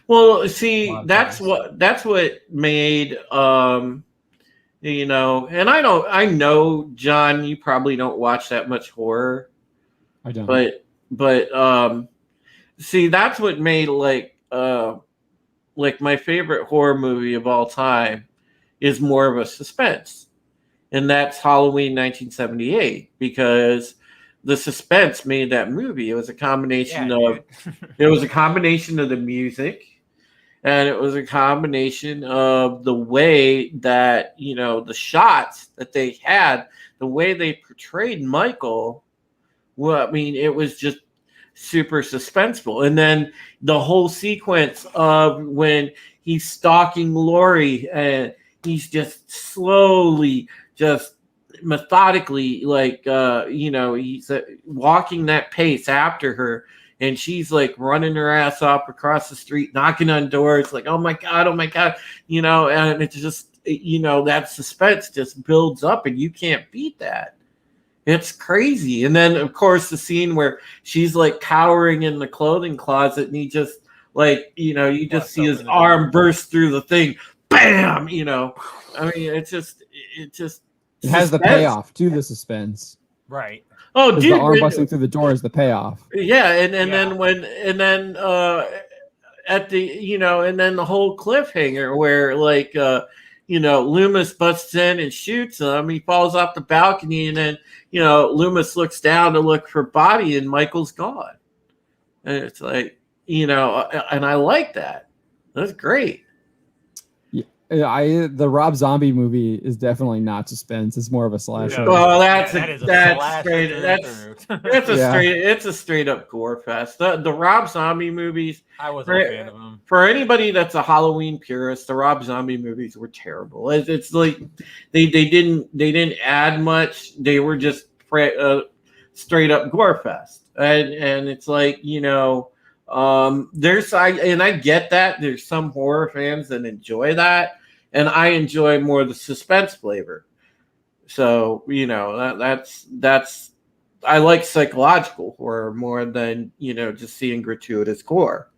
Well, see, that's what made you know, and I know, John, you probably don't watch that much horror. I don't. But see, that's what made like my favorite horror movie of all time is more of a suspense. And that's Halloween 1978, because the suspense made that movie. It was a combination of the music, and it was a combination of the way that, you know, the shots that they had, the way they portrayed Michael. Well, I mean, it was just super suspenseful. And then the whole sequence of when he's stalking Laurie and he's just slowly, just methodically, like, you know, he's walking that pace after her. And she's like running her ass up across the street, knocking on doors, like, oh my God, you know, and it's just, you know, that suspense just builds up and you can't beat that. It's crazy. And then, of course, the scene where she's like cowering in the clothing closet and he just, like, you know, you just see his arm burst through the thing. Bam! You know, I mean, it has the payoff to the suspense. Right. Oh, dude, the arm busting through the door is the payoff. Yeah, and then at the, you know, and then the whole cliffhanger where, like, you know, Loomis busts in and shoots him. He falls off the balcony, and then, you know, Loomis looks down to look for Bobby, and Michael's gone. And it's like, you know, and I like that. That's great. The Rob Zombie movie is definitely not suspense. It's more of a slasher. Well, that's a straight up gore fest. The Rob Zombie movies. I wasn't a fan of them. For anybody that's a Halloween purist, the Rob Zombie movies were terrible. It's like they didn't add much. They were just straight up gore fest, and it's like, you know. I get that there's some horror fans that enjoy that, and I enjoy more the suspense flavor. So, you know, that's I like psychological horror more than, you know, just seeing gratuitous gore.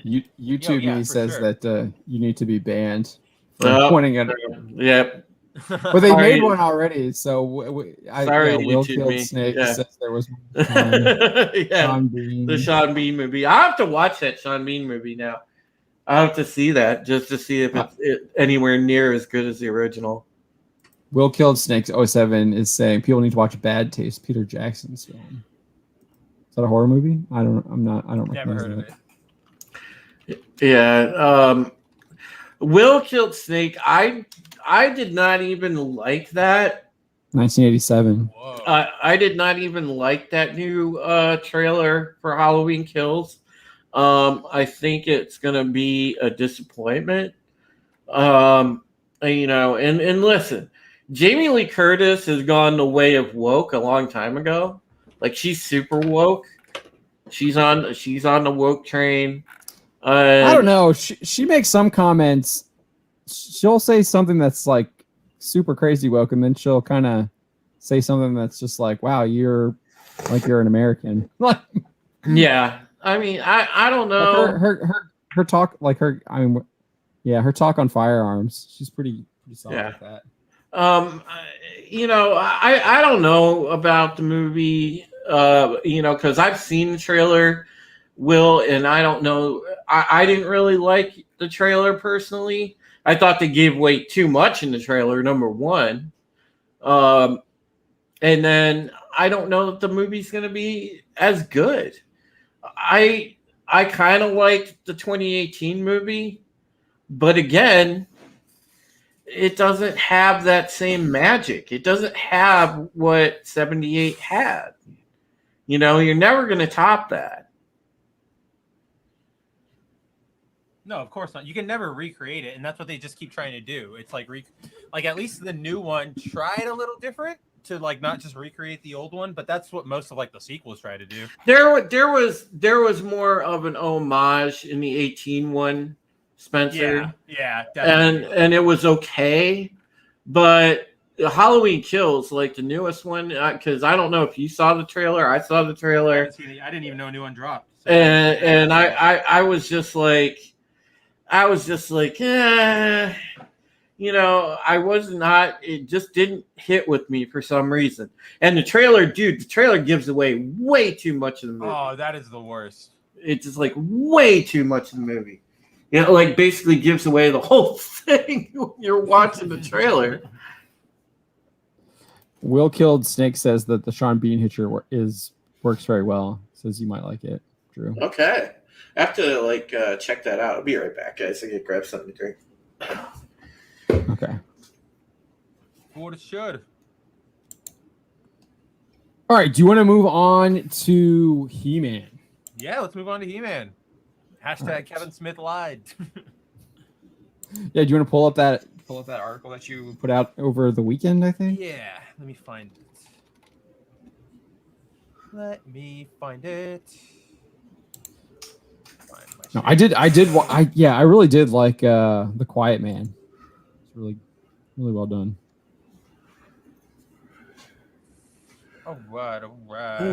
YouTube says that you need to be banned for pointing at. Yep. But they made one already, so Will Killed Snake says there was Sean Bean. The Sean Bean movie. I have to watch that Sean Bean movie now. I have to see that just to see if it's anywhere near as good as the original. Will Killed Snakes 07 is saying people need to watch Bad Taste, Peter Jackson's film. that a horror movie? I don't Never recognize heard of that. it. Yeah. Will Killed Snake. I did not even like that. 1987. Whoa. I did not even like that new trailer for Halloween Kills. I think it's gonna be a disappointment. And listen, Jamie Lee Curtis has gone the way of woke a long time ago. Like, she's super woke. She's on the woke train. I don't know. She makes some comments. She'll say something that's like super crazy woke, and then she'll kind of say something that's just like, "Wow, you're an American." Like, Yeah, I mean, I don't know. like her talk, like her. I mean, yeah, her talk on firearms. She's pretty solid with that. I don't know about the movie. Because I've seen the trailer, Will, and I don't know. I didn't really like the trailer personally. I thought they gave away too much in the trailer, number one. And then I don't know if the movie's going to be as good. I kind of liked the 2018 movie, but again, it doesn't have that same magic. It doesn't have what 78 had. You're never going to top that. No, of course not. You can never recreate it, and that's what they just keep trying to do. It's like at least the new one tried a little different to like not just recreate the old one, but that's what most of like the sequels try to do. There was more of an homage in the 18 one, Spencer. Yeah, definitely. And it was okay, but Halloween Kills, like the newest one, because I don't know if you saw the trailer. I saw the trailer. I didn't even know a new one dropped. So. And I was just like, I was not. It just didn't hit with me for some reason. And the trailer gives away way too much of the movie. Oh, that is the worst. It's just like way too much of the movie. Like basically gives away the whole thing when you're watching the trailer. Will Killed Snake says that the Sean Bean Hitcher works very well. Says you might like it, Drew. Okay. I have to check that out. I'll be right back, guys. I can grab something to drink. Okay. What it should. All right. Do you want to move on to He-Man? Yeah, let's move on to He-Man. Hashtag Right. Kevin Smith lied. Yeah. Do you want to pull up that article that you put out over the weekend? I think. Yeah, let me find it. No, I really did like The Quiet Man. It's really, really well done. All right. I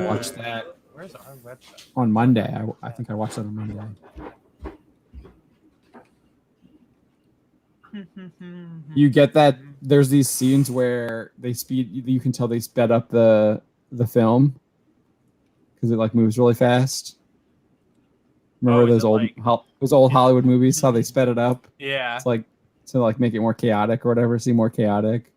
watched that Where's our website? on Monday. I think I watched that on Monday. You get that there's these scenes where you can tell they sped up the film because it like moves really fast. Remember those old Hollywood movies, how they sped it up? Yeah. It's like to like make it more chaotic or whatever, seem more chaotic.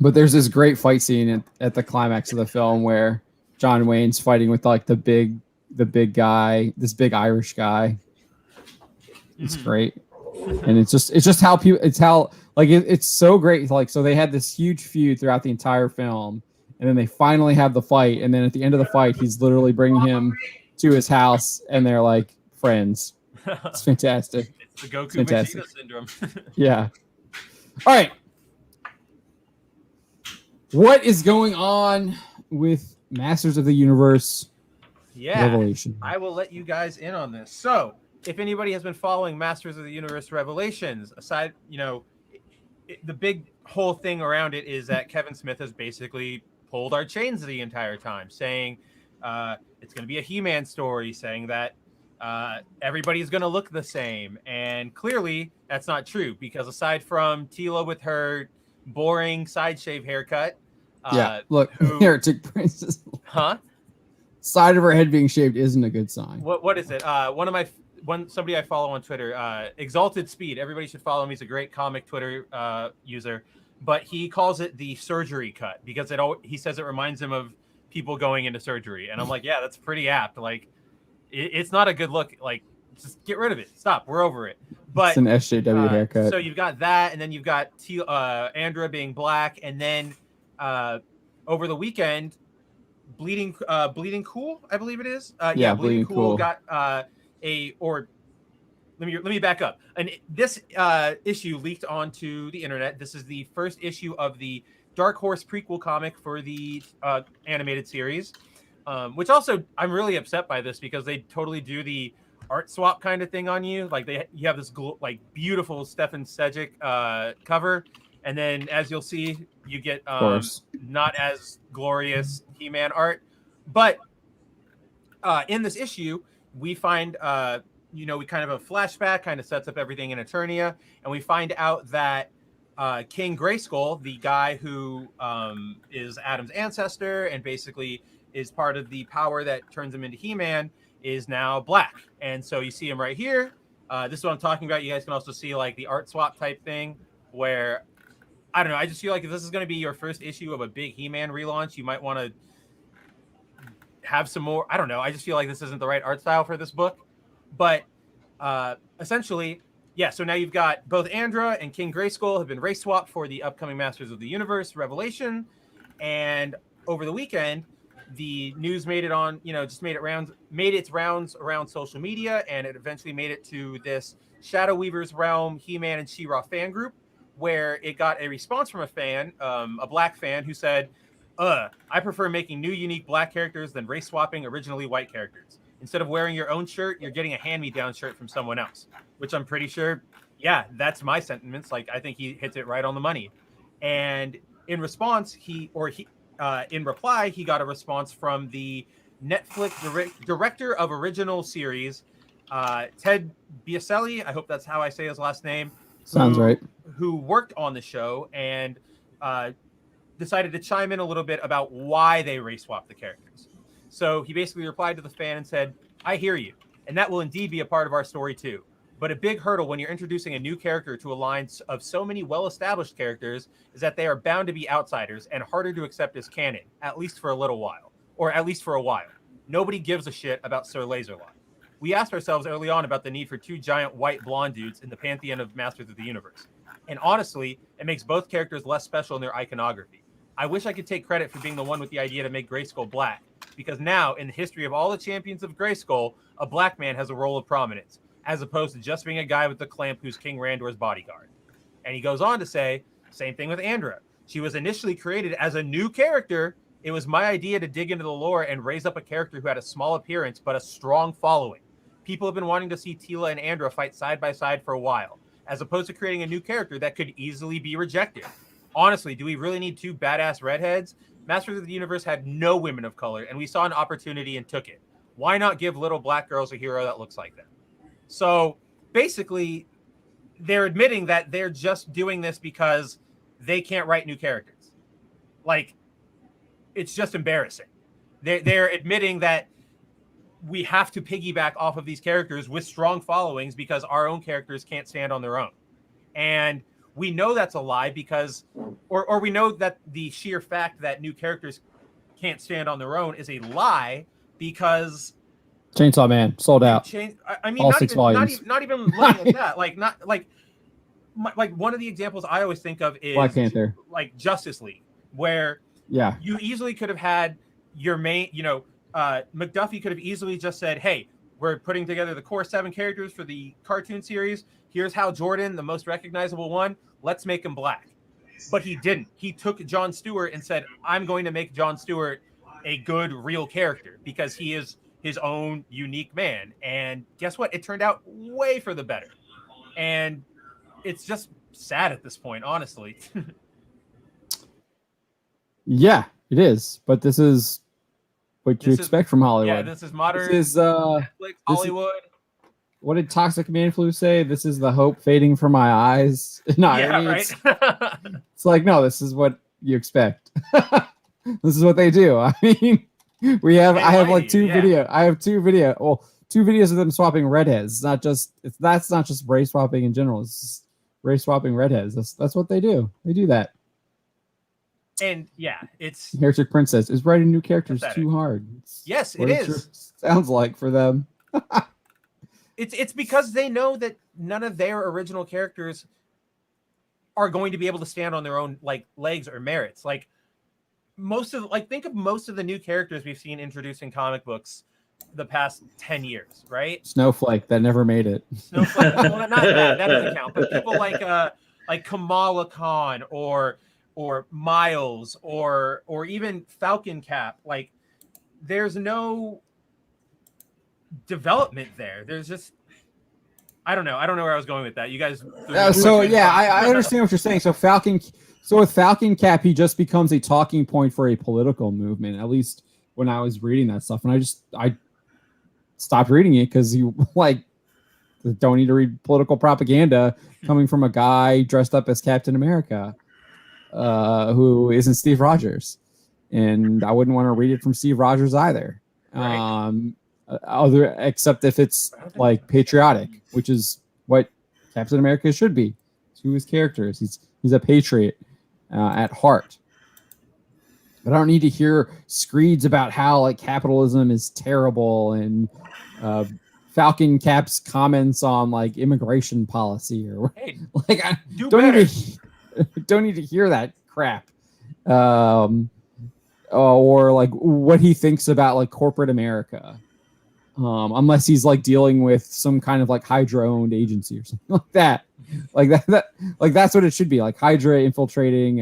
But there's this great fight scene at the climax of the film where John Wayne's fighting with like the big guy, this big Irish guy. It's great. And it's just how people, it's so great. Like, so they had this huge feud throughout the entire film, and then they finally have the fight. And then at the end of the fight, he's literally bringing him to his house, and they're like friends. It's fantastic. It's the Goku Vegeta syndrome. Yeah. All right. What is going on with Masters of the Universe Revelation? I will let you guys in on this. So, if anybody has been following Masters of the Universe Revelations, aside, the big whole thing around it is that Kevin Smith has basically pulled our chains the entire time, saying it's going to be a He-Man story, saying that everybody's going to look the same. And clearly, that's not true, because aside from Teela with her boring side shave haircut, look, Heretic Princess. Huh? Side of her head being shaved isn't a good sign. What is it? Somebody I follow on Twitter, Exalted Speed. Everybody should follow him. He's a great comic Twitter user, but he calls it the surgery cut because he says it reminds him of people going into surgery. And I'm like, yeah, that's pretty apt. Like, it's not a good look. Like, just get rid of it. Stop. We're over it. But It's an SJW haircut. So you've got that, and then you've got Andra being black, and then over the weekend, Bleeding Cool, I believe it is. Yeah, Bleeding Bleeding Cool. got let me back up. And this issue leaked onto the internet. This is the first issue of the Dark Horse prequel comic for the animated series, which also I'm really upset by this because they totally do the art swap kind of thing on you. Like you have this like beautiful Stefan Sejic cover, and then as you'll see, you get not as glorious He-Man art. But in this issue, we find we kind of a flashback, kind of sets up everything in Eternia, and we find out that King Grayskull, the guy who is Adam's ancestor and basically is part of the power that turns him into He-Man, is now black. And so you see him right here. This is what I'm talking about. You guys can also see like the art swap type thing where, I don't know, I just feel like if this is going to be your first issue of a big He-Man relaunch, you might want to have some more. I don't know. I just feel like this isn't the right art style for this book. But essentially, yeah, so now you've got both Andra and King Grayskull have been race swapped for the upcoming Masters of the Universe Revelation. And over the weekend, the news made it on, made its rounds around social media, and it eventually made it to this Shadow Weavers Realm He-Man and She-Ra fan group, where it got a response from a fan, a black fan, who said, I prefer making new unique black characters than race swapping originally white characters. Instead of wearing your own shirt, you're getting a hand-me-down shirt from someone else, which I'm pretty sure, yeah, that's my sentiments. Like, I think he hits it right on the money. And in response, in reply, he got a response from the Netflix director of original series, Ted Biaselli. I hope that's how I say his last name. Sounds right. Who worked on the show and decided to chime in a little bit about why they race swapped the characters. So he basically replied to the fan and said, I hear you, and that will indeed be a part of our story too. But a big hurdle when you're introducing a new character to a line of so many well-established characters is that they are bound to be outsiders and harder to accept as canon, at least for a little while, or at least for a while. Nobody gives a shit about Sir Laserline. We asked ourselves early on about the need for two giant white blonde dudes in the pantheon of Masters of the Universe. And honestly, it makes both characters less special in their iconography. I wish I could take credit for being the one with the idea to make Grayskull black, because now, in the history of all the champions of Grayskull, a black man has a role of prominence, as opposed to just being a guy with the clamp who's King Randor's bodyguard. And he goes on to say, same thing with Andra. She was initially created as a new character. It was my idea to dig into the lore and raise up a character who had a small appearance but a strong following. People have been wanting to see Teela and Andra fight side by side for a while, as opposed to creating a new character that could easily be rejected. Honestly, do we really need two badass redheads? Masters of the Universe had no women of color, and we saw an opportunity and took it. Why not give little black girls a hero that looks like them? So basically, they're admitting that they're just doing this because they can't write new characters. Like, it's just embarrassing. They're admitting that we have to piggyback off of these characters with strong followings because our own characters can't stand on their own. And we know that's a lie because, or we know that the sheer fact that new characters can't stand on their own is a lie because Chainsaw Man sold out. I mean, all 6 volumes. Not even looking at that. Like, not like one of the examples I always think of is Black Panther, like Justice League, where you easily could have had your main, McDuffie could have easily just said, hey, we're putting together the core 7 characters for the cartoon series. Here's Hal Jordan, the most recognizable one. Let's make him black. But he didn't. He took Jon Stewart and said, I'm going to make Jon Stewart a good, real character because he is his own unique man. And guess what? It turned out way for the better. And it's just sad at this point, honestly. Yeah, it is. But this is what you expect from Hollywood. Yeah, this is modern this is, Netflix, Hollywood. What did Toxic Man Flu say? This is the hope fading from my eyes. No, yeah, I mean, right. it's like, no, this is what you expect. This is what they do. I mean, I have like 2 video. I have 2 video. Well, 2 videos of them swapping redheads. That's not just race swapping in general. It's just race swapping redheads. That's what they do. They do that. And yeah, it's Heretic Princess is writing new characters Pathetic. too hard. yes, What it it sure is. sounds like for them. It's because they know that none of their original characters are going to be able to stand on their own like legs or merits. Like think of most of the new characters we've seen introduced in comic books the past 10 years, right? Snowflake that never made it. Snowflake, well, not that doesn't count, but people like Kamala Khan or Miles or even Falcon Cap, like there's no development there. There's just I don't know where I was going with that. You guys I understand what you're saying. So with Falcon Cap, he just becomes a talking point for a political movement, at least when I was reading that stuff. And I stopped reading it because you like don't need to read political propaganda coming from a guy dressed up as Captain America, who isn't Steve Rogers. And I wouldn't want to read it from Steve Rogers either. Right. Except if it's like patriotic, which is what Captain America should be to his characters. He's a patriot at heart. But I don't need to hear screeds about how like capitalism is terrible and Falcon Cap's comments on like immigration policy or Hey, like I don't need to hear that crap. Or like what he thinks about like corporate America. Unless he's like dealing with some kind of like Hydra owned agency or something like that. Like that's what it should be, like Hydra infiltrating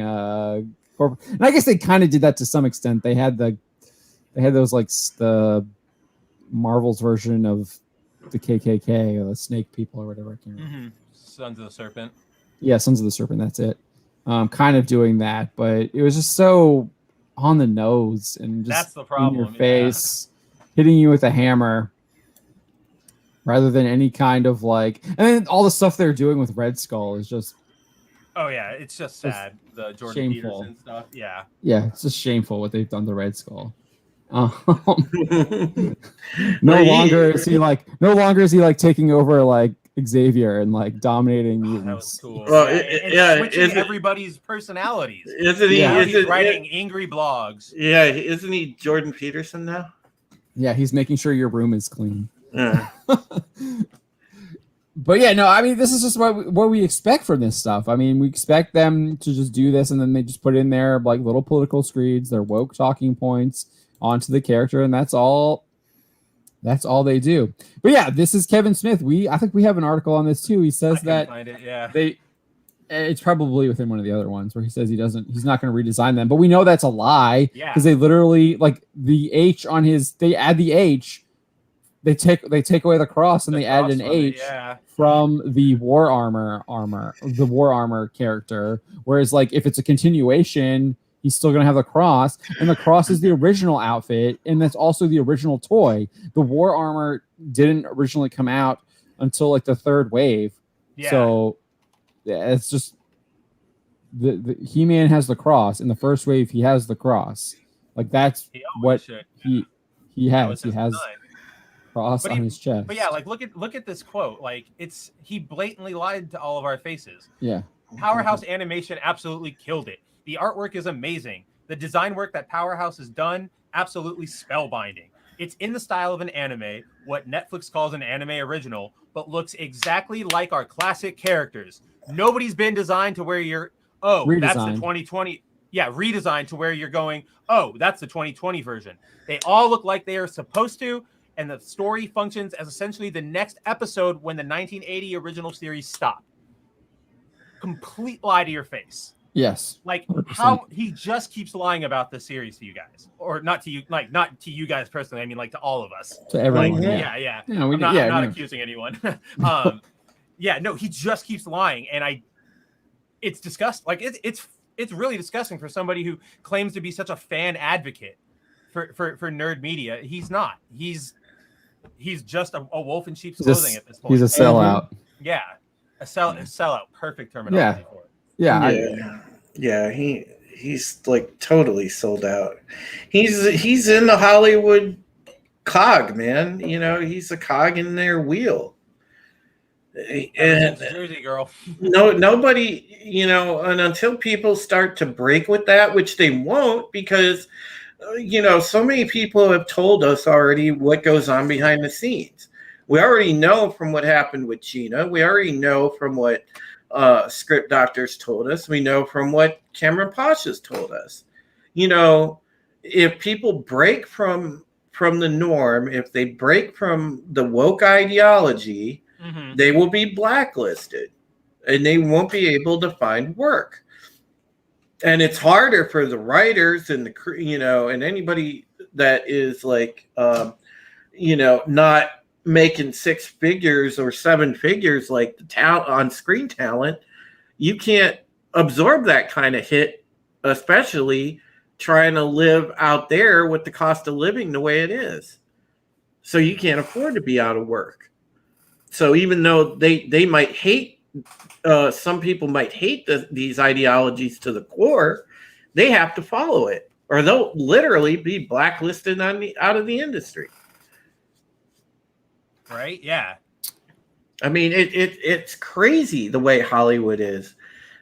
corporate. And I guess they kind of did that to some extent. They had those like the Marvel's version of the KKK or the Snake People or whatever. I can't remember. Mm-hmm. Sons of the Serpent. Yeah, Sons of the Serpent. That's it. Kind of doing that, but it was just so on the nose and just that's the problem. In your face. Hitting you with a hammer rather than any kind of like, and then all the stuff they're doing with Red Skull is just, oh yeah, it's just sad. The Jordan Peterson stuff. Yeah, it's just shameful what they've done to Red Skull. No longer is he like taking over like Xavier and like dominating mutants. That was cool. Well, and switching everybody's personalities. Isn't he? He's writing angry blogs. Yeah, isn't he Jordan Peterson now? Yeah, he's making sure your room is clean. Yeah. But yeah, no, I mean, this is just what we expect from this stuff. I mean, we expect them to just do this, and then they just put in their like little political screeds, their woke talking points onto the character, and that's all they do. But yeah, this is Kevin Smith. I think we have an article on this too. He says that find it, yeah. It's probably within one of the other ones where he says he's not going to redesign them, but we know that's a lie because they literally like the H on they add the H, they take away the cross and they add an H from the war armor character. Whereas like if it's a continuation, he's still going to have the cross, and the cross is the original outfit, and that's also the original toy. The war armor didn't originally come out until like the third wave, so. Yeah, it's just the He-Man has the cross in the first wave. He has the cross, like that's what he has. He has cross on his chest. But yeah, like look at this quote. Like he blatantly lied to all of our faces. Yeah, Powerhouse Animation absolutely killed it. The artwork is amazing. The design work that Powerhouse has done absolutely spellbinding. It's in the style of an anime, what Netflix calls an anime original, but looks exactly like our classic characters. Nobody's been designed to where you're, that's the 2020. Yeah, redesigned to where you're going, that's the 2020 version. They all look like they are supposed to, and the story functions as essentially the next episode when the 1980 original series stopped. Complete lie to your face. Yes. Like 100%. How he just keeps lying about the series to you guys, or not to you, like not to you guys personally. I mean, like to all of us. To everyone. Like, yeah. I'm not accusing anyone. No, he just keeps lying, and it's disgusting. Like it's really disgusting for somebody who claims to be such a fan advocate for nerd media. He's not. He's just a wolf in sheep's clothing at this point. He's a sellout. Yeah, a sellout. Perfect terminology for it. Yeah, he's like totally sold out. He's in the Hollywood cog, man. You know, he's a cog in their wheel. And Jersey girl. nobody, and until people start to break with that, which they won't, because so many people have told us already what goes on behind the scenes. We already know from what happened with Gina. We already know from what script doctors told us. We know from what Cameron Pasha's told us. If people break from the norm, if they break from the woke ideology, they will be blacklisted and they won't be able to find work. And it's harder for the writers and and anybody that is like, not making 6 figures or 7 figures like the talent on screen talent. You can't absorb that kind of hit, especially trying to live out there with the cost of living the way it is. So you can't afford to be out of work. So even though they might hate, some people might hate these ideologies to the core, they have to follow it, or they'll literally be blacklisted out of the industry. Right? Yeah. I mean, it's crazy the way Hollywood is.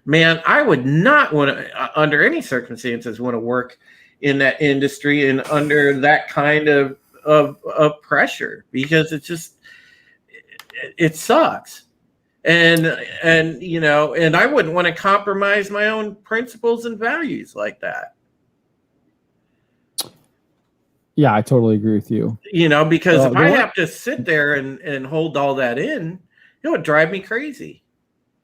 Man, I would not want to, under any circumstances, want to work in that industry and under that kind of pressure, because it sucks. And I wouldn't want to compromise my own principles and values like that. Yeah, I totally agree with you. Because if I have to sit there and hold all that in, it would drive me crazy.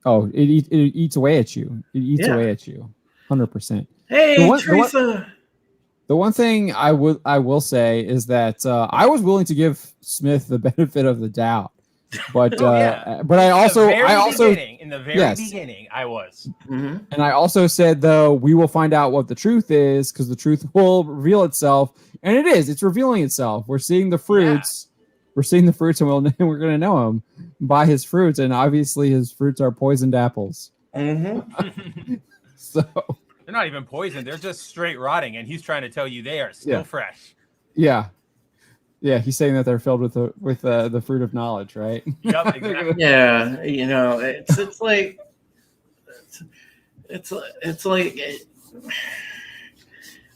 Oh, it eats away at you. It eats away at you, 100%. Hey, Teresa. The one thing I will say is that I was willing to give Smith the benefit of the doubt, but but I also in the very beginning I was, and I also said, though, we will find out what the truth is, because the truth will reveal itself, and it's revealing itself. We're seeing the fruits. Yeah. We're seeing the fruits, and we're going to know him by his fruits, and obviously his fruits are poisoned apples. So they're not even poisoned; they're just straight rotting, and he's trying to tell you they are still fresh. Yeah, he's saying that they're filled with the fruit of knowledge, right? Yep, exactly. Yeah, it's like it's like.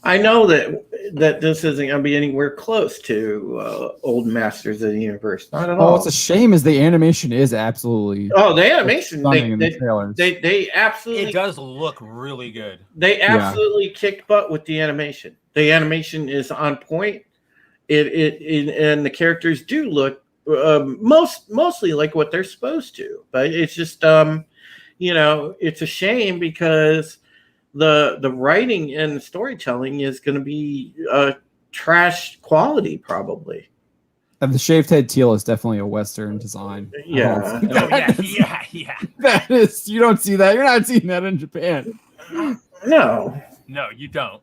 I know that this isn't going to be anywhere close to old Masters of the Universe. Not at all. Oh, it's a shame, as the animation is absolutely. Oh, the animation! They absolutely. It does look really good. They absolutely kicked butt with the animation. The animation is on point. And the characters do look mostly like what they're supposed to. But it's just it's a shame, because the writing and the storytelling is going to be trash quality, probably. And the shaved head teal is definitely a Western design. Yeah. Yeah. That is, you don't see that. You're not seeing that in Japan. No, you don't.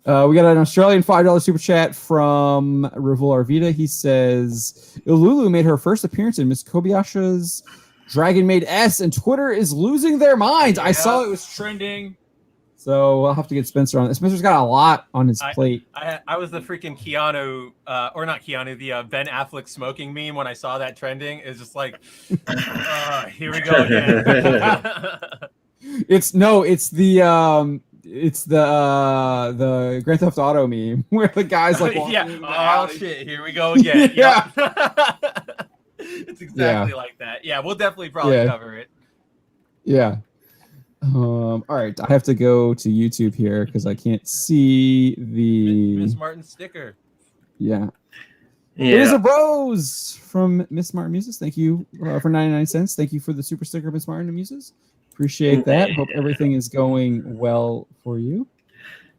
We got an Australian $5 super chat from Rivul Arvita. He says, Ilulu made her first appearance in Miss Kobayashi's Dragon Maid S, and Twitter is losing their minds. I saw it was trending. So I'll have to get Spencer on this. Spencer's got a lot on his plate. I was the freaking Keanu, or not Keanu, the Ben Affleck smoking meme when I saw that trending. It's just like, here we go again. It's the Grand Theft Auto meme where the guy's like, oh shit, here we go again. Yeah. It's exactly like that. Yeah, we'll definitely probably cover it. Yeah. All right, I have to go to YouTube here because I can't see the Miss Martin sticker. Yeah. It is a rose from Miss Martin Muses. Thank you for 99 cents. Thank you for the super sticker, Miss Martin Muses. Appreciate that. Hope everything is going well for you.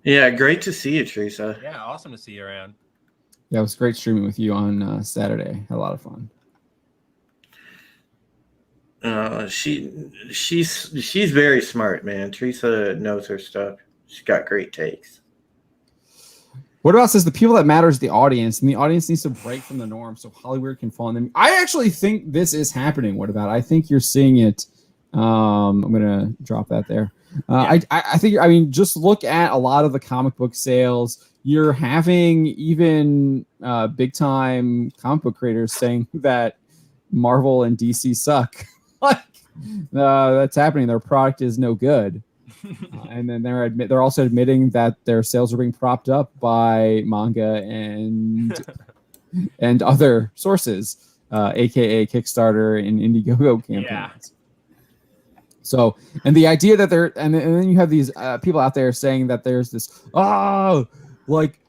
Yeah, great to see you, Teresa. Yeah, awesome to see you around. Yeah, it was great streaming with you on Saturday. Had a lot of fun. She's very smart, man. Teresa knows her stuff. She's got great takes. What about says the people that matter is the audience, and the audience needs to break from the norm so Hollywood can fall in them. I actually think this is happening. What about? I think you're seeing it. I'm gonna drop that there. I think, I mean, just look at a lot of the comic book sales. You're having even big time comic book creators saying that Marvel and DC suck. Like that's happening. Their product is no good. And then they're also admitting that their sales are being propped up by manga and other sources, aka Kickstarter and Indiegogo campaigns. Yeah. So, and the idea that and then you have these people out there saying that there's this, like,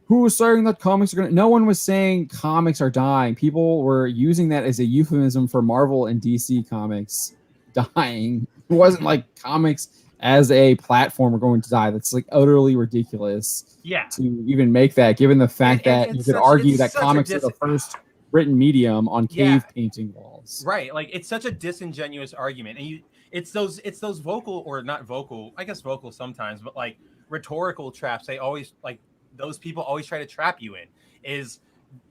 who was saying that comics are going to, no one was saying comics are dying. People were using that as a euphemism for Marvel and DC comics dying. It wasn't like comics as a platform are going to die. That's like utterly ridiculous. Yeah. To even make that, given the fact that you could argue that comics are the first written medium on cave painting walls. Right. Like it's such a disingenuous argument. And it's those vocal, or not vocal, I guess vocal sometimes, but like rhetorical traps they always, like those people always try to trap you in, is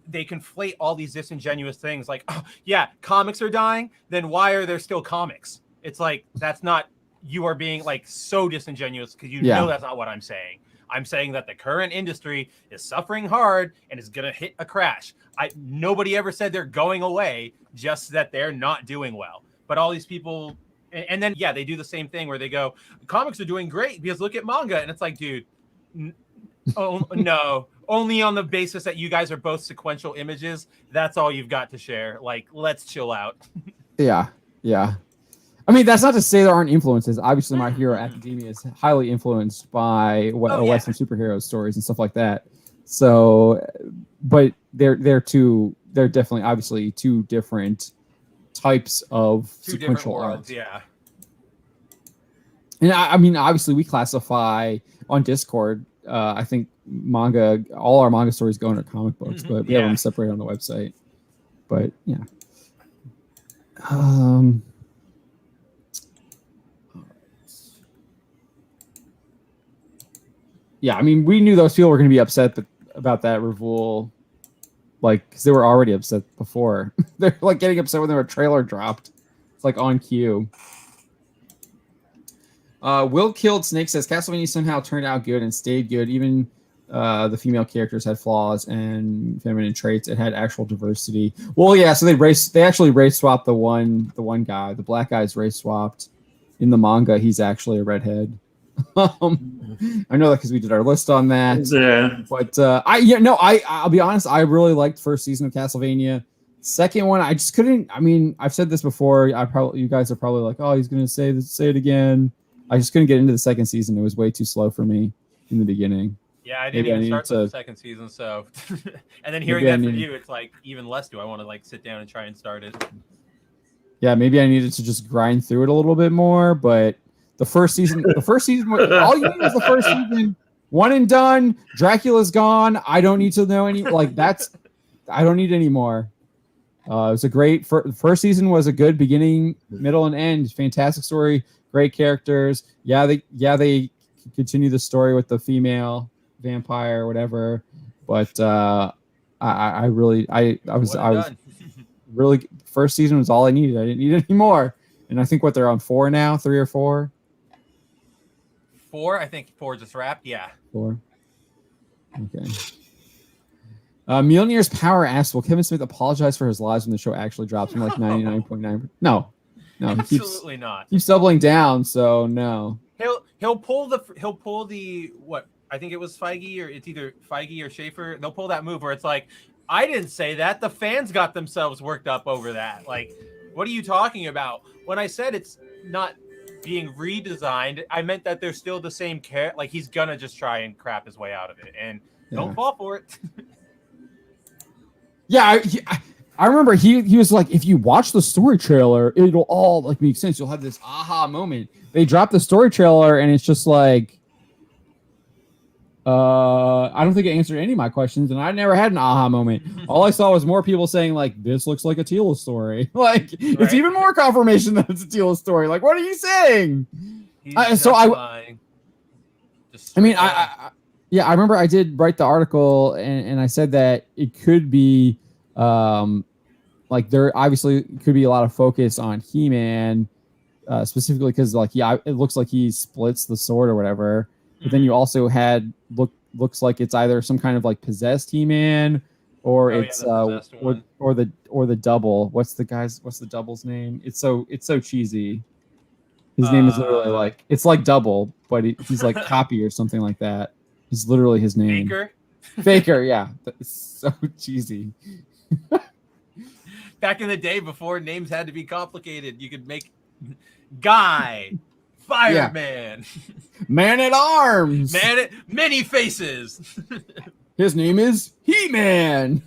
they conflate all these disingenuous things like, oh yeah, comics are dying, then why are there still comics? It's like, that's not, you are being like so disingenuous because you know that's not what I'm saying. I'm saying that the current industry is suffering hard and is going to hit a crash. Nobody ever said they're going away, just that they're not doing well. But all these people, and then, they do the same thing where they go, comics are doing great because look at manga. And it's like, dude, no, only on the basis that you guys are both sequential images. That's all you've got to share. Like, let's chill out. Yeah. I mean, that's not to say there aren't influences. Obviously, My Hero Academia is highly influenced by Western superhero stories and stuff like that. So, but they're definitely obviously two different types of sequential art. Yeah. And I mean, obviously, we classify on Discord. I think all our manga stories go into comic books, but we have them separated on the website. But yeah. Yeah, I mean, we knew those people were going to be upset about that reveal, like, because they were already upset before. They're like getting upset when their trailer dropped. It's like on cue. Will Killed Snake says Castlevania somehow turned out good and stayed good. Even the female characters had flaws and feminine traits. It had actual diversity. Well, yeah, so they actually race swapped the one guy. The black guy's race swapped. In the manga, he's actually a redhead. I know that because we did our list on that. Yeah. But I'll be honest, I really liked first season of Castlevania. Second one, I just couldn't. I mean, I've said this before. You guys are probably like, oh, he's gonna say it again. I just couldn't get into the second season. It was way too slow for me in the beginning. Yeah, I didn't even start the second season, so and then hearing that from you, it's like even less do I want to like sit down and try and start it. Yeah, maybe I needed to just grind through it a little bit more, but the first season, all you need was the first season. One and done. Dracula's gone. I don't need to know any. Like I don't need any more. It was a great first season. Was a good beginning, middle, and end. Fantastic story. Great characters. They continue the story with the female vampire, or whatever. But I was really, first season was all I needed. I didn't need any more. And I think they're on 4 now, 3 or 4. 4, I think 4 just wrapped. Yeah. 4. Okay. Mjolnir's Power asks, will Kevin Smith apologize for his lies when the show actually drops? I'm like 99.9%. No, absolutely not. Keeps doubling down, so no. He'll pull the what? I think it was Feige, or it's either Feige or Schaefer. They'll pull that move where it's like, I didn't say that. The fans got themselves worked up over that. Like, what are you talking about? When I said it's not being redesigned, I meant that they're still the same character. Like, he's gonna just try and crap his way out of it, and don't fall for it. Yeah, I remember he was like, if you watch the story trailer, it'll all like make sense. You'll have this aha moment. They dropped the story trailer, and it's just like, I don't think it answered any of my questions, and I never had an aha moment. All I saw was more people saying like, this looks like a Teela story. Like, it's even more confirmation that it's a Teela story. Like, what are you saying? I remember I did write the article, and I said that it could be like there obviously could be a lot of focus on He-Man, specifically because like it looks like he splits the sword or whatever. But then you also had looks like it's either some kind of like possessed He-Man, or Oh, yeah, it's the possessed one. or the double. What's the double's name? It's so cheesy. His name is literally like it's like double, but he's like copy or something like that. It's literally his name. Baker. Faker, yeah. It's so cheesy. Back in the day, before names had to be complicated, you could make Guy, Fireman, Man at Arms. Many Faces. His name is He-Man.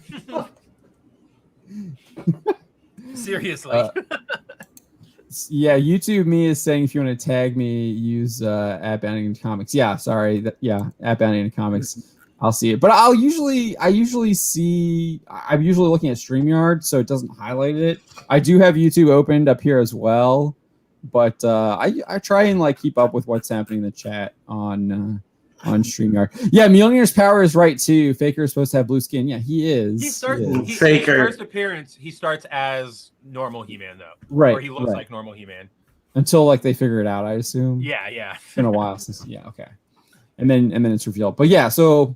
Seriously. Yeah, YouTube me is saying if you want to tag me, use at Bounding Comics. Yeah, sorry. At Bounding Comics. I'll see it. But I'm usually looking at StreamYard, so it doesn't highlight it. I do have YouTube opened up here as well, but I try and like keep up with what's happening in the chat on StreamYard. Yeah, Mjolnir's power is right too. Faker is supposed to have blue skin. Yeah, he is. His Faker. first appearance, he starts as normal He-Man though. Right. Or he looks like normal He-Man. Until like they figure it out, I assume. Yeah. It's been a while since. Yeah, okay. And then it's revealed. But yeah, so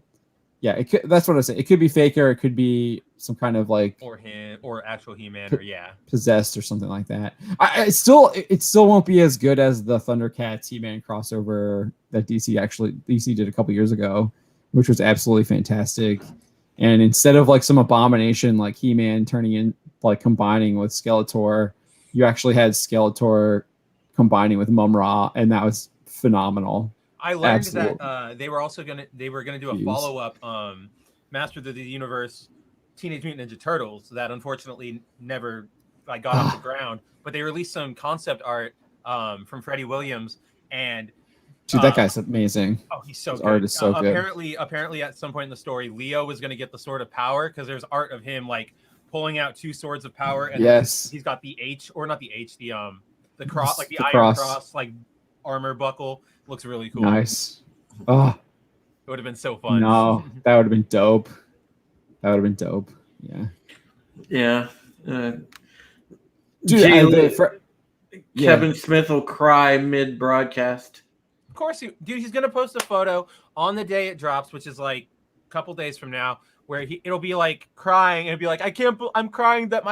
yeah, that's what I say. It could be Faker. It could be some kind of like or him or actual He-Man or possessed or something like that. It still won't be as good as the Thundercats He-Man crossover that DC did a couple years ago, which was absolutely fantastic. And instead of like some abomination like He-Man turning in like combining with Skeletor, you actually had Skeletor combining with Mum-Ra, and that was phenomenal. I learned that they were gonna do a follow-up Masters of the Universe Teenage Mutant Ninja Turtles that unfortunately never got off the ground, but they released some concept art from Freddie Williams, and dude, that guy's amazing. Oh, he's so His good. Art is so good. Apparently at some point in the story, Leo was going to get the Sword of Power because there's art of him like pulling out two swords of power, and he's got the H, or not the H, the cross, like the iron cross like armor buckle. Looks really cool. Nice. Oh, it would have been so fun. No, that would have been dope. Yeah. Yeah. Dude, Kevin Smith will cry mid-broadcast. Of course, he's gonna post a photo on the day it drops, which is like a couple days from now, where it'll be like crying and it'll be like, I'm crying that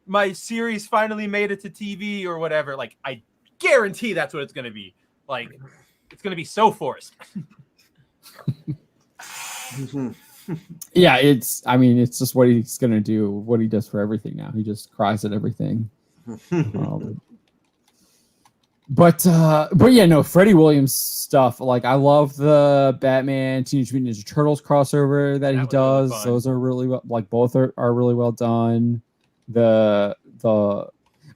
my series finally made it to TV or whatever. Like, I guarantee that's what it's gonna be. Like, it's gonna be so forced. Yeah, it's just what he's gonna do, what he does for everything now. He just cries at everything. But yeah, no, Freddie Williams stuff. Like, I love the Batman Teenage Mutant Ninja Turtles crossover that he does. Really, those are really well, like both are really well done. The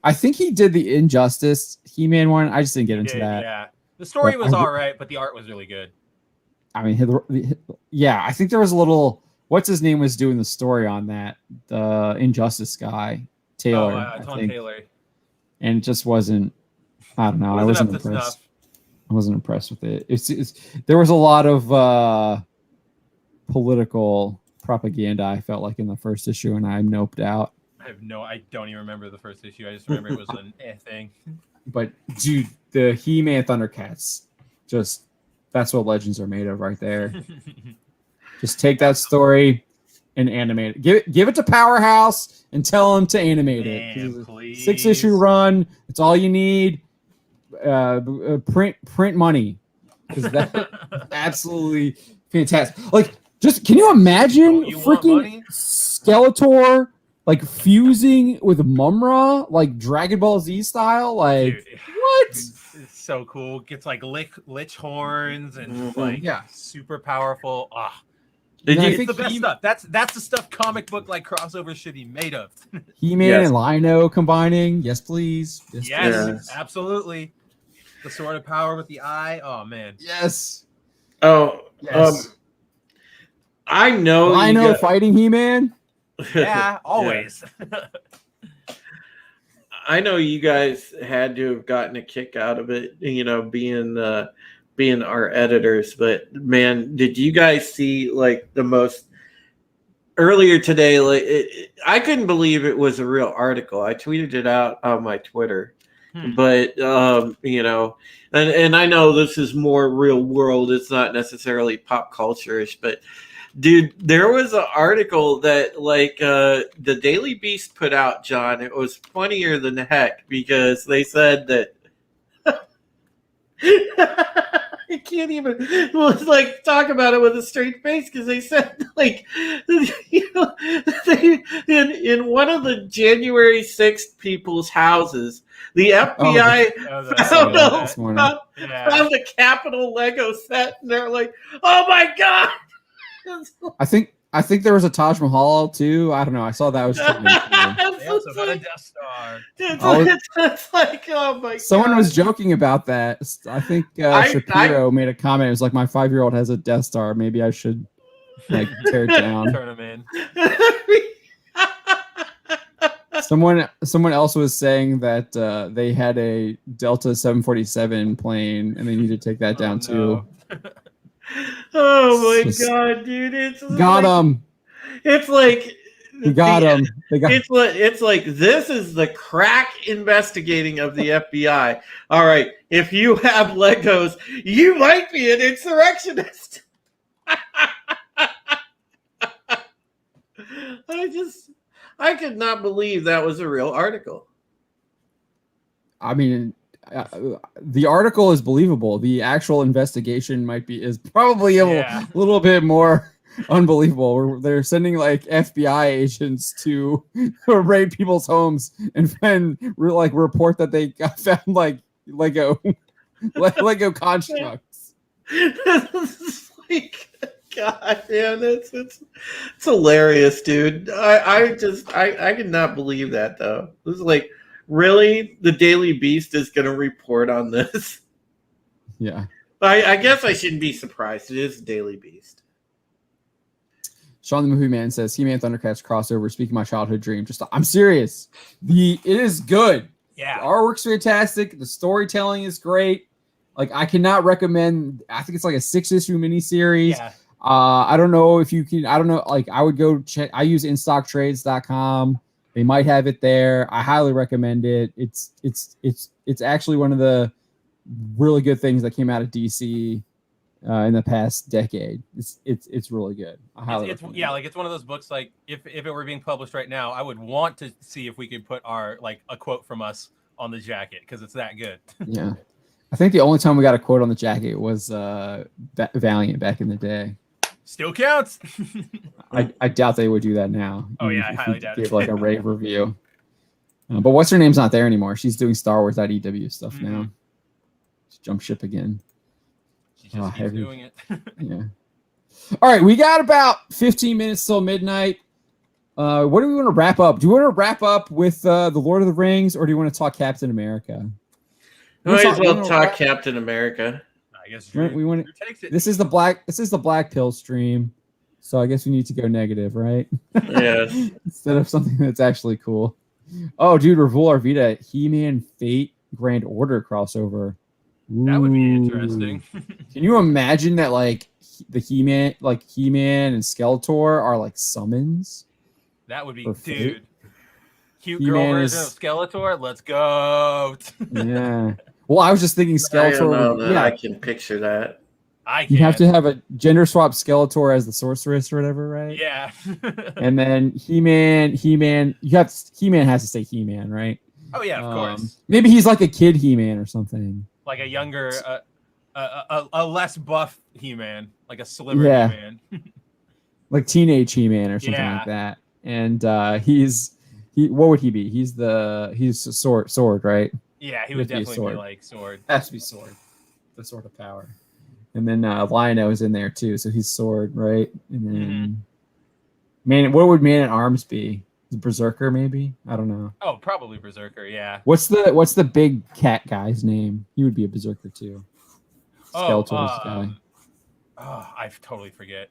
I think he did the Injustice He-Man one. I just didn't get into that. Yeah, the story was all right, but the art was really good. I mean, yeah, I think there was a little. What's his name was doing the story on that? The Injustice guy, Taylor. Tom Taylor. And it just wasn't. I don't know. I wasn't impressed. I wasn't impressed with it. It's there was a lot of political propaganda, I felt like, in the first issue, and I noped out. I don't even remember the first issue. I just remember it was an thing. But dude, the He-Man Thundercats, just that's what legends are made of right there. Just take that story and animate it. Give it to Powerhouse and tell them to animate it. 6-issue run. It's all you need. Print money, because that's absolutely fantastic. Like, just can you imagine freaking Skeletor like fusing with Mum-Ra, like Dragon Ball Z style? Like, dude, what? It's so cool. Gets like lich horns and like super powerful. It's the best stuff. That's the stuff comic book like crossovers should be made of. He-Man and Lino combining. Yes, please. Yes, absolutely. The Sword of Power with the eye. Oh man. Yes. Oh yes. I know Lino fighting He-Man. Yeah, always. I know you guys had to have gotten a kick out of it, being our editors, but man, did you guys see like the most earlier today? Like, I couldn't believe it was a real article. I tweeted it out on my Twitter. But and I know this is more real world, it's not necessarily pop culture-ish, but Dude, there was an article that like the Daily Beast put out, John. It was funnier than heck because they said that I can't even like talk about it with a straight face because they said like they, in one of the January 6th people's houses, the FBI found the Capitol Lego set, and they're like, "Oh my god!" I think there was a Taj Mahal too. I don't know. I saw that was. They also got a Death Star. It's like, oh my god. Someone was joking about that. I think Shapiro made a comment. It was like, my 5-year-old has a Death Star. Maybe I should like tear it down. Turn him in. Someone else was saying that they had a Delta 747 plane and they need to take that down too. Oh my god, dude! It's got him. It's like we got him. It's like this is the crack investigating of the FBI. All right, if you have Legos, you might be an insurrectionist. I could not believe that was a real article. I mean, the article is believable. The actual investigation is probably a little bit more unbelievable. They're sending like FBI agents to raid people's homes and report that they found like Lego constructs. Like, God, man, it's hilarious, dude. I cannot believe that though. It was like, really, the Daily Beast is going to report on this? Yeah. I guess I shouldn't be surprised. It is Daily Beast. Sean the Movie Man says, He-Man Thundercats crossover, speaking my childhood dream. I'm serious. It is good. Yeah. The artwork's fantastic. The storytelling is great. Like, I cannot recommend, I think it's like a 6-issue miniseries. Yeah. I don't know if you can, I don't know, like I would go check, I use instocktrades.com. They might have it there. I highly recommend it. It's actually one of the really good things that came out of DC in the past decade. It's really good. I highly recommend it. Like it's one of those books. Like if it were being published right now, I would want to see if we could put our like a quote from us on the jacket because it's that good. Yeah, I think the only time we got a quote on the jacket was Valiant back in the day. Still counts. I doubt they would do that now. Oh yeah, I highly doubt it. Give like a rave review. But what's her name's not there anymore. She's doing Star Wars .ew stuff now. Just jump ship again. She just keeps doing it. Yeah. All right, we got about 15 minutes till midnight. What do we want to wrap up? Do you want to wrap up with the Lord of the Rings, or do you want to talk Captain America? Might as well talk Captain America. I guess we want. This is the black pill stream, so I guess we need to go negative, right? Yes. Instead of something that's actually cool. Oh, dude, Revol Arvita, He-Man Fate Grand Order crossover. Ooh. That would be interesting. Can you imagine that, like the He-Man and Skeletor are like summons? That would be, dude. Fate? Cute girl version of Skeletor. Let's go. Yeah. Well, I was just thinking Skeletor. I can picture that. You have to have a gender swap Skeletor as the sorceress or whatever, right? Yeah. And then He-Man. He-Man has to say He-Man, right? Oh yeah, of course. Maybe he's like a kid He-Man or something. Like a younger, a less buff He-Man, like a slimmer He-Man. Like teenage He-Man or something like that. And what would he be? He's a sword, right? Yeah, he would definitely be like sword. Has to be sword. The sword of power. And then Lion-O is in there too, so he's sword, right? And then what would Man at Arms be? Berserker, maybe? I don't know. Oh, probably Berserker, yeah. What's the big cat guy's name? He would be a Berserker too. Skeletor's guy. Oh, I totally forget.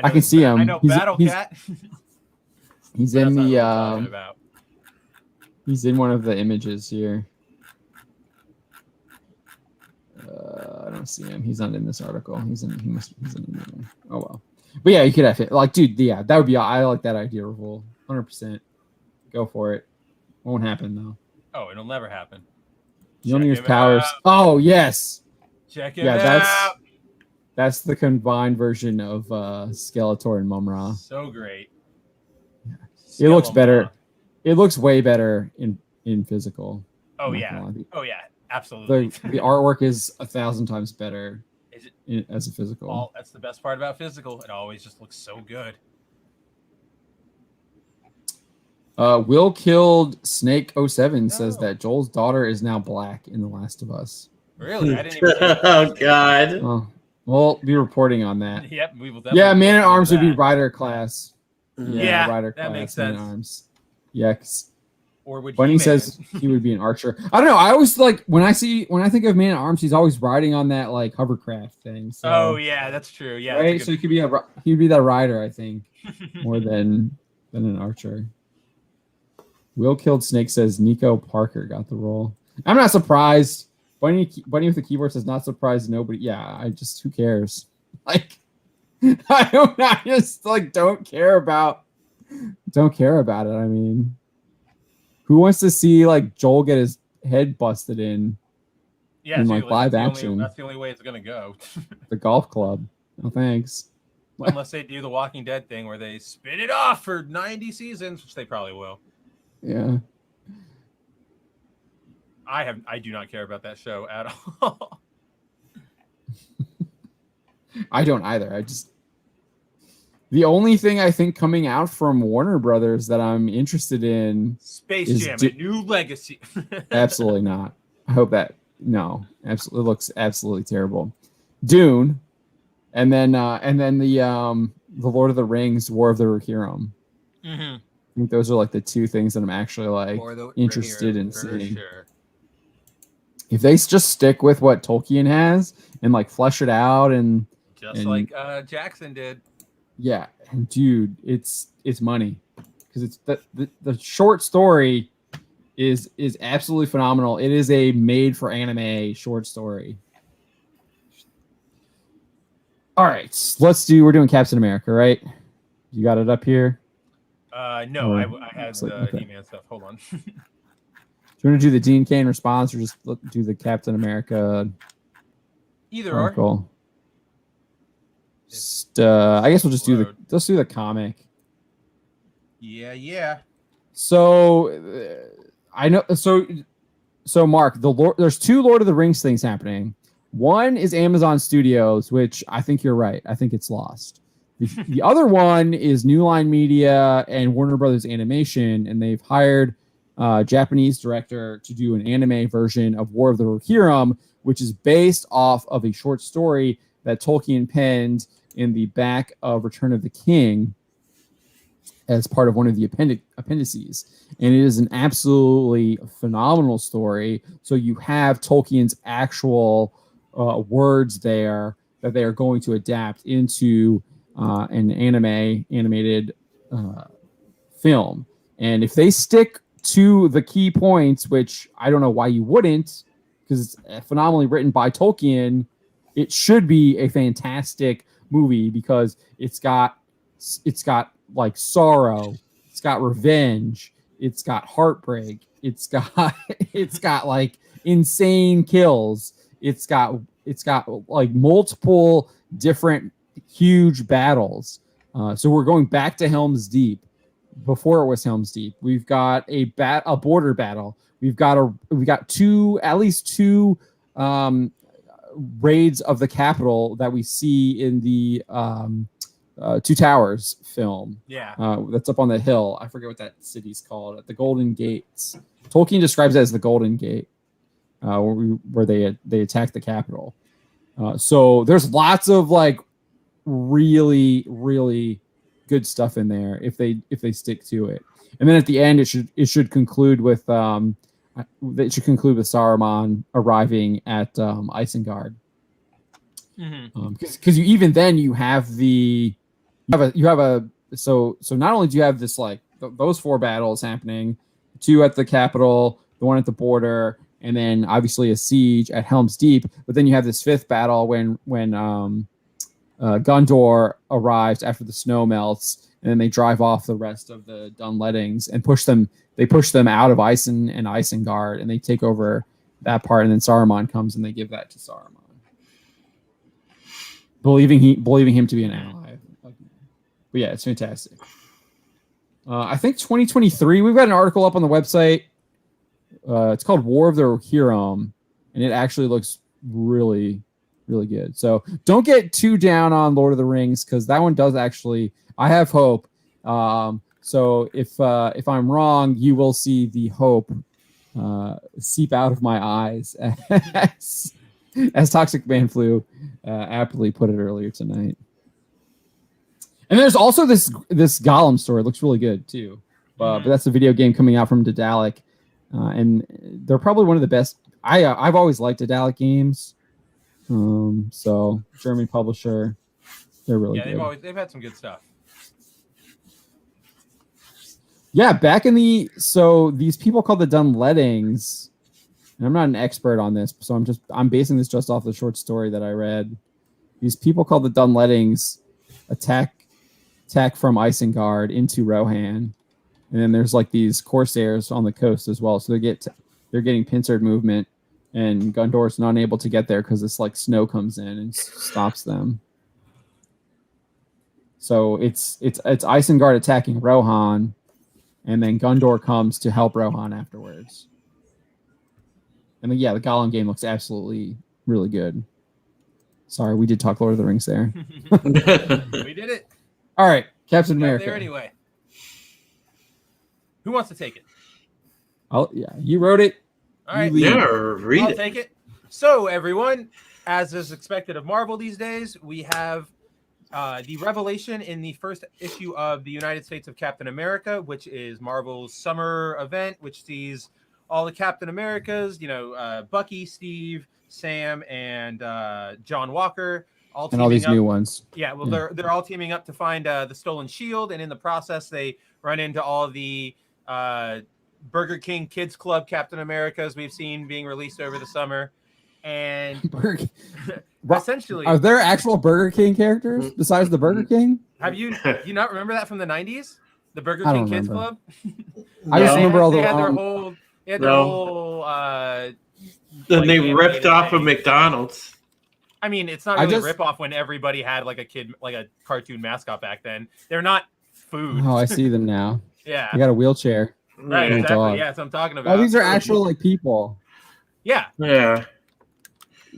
I can see him. I know Battle Cat. He's in the he's in one of the images here. I don't see him. He's not in this article. He's in there. Oh well. But yeah, you could have it. Like, dude, yeah, that would be. I like that idea, Revol. 100%. Go for it. Won't happen though. Oh, it'll never happen. Mjolnir's powers. Oh yes. Check it out. That's the combined version of Skeletor and Mumra. So great. It looks Skellum, better. It looks way better in physical. Oh I'm not yeah. gonna lie. Oh yeah. Absolutely. The artwork is 1,000 times better Is it as a physical. that's the best part about physical. It always just looks so good. Will Killed Snake 07 says No. that Joel's daughter is now black in The Last of Us. Really? I didn't even Oh God. Oh, we'll be reporting on that. Yep, we will definitely. Yeah, Man at look Arms into would be that. rider class. Yeah, rider that class. makes Man at sense. Arms. Yeah, 'cause Or would Bunny He-Man? says he would be an archer. I don't know. I always like when I think of Man at Arms, he's always riding on that like hovercraft thing. So, Oh yeah, that's true. Yeah, right. that's So a he'd be that rider, I think, good... more than an archer. Will Killed Snake says Nico Parker got the role. I'm not surprised. Bunny with the keyboard says not surprised. Nobody. Yeah, who cares? Like, I just like don't care about it. I mean, who wants to see like Joel get his head busted in Yeah, in see, like live that's action? that's the only way it's gonna go. The golf club. No thanks. Unless they do the Walking Dead thing where they spin it off for 90 seasons, which they probably will. Yeah. I do not care about that show at all. I don't either. The only thing I think coming out from Warner Brothers that I'm interested in, Space Is Jam, di- a new legacy. absolutely not. I hope that no, absolutely looks absolutely terrible. Dune, and then the Lord of the Rings, War of the Rohirrim. Mm-hmm. I think those are like the two things that I'm actually like Or the interested in for seeing. sure. If they just stick with what Tolkien has and like flesh it out and Just like Jackson did. yeah, and dude, it's money because it's the short story is absolutely phenomenal. It is a made for anime short story. All right, we're doing Captain America, right? You got it up here. No, Or- I had looks like- the okay. He-Man stuff. Hold on. Do you want to do the Dean Cain response or just do the Captain America Either or. article? I guess we'll just do the comic. Yeah. So I know. So Mark, there's two Lord of the Rings things happening. One is Amazon Studios, which I think you're right. I think it's lost. The other one is New Line Media and Warner Brothers Animation, and they've hired a Japanese director to do an anime version of War of the Rohirrim, which is based off of a short story that Tolkien penned in the back of Return of the King as part of one of the appendices. And it is an absolutely phenomenal story. So you have Tolkien's actual words there that they are going to adapt into an animated film. And if they stick to the key points, which I don't know why you wouldn't, because it's phenomenally written by Tolkien, it should be a fantastic movie because it's got like sorrow, it's got revenge, it's got heartbreak, it's got like insane kills, it's got like multiple different huge battles. So we're going back to Helm's Deep. Before it was Helm's Deep, we've got a border battle. We've got at least two raids of the Capitol that we see in the Two Towers film. Yeah. That's up on the hill. I forget what that city's called. The Golden Gates. Tolkien describes it as the Golden Gate, where they attack the Capitol. So there's lots of like really, really good stuff in there if they stick to it. And then at the end, it should conclude with Saruman arriving at Isengard. Because you have so not only do you have this like those four battles happening, two at the Capitol, the one at the border, and then obviously a siege at Helm's Deep, but then you have this fifth battle when Gondor arrives after the snow melts, and then they drive off the rest of the Dunlettings and push them out of Isen and Isengard, and they take over that part, and then Saruman comes and they give that to Saruman. believing him to be an ally. But yeah, it's fantastic. I think 2023. We've got an article up on the website. It's called War of the Rohirrim, and it actually looks really, really good. So don't get too down on Lord of the Rings because that one does actually. I have hope. So if I'm wrong, you will see the hope seep out of my eyes, as Toxic Man Flu aptly put it earlier tonight. And there's also this Gollum story. It looks really good too. But that's a video game coming out from Daedalic, and they're probably one of the best. I've always liked Daedalic games. So German publisher, they're really good. They've had some good stuff. Yeah, back in these people called the Dunleadings, and I'm not an expert on this, so I'm basing this just off the short story that I read. These people called the Dunleadings attack from Isengard into Rohan, and then there's like these corsairs on the coast as well. So they're getting pincered movement, and Gondor's not able to get there because this like snow comes in and stops them. So it's Isengard attacking Rohan, and then Gondor comes to help Rohan afterwards. And then, the Gollum game looks absolutely really good. Sorry, we did talk Lord of the Rings there. We did it. All right, Captain America. There anyway. Who wants to take it? You wrote it. All right. I'll take it. So, everyone, as is expected of Marvel these days, we have the revelation in the first issue of the United States of Captain America, which is Marvel's summer event, which sees all the Captain Americas, Bucky, Steve, Sam, and John Walker, all these new ones. Yeah, well, they're all teaming up to find the stolen shield, and in the process, they run into all the Burger King Kids Club Captain Americas we've seen being released over the summer. And essentially, are there actual Burger King characters besides the Burger King? Have you not remember that from the 90s? The Burger King Kids Club? I just remember all the Then they ripped off of McDonald's. I mean, it's not really a rip off when everybody had like a kid, like a cartoon mascot back then. They're not food. Oh, I see them now. Yeah. I got a wheelchair. Right, exactly. Yeah, that's what I'm talking about. Oh, these are actual like people. Yeah. Yeah.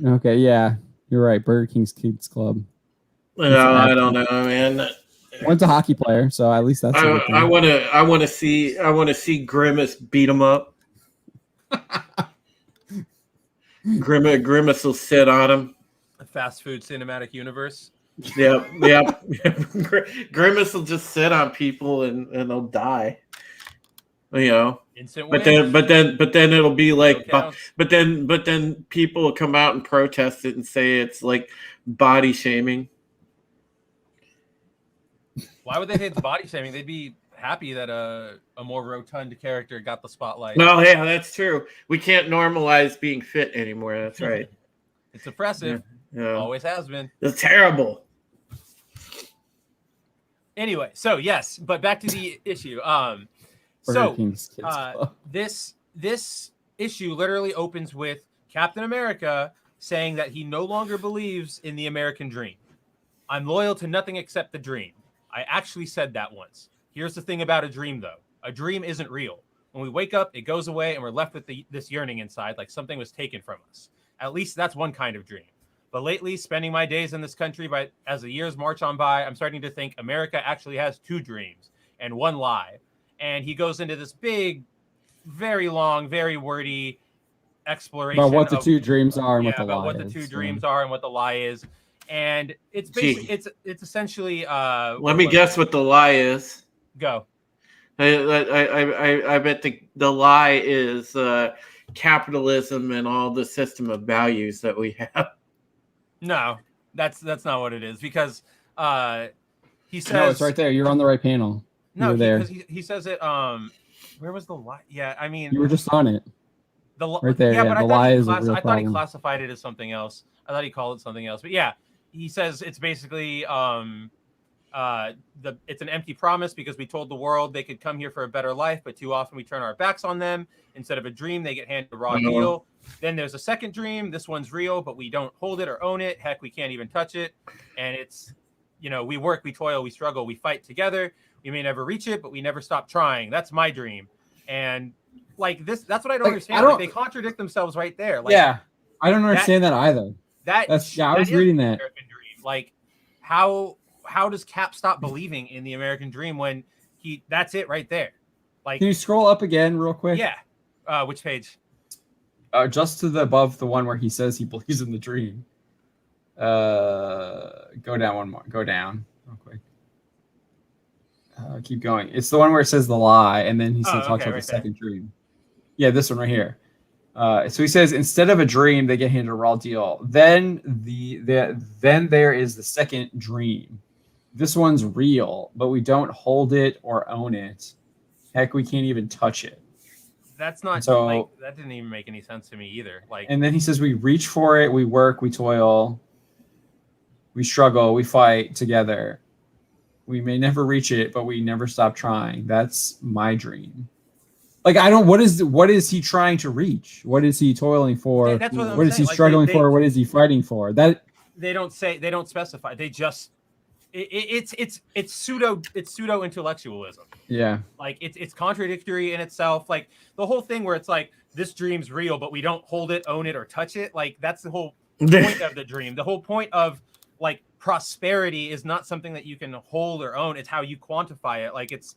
Okay, yeah. You're right. Burger King's Kids Club. No, I don't know, man. One's a hockey player, so at least that's. I want to see Grimace beat him up. Grimace will sit on him. A fast food cinematic universe. Yep. Grimace will just sit on people and they'll die. Instant but win. then it'll be like, but then people will come out and protest it and say it's like body shaming. Why would they say it's body shaming? They'd be happy that a more rotund character got the spotlight. No, yeah, that's true. We can't normalize being fit anymore. That's right. It's oppressive. Yeah. Always has been. It's terrible. Anyway, so yes, but back to the issue. This issue literally opens with Captain America saying that he no longer believes in the American dream. I'm loyal to nothing except the dream. I actually said that once. Here's the thing about a dream, though. A dream isn't real. When we wake up, it goes away, and we're left with this yearning inside, like something was taken from us. At least that's one kind of dream. But lately, spending my days in this country, as the years march on by, I'm starting to think America actually has two dreams and one lie. And he goes into this big, very long, very wordy exploration about what the two dreams are and what the lie is. About what the two dreams are and what the lie is. And it's basically it's essentially let me guess what the lie is. Go. I bet the lie is capitalism and all the system of values that we have. No, that's not what it is, because he says no, it's right there. You're on the right panel. No, there. He says it. Where was the lie? Yeah, I mean, you were just on it. Right there. Yeah, but the lie is a real I thought problem. he classified it as something else. I thought he called it something else. But yeah, he says it's basically it's an empty promise because we told the world they could come here for a better life, but too often we turn our backs on them. Instead of a dream, they get handed a raw deal. Then there's a second dream. This one's real, but we don't hold it or own it. Heck, we can't even touch it. And it's, we work, we toil, we struggle, we fight together. We may never reach it, but we never stop trying. That's my dream. And like this, that's what I don't understand. Like, they contradict themselves right there. Like, yeah, I don't understand that either. I was reading that. American dream. Like, how does Cap stop believing in the American dream when that's it right there? Like, can you scroll up again real quick? Yeah. Which page? Just to the above the one where he says he believes in the dream. Go down one more. Go down real quick. Keep going. It's the one where it says the lie, and then he talks about the second dream. Yeah, this one right here. So he says instead of a dream, they get handed a raw deal. Then then there is the second dream. This one's real, but we don't hold it or own it. Heck, we can't even touch it. That's not that didn't even make any sense to me either. Like, and then he says we reach for it, we work, we toil, we struggle, we fight together. We may never reach it, but we never stop trying. That's my dream. Like, what is he trying to reach? What is he toiling for? That's what is he struggling for? What is he fighting for? That they don't specify. They just it's pseudo intellectualism. Yeah. Like it's contradictory in itself. Like the whole thing where it's like this dream's real, but we don't hold it, own it, or touch it. Like that's the whole point of the dream. The whole point of like prosperity is not something that you can hold or own. It's how you quantify it. Like it's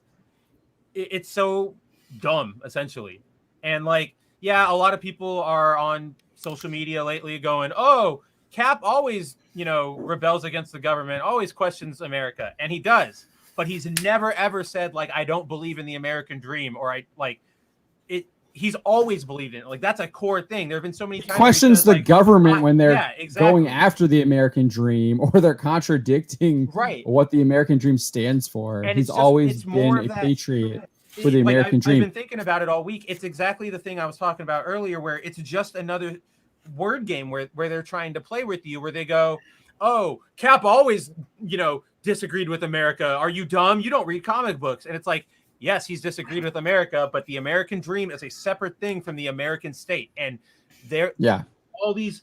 so dumb essentially. And like, yeah, a lot of people are on social media lately going, oh, Cap always, rebels against the government, always questions America. And he does, but he's never, ever said like, I don't believe in the American dream, or he's always believed in it. Like that's a core thing. There have been so many times questions the government when they're exactly. going after the American dream, or they're contradicting what the American dream stands for. And he's always been a patriot for the American dream. I've been thinking about it all week. It's exactly the thing I was talking about earlier, where it's just another word game where they're trying to play with you, where they go, oh, Cap always, disagreed with America. Are you dumb? You don't read comic books. And it's like, yes, he's disagreed with America, but the American dream is a separate thing from the American state. And all these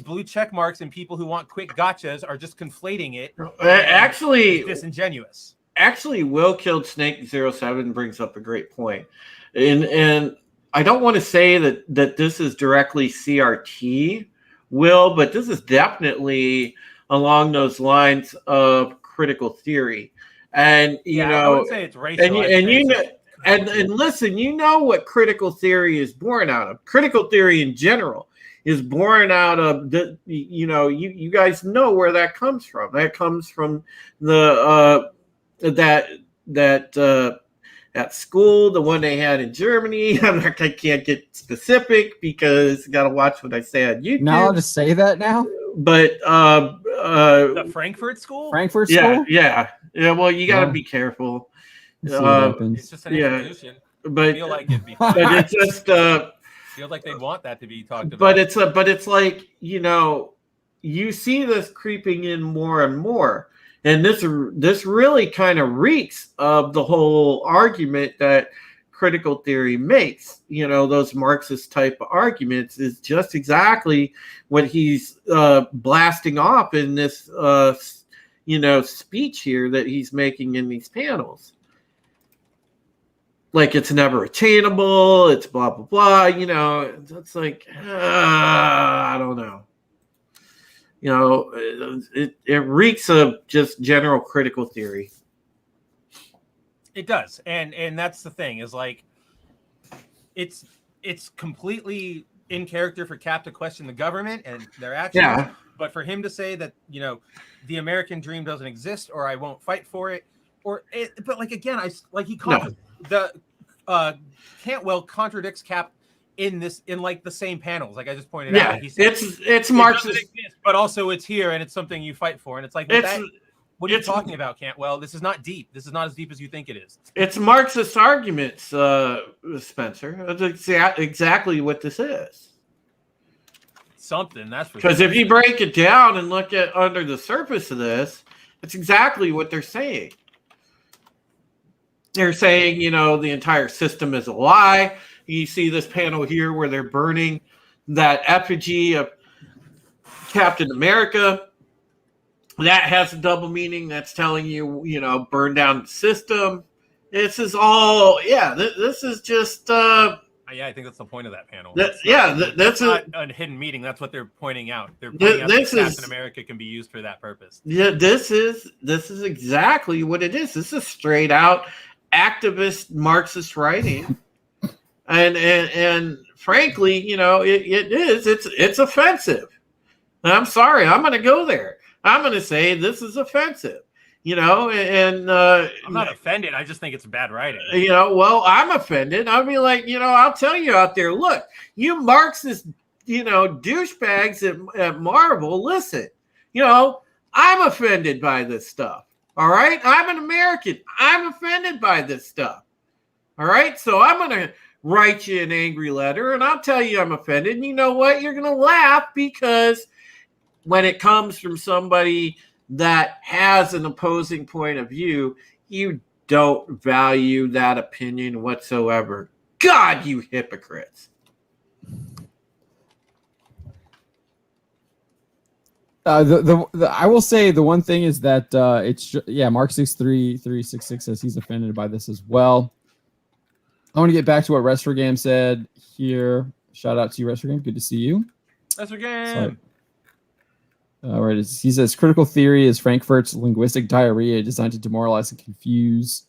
blue check marks and people who want quick gotchas are just conflating it. Actually, it's disingenuous. Actually, Will Killed Snake 07 brings up a great point. And I don't want to say that this is directly CRT, Will, but this is definitely along those lines of critical theory. And I would say it's racial. And listen, what critical theory is born out of. Critical theory in general is born out of you guys know where that comes from. That comes from the at school, the one they had in Germany. I can't get specific because I got to watch what I say on YouTube. Now I'll just say that now. But the Frankfurt School. Yeah. Well, you got to be careful. It's just an institution. But I feel like it'd be but it's just feels like they want that to be talked about. But it's like you see this creeping in more and more. And this really kind of reeks of the whole argument that critical theory makes. Those Marxist type of arguments is just exactly what he's blasting off in this speech here that he's making in these panels. Like it's never attainable. It's blah blah blah. It's like I don't know. It reeks of just general critical theory. It does, and that's the thing is like, it's completely in character for Cap to question the government and their actions, but for him to say that the American dream doesn't exist, or I won't fight for it, but like again, Cantwell contradicts Cap in like the same panels, like I just pointed out. He said, it's Marxist, but also it's here and it's something you fight for, and it's like, what are you talking about, Cantwell? This is not deep. This is not as deep as you think it is. It's Marxist arguments, Spencer. That's exactly what this is. Something, that's for because if you break it down and look at under the surface of this, That's exactly what they're saying. They're saying, the entire system is a lie. You see this panel here where they're burning that effigy of Captain America. That has a double meaning. That's telling you, burn down the system. This is all, this is just... yeah, I think that's the point of that panel. That's not a hidden meaning. That's what they're pointing out. They're pointing out that Captain America can be used for that purpose. Yeah, this is exactly what it is. This is straight out activist Marxist writing, and frankly, it is. It's offensive. I'm sorry. I'm going to go there. I'm going to say this is offensive. I'm not offended. I just think it's bad writing. Well, I'm offended. I'll be like, I'll tell you out there, look, you Marxist, douchebags at Marvel, listen, I'm offended by this stuff. All right. I'm an American. I'm offended by this stuff. All right. So I'm going to write you an angry letter and I'll tell you I'm offended. And you know what? You're going to laugh because when it comes from somebody that has an opposing point of view, you don't value that opinion whatsoever. God, you hypocrites. I will say the one thing is that Mark63366 says he's offended by this as well. I want to get back to what Restrogam said here. Shout out to you, Restrogam. Good to see you. Restrogam. Right, he says critical theory is Frankfurt's linguistic diarrhea designed to demoralize and confuse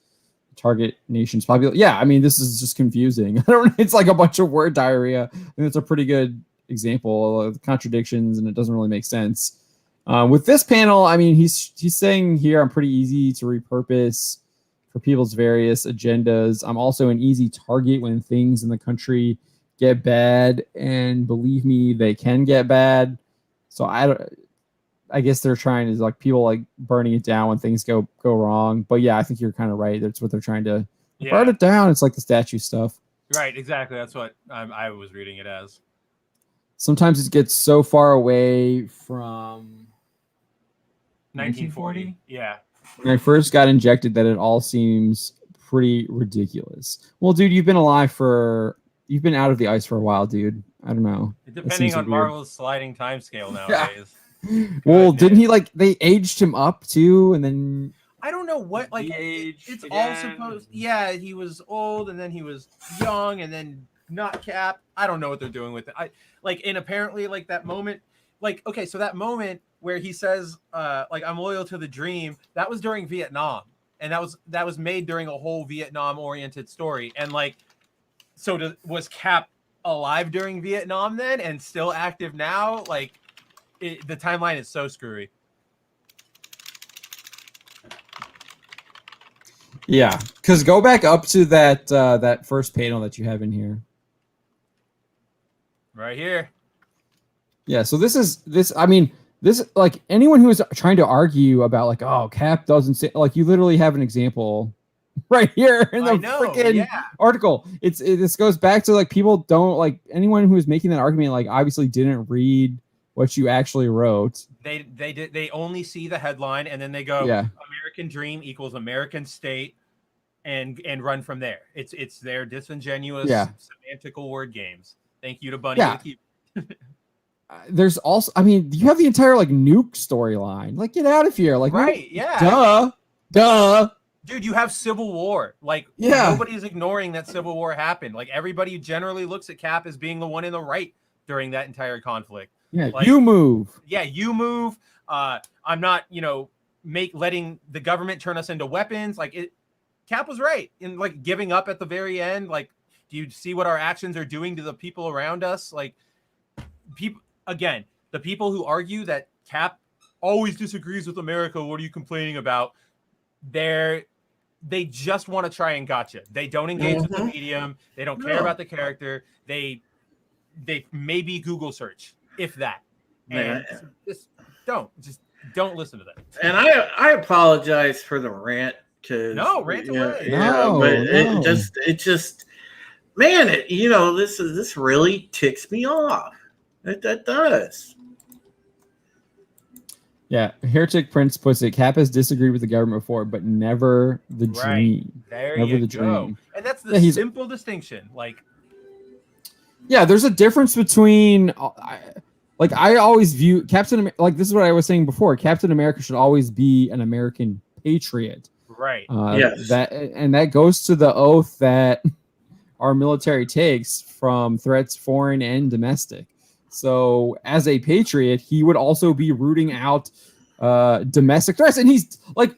target nation's population. Yeah, I mean this is just confusing. It's like a bunch of word diarrhea. I think it's a pretty good example of contradictions, and it doesn't really make sense. With this panel, I mean, he's saying here I'm pretty easy to repurpose for people's various agendas. I'm also an easy target when things in the country get bad, and believe me, they can get bad. So I guess they're trying to like people like burning it down when things go wrong. But yeah, I think you're kind of right. That's what they're trying to burn it down. It's like the statue stuff. Right, exactly. That's what I was reading it as. Sometimes it gets so far away from 1940. Yeah. When I first got injected, that it all seems pretty ridiculous. Well, dude, you've been out of the ice for a while, dude. I don't know. Depending on Marvel's sliding time scale nowadays. Well, didn't he they aged him up too, and then I don't know what it's all supposed. Yeah, he was old, and then he was young, and then not Cap. I don't know what they're doing with it. And apparently that moment, so that moment where he says, I'm loyal to the dream, that was during Vietnam. And that was made during a whole Vietnam oriented story. And was Cap alive during Vietnam then and still active now? The timeline is so screwy. Yeah, because go back up to that first panel that you have in here. Right here. Yeah, so this anyone who is trying to argue about Cap doesn't say, you literally have an example right here in the freaking article. This goes back to people don't anyone who is making that argument obviously didn't read what you actually wrote. They only see the headline and then they go American dream equals American state and run from there. It's their disingenuous semantical word games. Thank you to Bunny. Yeah. There's also, you have the entire nuke storyline. Get out of here. Right, yeah. Duh. Dude, you have Civil War. Nobody's ignoring that Civil War happened. Everybody generally looks at Cap as being the one in the right during that entire conflict. Yeah, you move. Yeah, you move. I'm not, letting the government turn us into weapons. Cap was right in giving up at the very end. Do you see what our actions are doing to the people around us? People, again, the people who argue that Cap always disagrees with America, what are you complaining about? They just want to try and gotcha. They don't engage with the medium. They don't care about the character. They maybe Google search, if that. And just don't listen to that. And I apologize for the rant. No, rant away. It just man, this really ticks me off. That does. Yeah, Heretic Prince puts it. Cap has disagreed with the government before, but never the Right. dream. There Never you the go. dream. And that's the Yeah, he's- simple distinction. Like, Yeah, there's a difference between. I always view Captain America. Like this is what I was saying before. Captain America should always be an American patriot. right. Yes. That goes to the oath that our military takes from threats, foreign and domestic. So, as a patriot, he would also be rooting out domestic threats, and he's like,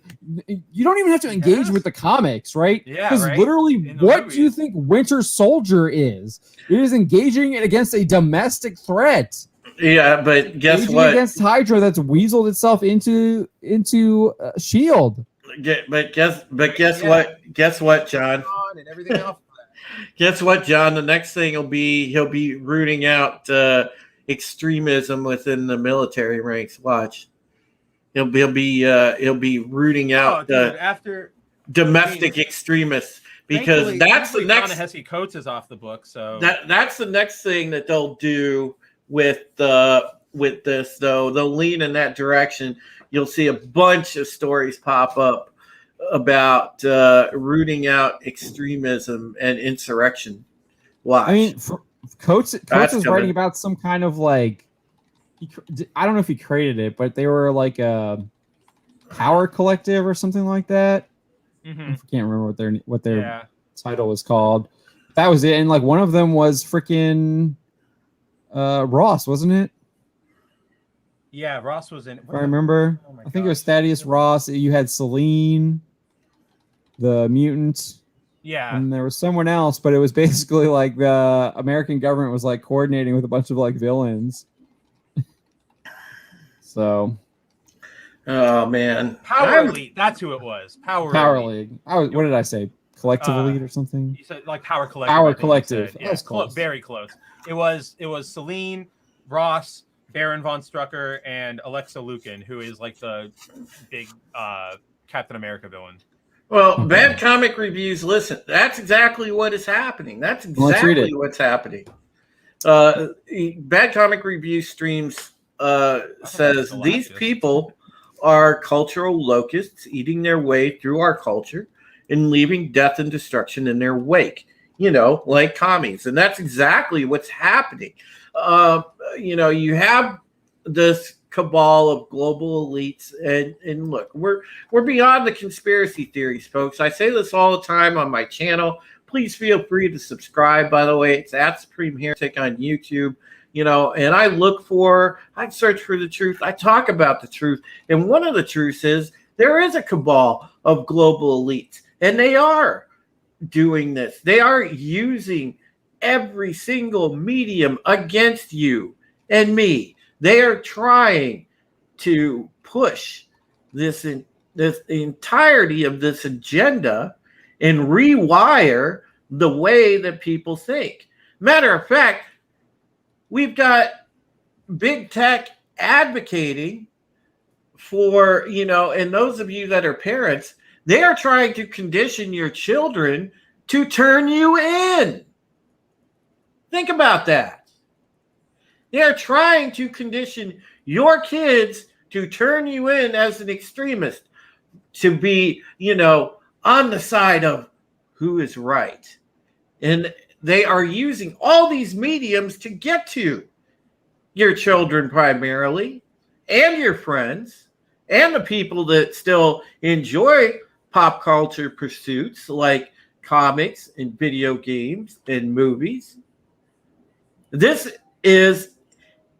you don't even have to engage Yeah. with the comics, right? Yeah, Because right. literally, In the what do you movies. think Winter Soldier is? It is engaging against a domestic threat. Yeah, but guess Engaging what? against Hydra that's weaseled itself into Shield. But guess Yeah. what? Guess what, John? And everything else. Guess what, John? The next thing he'll be rooting out extremism within the military ranks. Watch. He'll be rooting Oh, out dude, after domestic extremists because that's the thankfully, next Ta-Nehisi Coates is off the book. So that's the next thing that they'll do with this though. They'll lean in that direction. You'll see a bunch of stories pop up about rooting out extremism and insurrection. Watch. I mean, Coates That's was coming. writing about some kind of like, I don't know if he created it, but they were like a power collective or something like that. Mhm. I can't remember what their yeah, title was called. That was it, and like one of them was freaking Ross, wasn't it? yeah. Ross was in. If I remember, Oh my I think it was gosh. Thaddeus Ross. You had Selene, the mutant. Yeah, And there was someone else, but it was basically like the American government was like coordinating with a bunch of like villains. So Oh man, Power Elite. That's who it was. Power Elite. League. What did I say? Collective Elite or something? You said like Power Collective. Power I think you Collective. said. That Yeah, was close. very close. It was Celine, Ross, Baron von Strucker, and Alexa Lukin, who is like the big Captain America villain. Well, Okay. bad comic reviews. Listen, that's exactly what is happening. That's Let's read exactly it. what's happening. Bad comic review streams says Galactus. these people are cultural locusts eating their way through our culture and leaving death and destruction in their wake. You know, like commies, and that's exactly what's happening. You have this cabal of global elites, and look, we're beyond the conspiracy theories, folks. I say this all the time on my channel. Please feel free to subscribe. By the way, it's at Supreme Heretic on YouTube. And I search for the truth. I talk about the truth. And one of the truths is there is a cabal of global elites, and they are doing this. They are using every single medium against you and me. They are trying to push this entirety of this agenda and rewire the way that people think. Matter of fact, we've got big tech advocating for, and those of you that are parents, they are trying to condition your children to turn you in. Think about that. They are trying to condition your kids to turn you in as an extremist, to be, on the side of who is right. And they are using all these mediums to get to your children primarily, and your friends, and the people that still enjoy pop culture pursuits like comics and video games and movies. This is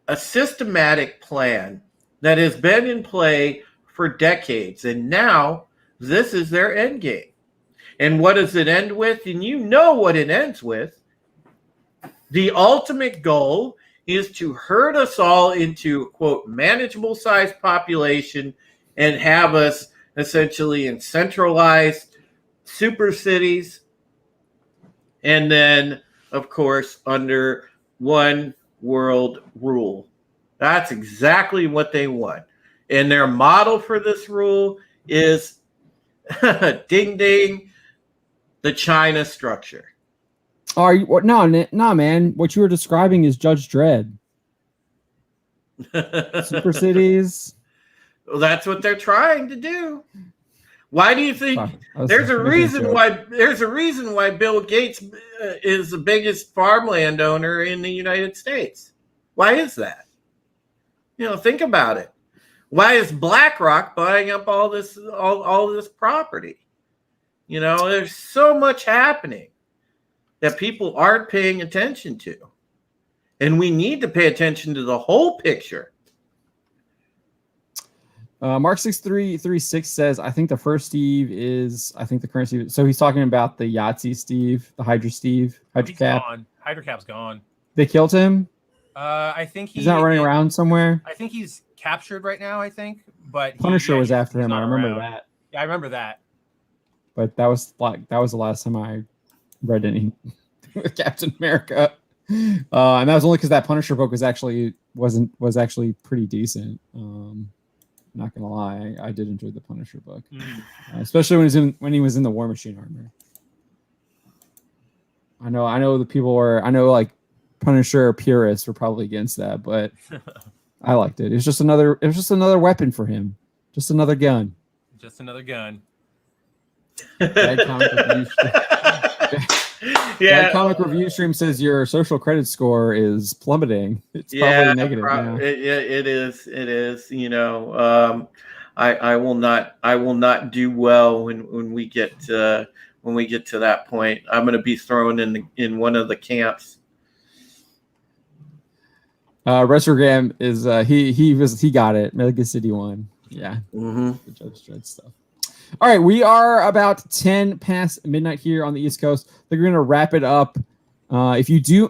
a systematic plan that has been in play for decades, and now this is their end game. And what does it end with? And you know what it ends with. The ultimate goal is to herd us all into, quote, manageable size population and have us essentially in centralized super cities. And then, of course, under one world rule. That's exactly what they want. And their model for this rule is ding ding, the China structure. No, man. What you were describing is Judge Dredd. Super cities. Well, that's what they're trying to do. Why do you think That's there's a making reason joke. why Bill Gates is the biggest farmland owner in the United States? Why is that? Think about it. Why is BlackRock buying up all this property? There's so much happening that people aren't paying attention to. And we need to pay attention to the whole picture. Mark6336 says, I think the first Steve is, I think the current Steve. So he's talking about the Yahtzee Steve, the Hydra Steve, Hydra He's Cap. gone. Hydra Cap's gone. They killed him. I think He's not running around somewhere. I think he's captured right now. I think, but Punisher was after him. not I remember around. that. Yeah, I remember that. But that was the last time I read any with Captain America. And that was only because that Punisher book was actually pretty decent. Not gonna lie, I did enjoy the Punisher book, especially when he was in the War Machine armor. I know the people were. I know like Punisher purists were probably against that, but I liked it. It was just another weapon for him, just another gun. Just another gun. Bad comic review Bad comic review stream says your social credit score is plummeting. It's probably negative now. It is. I will not do well when we get to that point. I'm going to be thrown in one of the camps. Retrogram is he got it. Mega City won. Yeah. Mm-hmm. The Judge Dredd stuff. All right, we are about 10 past midnight here on the East Coast. I think we're gonna wrap it up. I know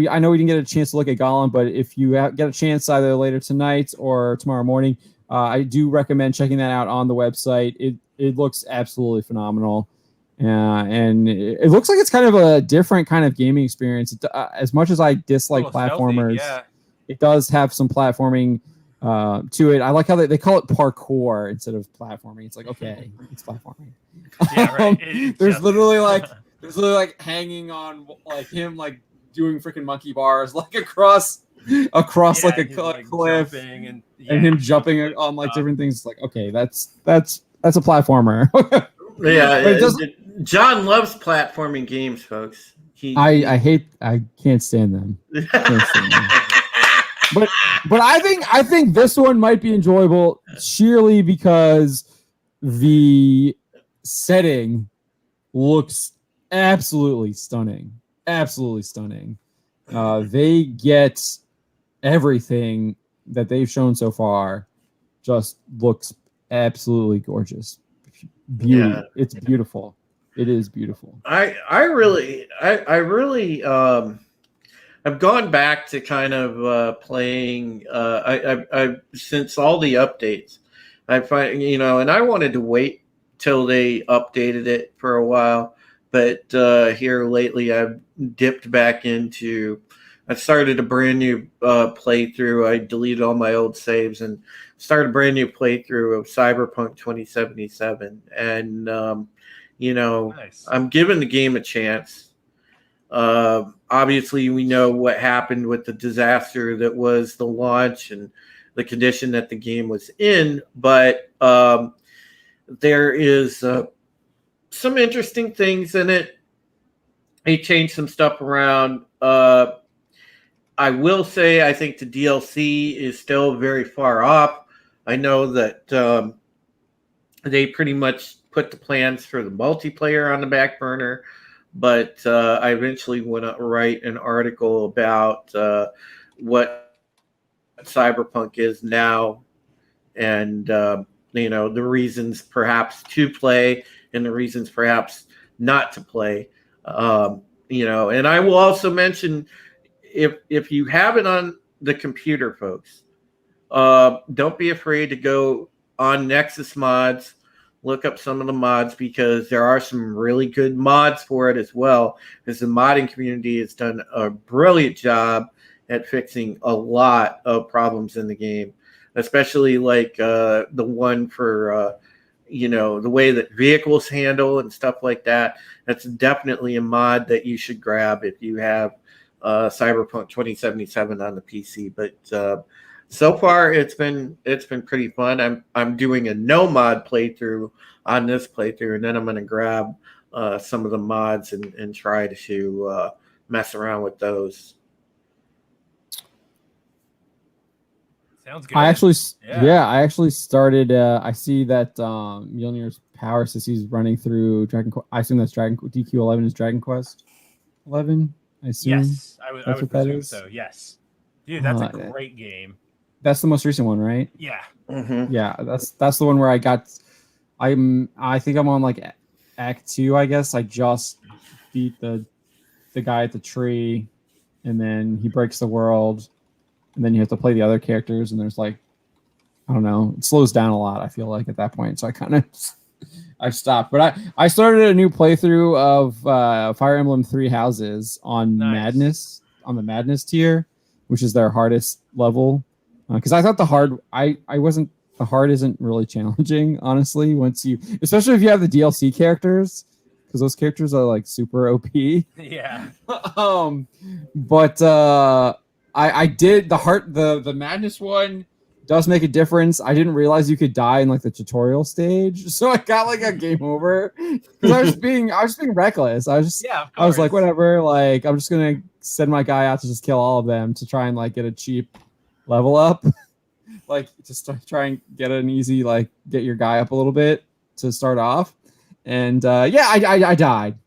we didn't get a chance to look at Gollum, but if you get a chance either later tonight or tomorrow morning, I do recommend checking that out on the website. It looks absolutely phenomenal, and it looks like it's kind of a different kind of gaming experience. As much as I dislike platformers, it does have some platforming to it. I like how they call it parkour instead of platforming. It's like, okay, it's platforming. Yeah, right. There's literally like hanging on like him like doing freaking monkey bars like across like a cliff and him jumping on like different things. It's like, okay, that's a platformer. John loves platforming games, folks. I can't stand them. But I think this one might be enjoyable sheerly because the setting looks absolutely stunning. Absolutely stunning. They get everything that they've shown so far just looks absolutely gorgeous. Beauty. Yeah. It's beautiful. It is beautiful. I really I've gone back to kind of playing. I since all the updates, I find and I wanted to wait till they updated it for a while, but here lately I've dipped back into. I started a brand new playthrough. I deleted all my old saves and started a brand new playthrough of Cyberpunk 2077, and nice. I'm giving the game a chance. Obviously, we know what happened with the disaster that was the launch and the condition that the game was in, but there is some interesting things in it. They changed some stuff around. I will say I think the DLC is still very far off. I know that they pretty much put the plans for the multiplayer on the back burner. But I eventually went to write an article about what Cyberpunk is now, and the reasons perhaps to play and the reasons perhaps not to play. And I will also mention if you have it on the computer, folks, don't be afraid to go on Nexus Mods. Look up some of the mods because there are some really good mods for it as well. Because the modding community has done a brilliant job at fixing a lot of problems in the game, especially like the one for the way that vehicles handle and stuff like that. That's definitely a mod that you should grab if you have Cyberpunk 2077 on the PC. But so far it's been pretty fun. I'm doing a no mod playthrough on this playthrough, and then I'm going to grab some of the mods and try to mess around with those. Sounds good. I actually, Yeah. I actually started. I see that Mjolnir's Power says he's running through Dragon. I assume that's DQ11 is Dragon Quest 11. I assume. Yes, I would what that presume is? so. Yes, dude, that's a Uh, great game. That's the most recent one, right? Yeah. Mm-hmm. Yeah, that's the one where I think I'm on like Act 2. I guess I just beat the guy at the tree, and then he breaks the world, and then you have to play the other characters, and there's like, I don't know, it slows down a lot, I feel like, at that point. So I stopped. But I started a new playthrough of Fire Emblem Three Houses on Nice. Madness, on the Madness tier, which is their hardest level. Because I thought the hard isn't really challenging, honestly, especially if you have the DLC characters, because those characters are like super OP. Yeah. But I did the Madness one does make a difference. I didn't realize you could die in like the tutorial stage, so I got like a game over because I was being reckless. I was like, whatever, like I'm just gonna send my guy out to just kill all of them to try and like get a cheap level up, like just try and get an easy, like get your guy up a little bit to start off. And I died.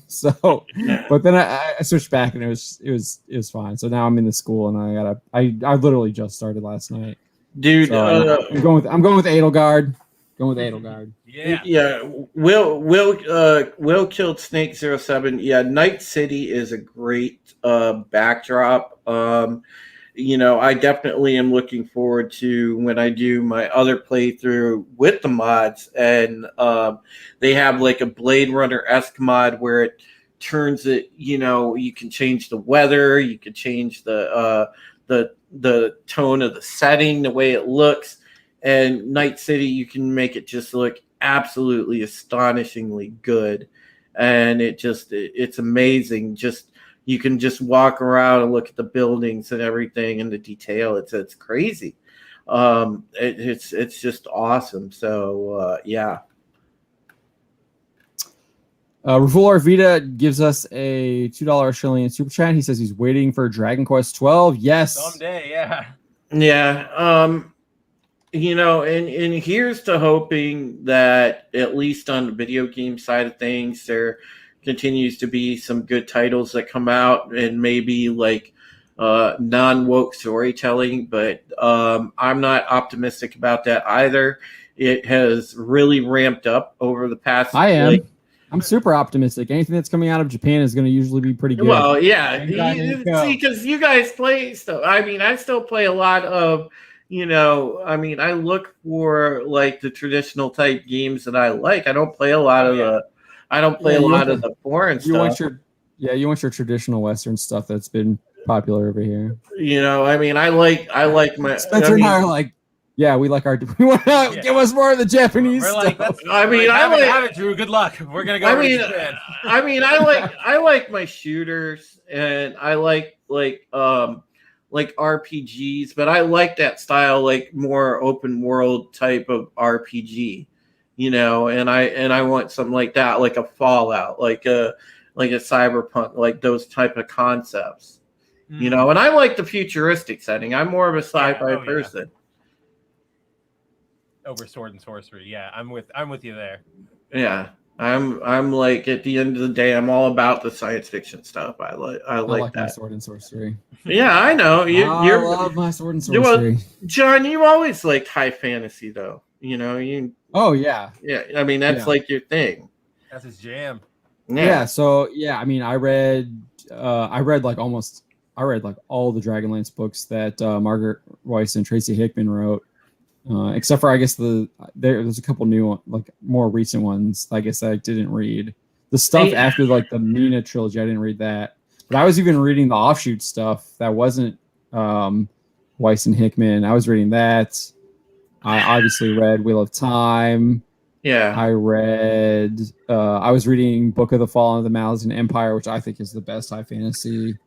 So, but then I switched back and it was fine. So now I'm in the school and I literally just started last night, dude. So I'm going with Edelgard. Yeah. Will killed Snake 07. Yeah, Night City is a great backdrop. I definitely am looking forward to when I do my other playthrough with the mods, and they have like a Blade Runner-esque mod where it turns it, you can change the weather, you can change the tone of the setting, the way it looks, and Night City, you can make it just look absolutely astonishingly good, and it's amazing. You can just walk around and look at the buildings and everything and the detail. It's crazy. It's just awesome. So yeah. Raful Arvita gives us a $2 Australian super chat. He says he's waiting for Dragon Quest 12. Yes, Someday, yeah. Yeah. And here's to hoping that at least on the video game side of things, there continues to be some good titles that come out and maybe like non-woke storytelling, but I'm not optimistic about that either. It has really ramped up over the past. I'm super optimistic. Anything that's coming out of Japan is going to usually be pretty good. Well, yeah. See, because you guys play stuff. I mean, I still play a lot of, I look for like the traditional type games that I like. I don't play a lot of the foreign stuff. You want your traditional Western stuff that's been popular over here. I like my Spencer and I are like, yeah, we want to give us more of the Japanese stuff. Have it, Drew. Good luck. We're gonna go. Japan. I like my shooters, and I like RPGs, but I like that style, like more open world type of RPG. And I want something like that, like a Fallout, like a Cyberpunk, like those type of concepts. And I like the futuristic setting. I'm more of a sci-fi person. Yeah. Over sword and sorcery. Yeah, I'm with you there. Yeah. I'm like, at the end of the day, I'm all about the science fiction stuff. I like that. My sword and sorcery. Yeah, I know. I love my sword and sorcery. John, you always liked high fantasy, though. Oh yeah. Yeah, I mean that's like your thing. That's his jam. Yeah. So yeah, I mean, I read like all the Dragonlance books that Margaret Weiss and Tracy Hickman wrote. Except for I guess there's a couple new like more recent ones. I guess I didn't read the stuff after like the Mina trilogy. I didn't read that, but I was even reading the offshoot stuff that wasn't Weiss and Hickman. I was reading that. I obviously read Wheel of Time. Yeah, I read. I was reading Book of the Fallen of the Malazan Empire, which I think is the best high fantasy.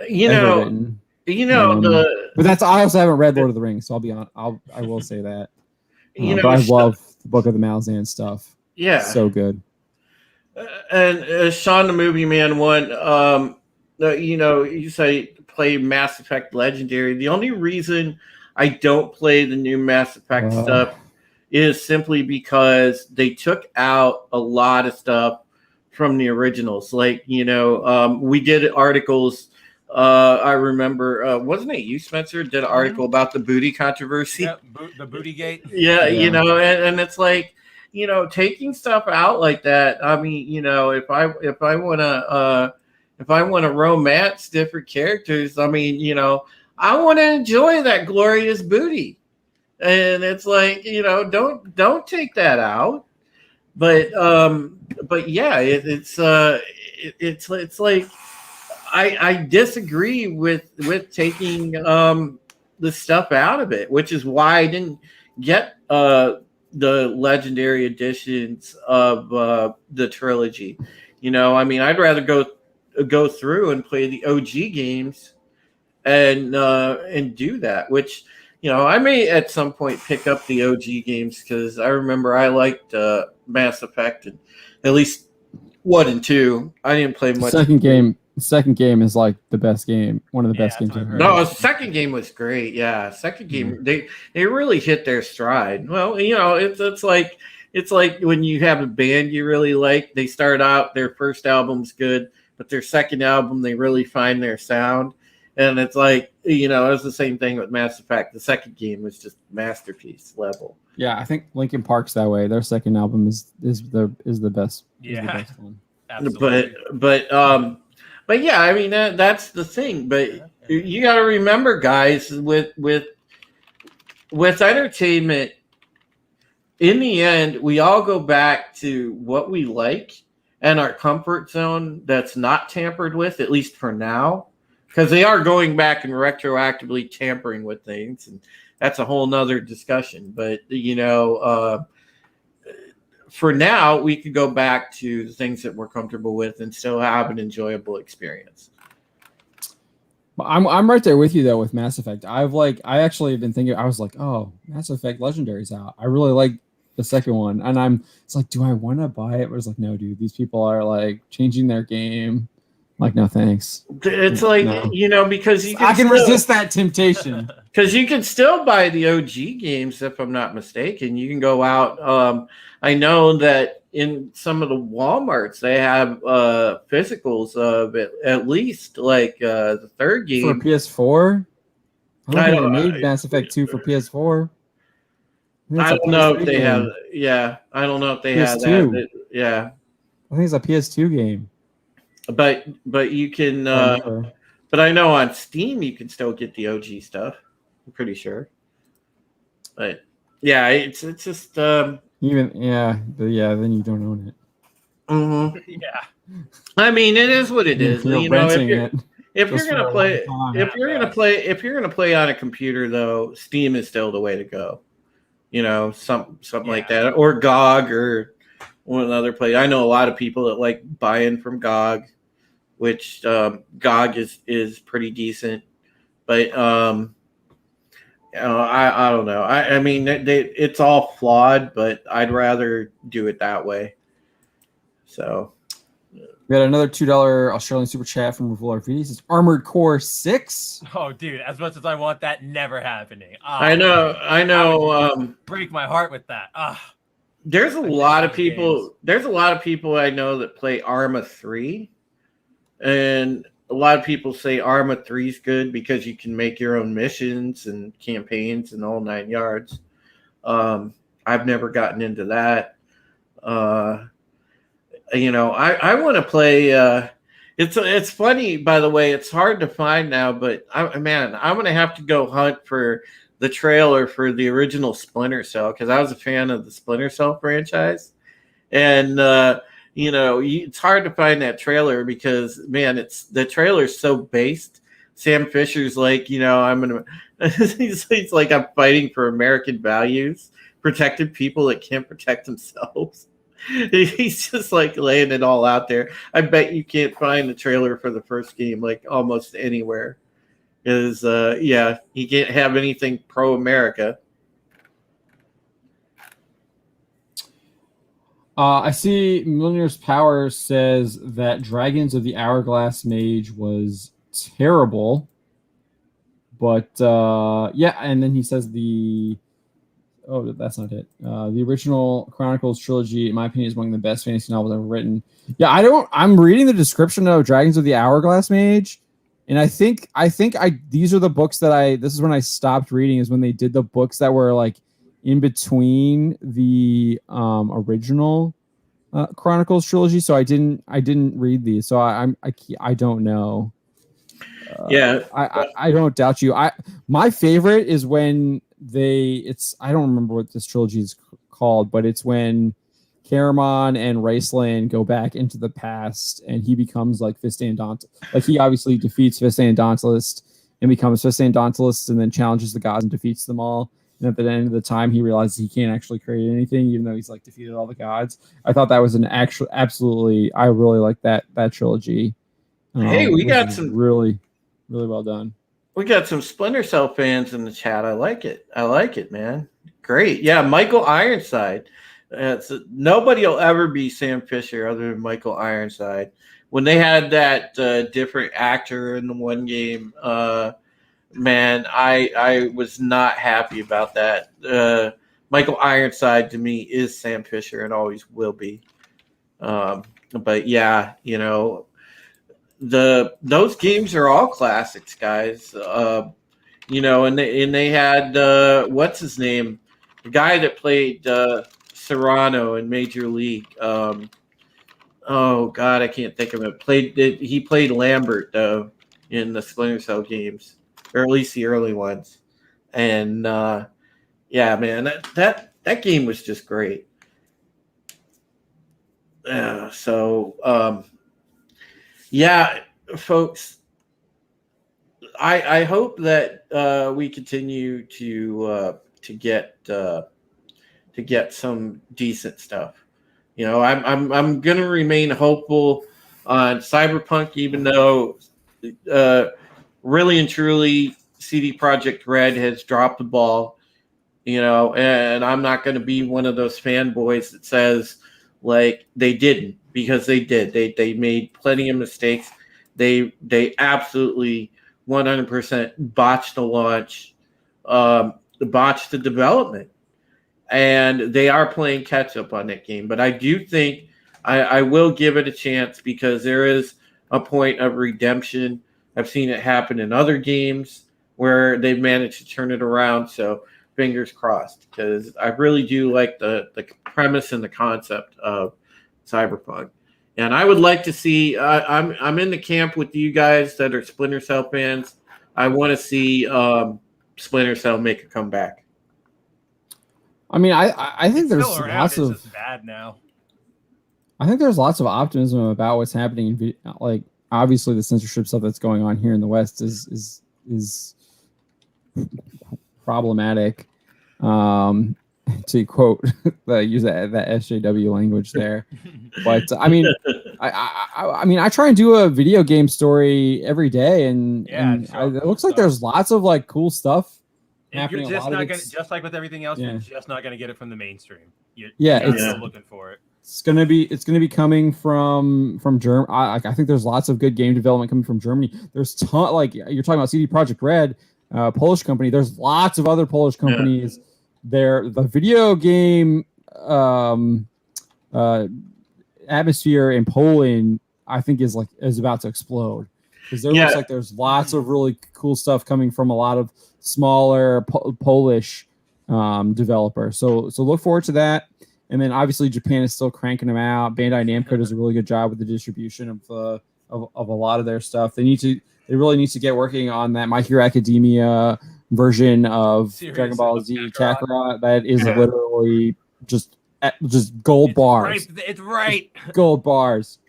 you ever know, written. the But I also haven't read Lord of the Rings, so I'll be on. I will say that. But I Sh- love the Book of the Malazan stuff. yeah, So good. and Sean the Movie Man one. You say play Mass Effect Legendary. The only reason I don't play the new Mass Effect stuff is simply because they took out a lot of stuff from the originals. Like, we did articles. I remember, wasn't it you, Spencer, did an article about the booty controversy? Yeah, the booty gate. Yeah, Yeah. and it's like, taking stuff out like that. I mean, if I want to romance different characters, I mean, I want to enjoy that glorious booty. And it's like, don't take that out. But yeah, it's like I disagree with taking the stuff out of it, which is why I didn't get the legendary editions of the trilogy. I mean, I'd rather go through and play the OG games and do that, which I may at some point pick up the OG games, because I remember I liked Mass Effect, and at least 1 and 2. I didn't play much. The second game is like the best game, one of the best games that's what I've I've heard. No, the second game was great. Yeah, second game they really hit their stride. Well, it's like when you have a band you really like. They start out, their first album's good, but their second album they really find their sound. And it's like, it's the same thing with Mass Effect. The second game was just masterpiece level. Yeah, I think Linkin Park's that way. Their second album is the best. Yeah. Is the best one. Absolutely. But yeah, I mean that's the thing. But you got to remember, guys, with entertainment, in the end, we all go back to what we like and our comfort zone that's not tampered with, at least for now, because they are going back and retroactively tampering with things, and that's a whole nother discussion. But for now, we could go back to the things that we're comfortable with and still have an enjoyable experience. I'm right there with you though with Mass Effect. I actually have been thinking. I was like, oh, Mass Effect Legendary's out. I really like the second one, and it's like, do I want to buy it? But it's like, no, dude. These people are like changing their game. I'm like, no, thanks. It's like No. because I can resist that temptation. Because you can still buy the OG games, if I'm not mistaken. You can go out. I know that in some of the Walmarts they have physicals of at least like the third game For PS4. I They don't- made Mass Effect 2 for PS4. I don't know if they have. Yeah, I don't know if they have PS2. that. Yeah, I think it's a PS2 game. but you can. But I know on Steam you can still get the OG stuff. I'm pretty sure. But yeah, it's just. Then you don't own it. Mhm. Yeah. I mean, it is what it is. You're renting it. If you're Just gonna for a play, long time. if you're gonna play on a computer, though, Steam is still the way to go. Something like that, or GOG, or one other place. I know a lot of people that like buying from GOG, which GOG is pretty decent, but I don't know. I mean, it's all flawed, but I'd rather do it that way. So. We got another $2 Australian super chat from Revolar Vides. It's Armored Core 6. Oh, dude, as much as I want that, never happening. I know. Break my heart with that. There's a lot of people. There's a lot of people I know that play Arma 3, and a lot of people say Arma 3 is good because you can make your own missions and campaigns and all 9 yards. I've never gotten into that. I want to play. It's funny, by the way. It's hard to find now, but I'm gonna have to go hunt for the trailer for the original Splinter Cell, because I was a fan of the Splinter Cell franchise, and it's hard to find that trailer because the trailer's so based. Sam Fisher's like, I'm gonna. He's like, I'm fighting for American values, protecting people that can't protect themselves. He's just like laying it all out there. I bet you can't find the trailer for the first game like almost anywhere. Is yeah, he can't have anything pro America. I see Millionaire's Power says that Dragons of the Hourglass Mage was terrible. But yeah, and then he says that's not it. The original Chronicles trilogy, in my opinion, is one of the best fantasy novels ever written. Yeah, I'm reading the description of Dragons of the Hourglass Mage, and I think these are the books that this is when I stopped reading, is when they did the books that were like in between the original Chronicles trilogy. So I didn't read these, so I don't know. Yeah, I don't doubt you. My favorite is when I don't remember what this trilogy is called, but it's when Caramon and Raceland go back into the past and he becomes like Fistandant. Like he obviously defeats Fistandontalist and becomes Fistandontalist and then challenges the gods and defeats them all. And at the end of the time, he realizes he can't actually create anything, even though he's like defeated all the gods. I thought that was absolutely. I really like that trilogy. Hey, we got some really well done. We got some Splinter Cell fans in the chat. I like it, man. Great. Yeah, Michael Ironside. Nobody will ever be Sam Fisher other than Michael Ironside. When they had that different actor in the one game, man, I was not happy about that. Michael Ironside to me is Sam Fisher and always will be. But yeah, you know, those games are all classics, guys. You know, and they had what's his name, the guy that played Serrano in Major League. Oh God, I can't think of it. He played Lambert though in the Splinter Cell games, or at least the early ones. And yeah, man, that game was just great. Yeah, folks, I hope that we continue to get some decent stuff. You know, I'm gonna remain hopeful on Cyberpunk, even though really and truly CD Projekt Red has dropped the ball. You know, and I'm not going to be one of those fanboys that says like they didn't, because they did. They made plenty of mistakes. They absolutely 100% botched the launch, botched the development, and they are playing catch up on that game. But I do think I will give it a chance, because there is a point of redemption. I've seen it happen in other games where they've managed to turn it around. So fingers crossed, because I really do like the premise and the concept of Cyberpunk. And I would like to see, I'm in the camp with you guys that are Splinter Cell fans. I want to see Splinter Cell make a comeback. I mean, I think there's lots of. It's just bad now. I think there's lots of optimism about what's happening. Like, obviously, the censorship stuff that's going on here in the West is problematic. To quote, use that SJW language there. But I mean, I mean, I try and do a video game story every day, and it looks like there's lots of like cool stuff. You're just not gonna, just like with everything else, you're just not gonna get it from the mainstream. You're still looking for it. It's gonna be coming from Germany. I think there's lots of good game development coming from Germany. There's like you're talking about CD Projekt Red, Polish company. There's lots of other Polish companies. The video game atmosphere in Poland, I think, is about to explode, because there looks like there's lots of really cool stuff coming from a lot of smaller Polish developers. So look forward to that. And then obviously Japan is still cranking them out. Bandai Namco does a really good job with the distribution of a lot of their stuff. They really need to get working on that My Hero Academia version of Dragon Ball Z Kakarot. That is literally just gold bars. It's right. Gold bars.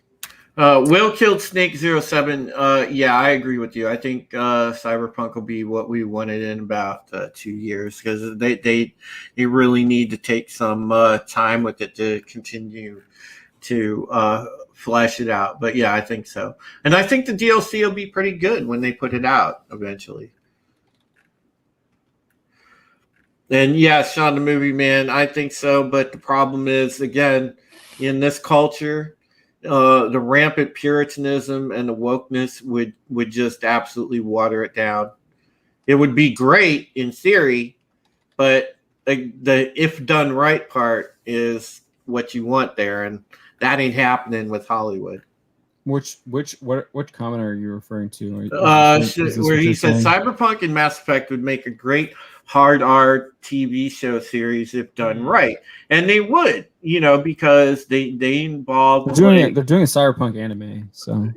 Will killed Snake 07. Yeah, I agree with you. I think Cyberpunk will be what we wanted in about 2 years because they really need to take some time with it to continue to flesh it out. But yeah, I think so. And I think the DLC will be pretty good when they put it out eventually. And yeah, Sean the Movie Man, I think so. But the problem is, again, in this culture, the rampant puritanism and the wokeness would just absolutely water it down. It would be great in theory, but the if done right part is what you want there, and that ain't happening with Hollywood. Which comment are you referring to? Where he said Cyberpunk and Mass Effect would make a great hard R TV show series if done right, and they would, because they involve. They're doing a Cyberpunk anime, so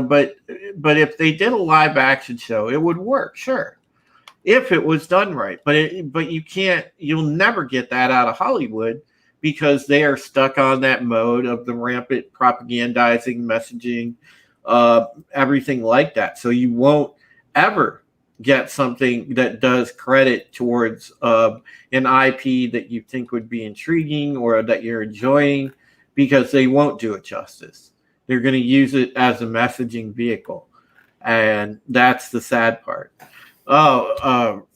but if they did a live action show, it would work, sure, if it was done right. But you'll never get that out of Hollywood because they are stuck on that mode of the rampant propagandizing, messaging, everything like that. So you won't ever get something that does credit towards an IP that you think would be intriguing or that you're enjoying, because they won't do it justice. They're going to use it as a messaging vehicle, and that's the sad part. Revul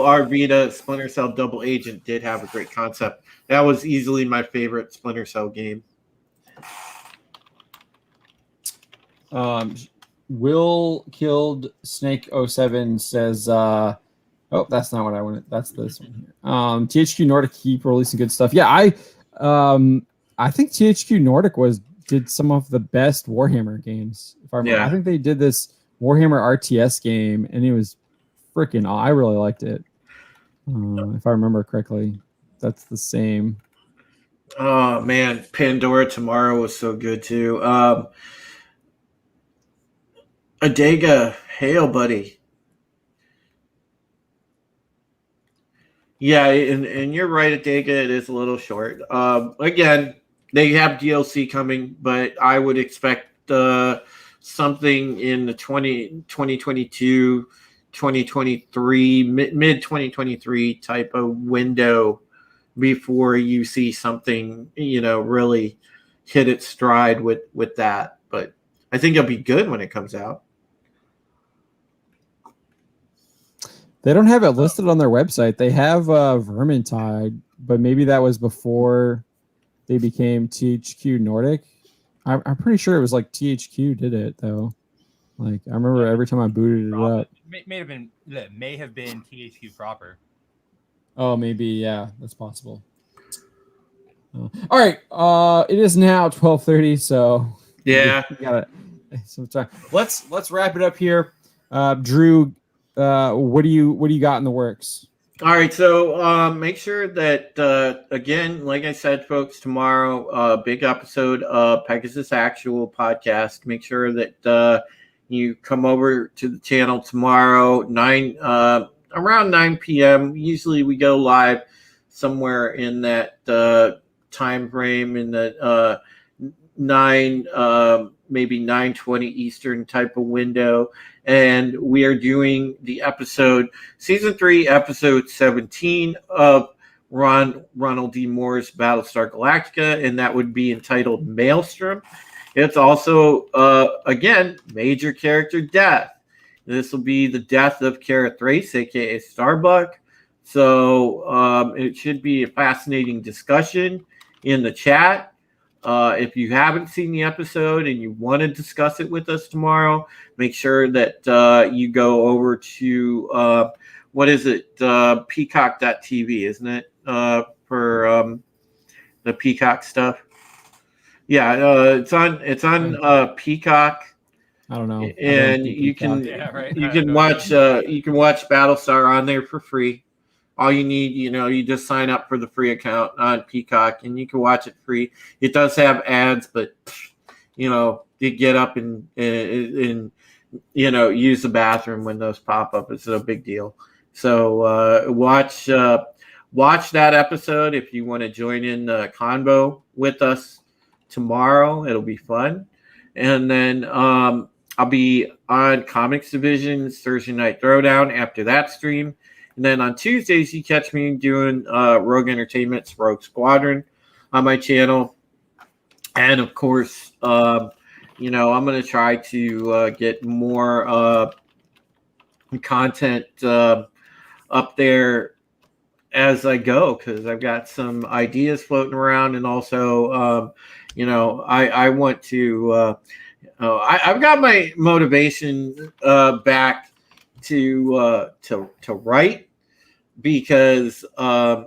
Arvita Splinter Cell Double Agent did have a great concept. That was easily my favorite Splinter Cell game. Will killed Snake 07 says, that's not what I wanted. That's this one here. THQ Nordic keep releasing good stuff. Yeah, I think THQ Nordic did some of the best Warhammer games. If I remember, I think they did this Warhammer RTS game, and it was freaking. I really liked it. If I remember correctly, that's the same. Oh man, Pandora Tomorrow was so good too. Adega, hail, buddy. Yeah, and you're right, Adega. It is a little short. Again, they have DLC coming, but I would expect something in the 2022, 2023, mid 2023 type of window before you see something, really hit its stride with that. But I think it'll be good when it comes out. They don't have it listed on their website. They have Vermintide, but maybe that was before they became THQ Nordic. I'm pretty sure it was like THQ did it though. Like I remember every time I booted it up. May have been THQ proper. Oh, maybe, yeah, that's possible. All right, it is now 12:30, so yeah, we got some time. Let's wrap it up here. Drew, what do you got in the works? All right, so make sure that again, like I said, folks, tomorrow, big episode of Pegasus Actual podcast. Make sure that you come over to the channel tomorrow, around 9 p.m. Usually we go live somewhere in that time frame, in the 9, maybe 9:20 Eastern type of window. And we are doing the season 3, episode 17 of Ronald D. Moore's Battlestar Galactica, and that would be entitled Maelstrom. It's also, again, major character death. This will be the death of Kara Thrace, a.k.a. Starbuck. So it should be a fascinating discussion in the chat. If you haven't seen the episode and you want to discuss it with us tomorrow, make sure that you go over to, what is it? Peacock.tv, isn't it? For the Peacock stuff. Yeah, it's on Peacock. I don't know. And you can watch Battlestar on there for free. All you need, you just sign up for the free account on Peacock, and you can watch it free. It does have ads, but you get up and use the bathroom when those pop up. It's no big deal. So watch that episode if you want to join in the convo with us tomorrow. It'll be fun. And then I'll be on Comics Division's Thursday Night Throwdown after that stream. And then on Tuesdays, you catch me doing Rogue Entertainment's Rogue Squadron on my channel. And of course, I'm going to try to get more content up there as I go, because I've got some ideas floating around. And also, I want to, I've got my motivation back to write. Because if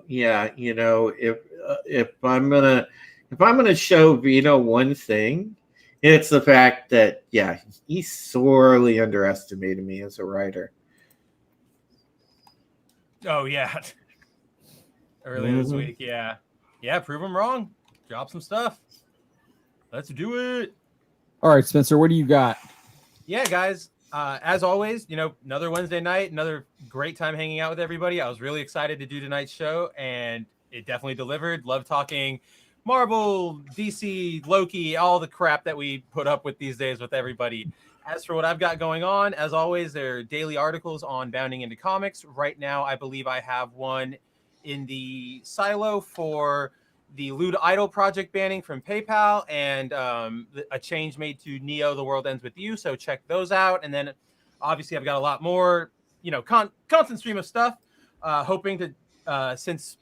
I'm gonna show Vito one thing, it's the fact that he sorely underestimated me as a writer. Oh yeah, earlier this week, yeah, prove him wrong. Drop some stuff. Let's do it. All right, Spencer, what do you got? Yeah, guys. As always, another Wednesday night, another great time hanging out with everybody. I was really excited to do tonight's show, and it definitely delivered. Love talking Marvel, DC, Loki, all the crap that we put up with these days with everybody. As for what I've got going on, as always, there are daily articles on Bounding into Comics. Right now, I believe I have one in the silo for the Lewd Idol project banning from PayPal, and a change made to Neo: The World Ends With You. So check those out. And then obviously I've got a lot more, constant stream of stuff. Hoping to, since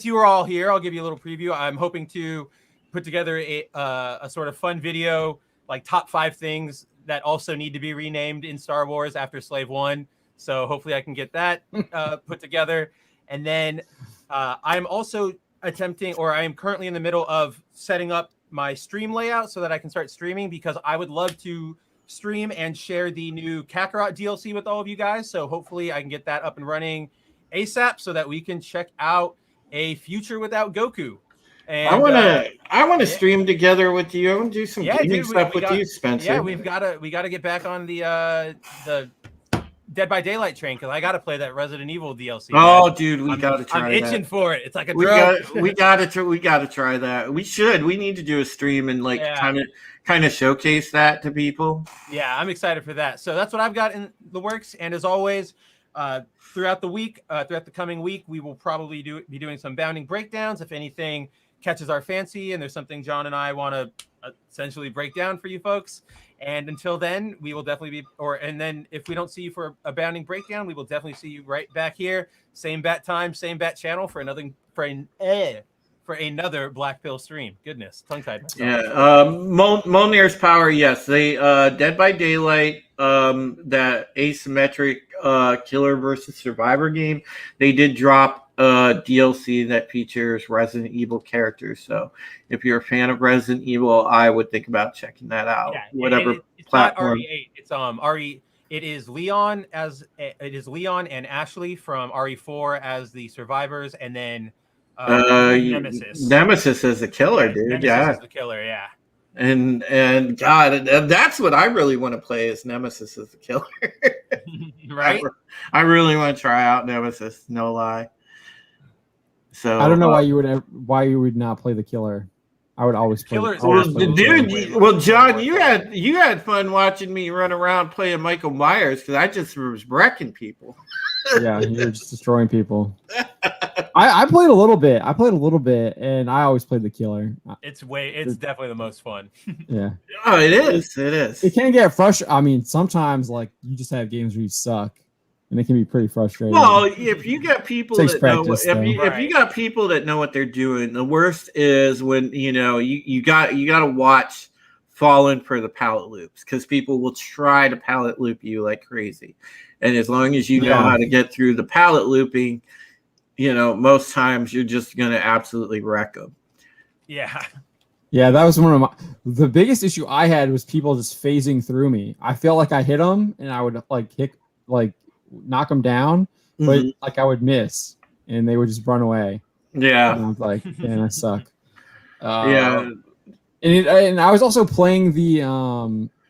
you are all here, I'll give you a little preview. I'm hoping to put together a sort of fun video, like top 5 things that also need to be renamed in Star Wars after Slave One. So hopefully I can get that put together. And then I'm also attempting, or I am currently in the middle of setting up my stream layout so that I can start streaming, because I would love to stream and share the new Kakarot DLC with all of you guys. So hopefully I can get that up and running ASAP so that we can check out A Future Without Goku. And I want to stream together with you. I want to do some gaming stuff with you, Spencer. Yeah, we gotta get back on the Dead by Daylight train, because I got to play that Resident Evil DLC. Oh, man. Dude, we got to try that. I'm itching for it. It's like a drug. We got to try that. We need to do a stream and kind of showcase that to people. Yeah, I'm excited for that. So that's what I've got in the works. And as always, throughout the coming week, we will probably be doing some Bounding breakdowns. If anything catches our fancy and there's something John and I want to essentially break down for you folks. And until then, we will definitely be, and then if we don't see you for a Bounding breakdown, we will definitely see you right back here. Same bat time, same bat channel for another Black Pill stream. Goodness, tongue-tied myself. Yeah, Mjolnir's power, yes. They Dead by Daylight, that asymmetric killer versus survivor game, they did drop DLC that features Resident Evil characters. So if you're a fan of Resident Evil, I would think about checking that out. Yeah, whatever it's platform. Not RE8. It's RE. It is Leon and Ashley from RE4 as the survivors, and then Nemesis. Nemesis is the killer, dude. Nemesis is the killer, yeah. And God, that's what I really want to play, is Nemesis as the killer. Right? I really want to try out Nemesis, no lie. So I don't know why you would not play the killer. I would always play. Well, John, you had fun watching me run around playing Michael Myers, because I just was wrecking people. Yeah, you were just destroying people. I played a little bit. And I always played the killer. It's definitely the most fun. Yeah. Oh, it is. It is. It can get frustrating. I mean, sometimes you just have games where you suck, and it can be pretty frustrating. Well, if you got people Takes that practice, know, if you got people that know what they're doing, the worst is when you got to watch falling for the pallet loops, because people will try to pallet loop you like crazy, and as long as you know how to get through the pallet looping, most times you're just going to absolutely wreck them. Yeah. Yeah, that was one of the biggest issue I had was people just phasing through me. I felt like I hit them and I would knock them down, but I would miss and they would just run away. Yeah. And I was like, man, I suck. Yeah. And I was also playing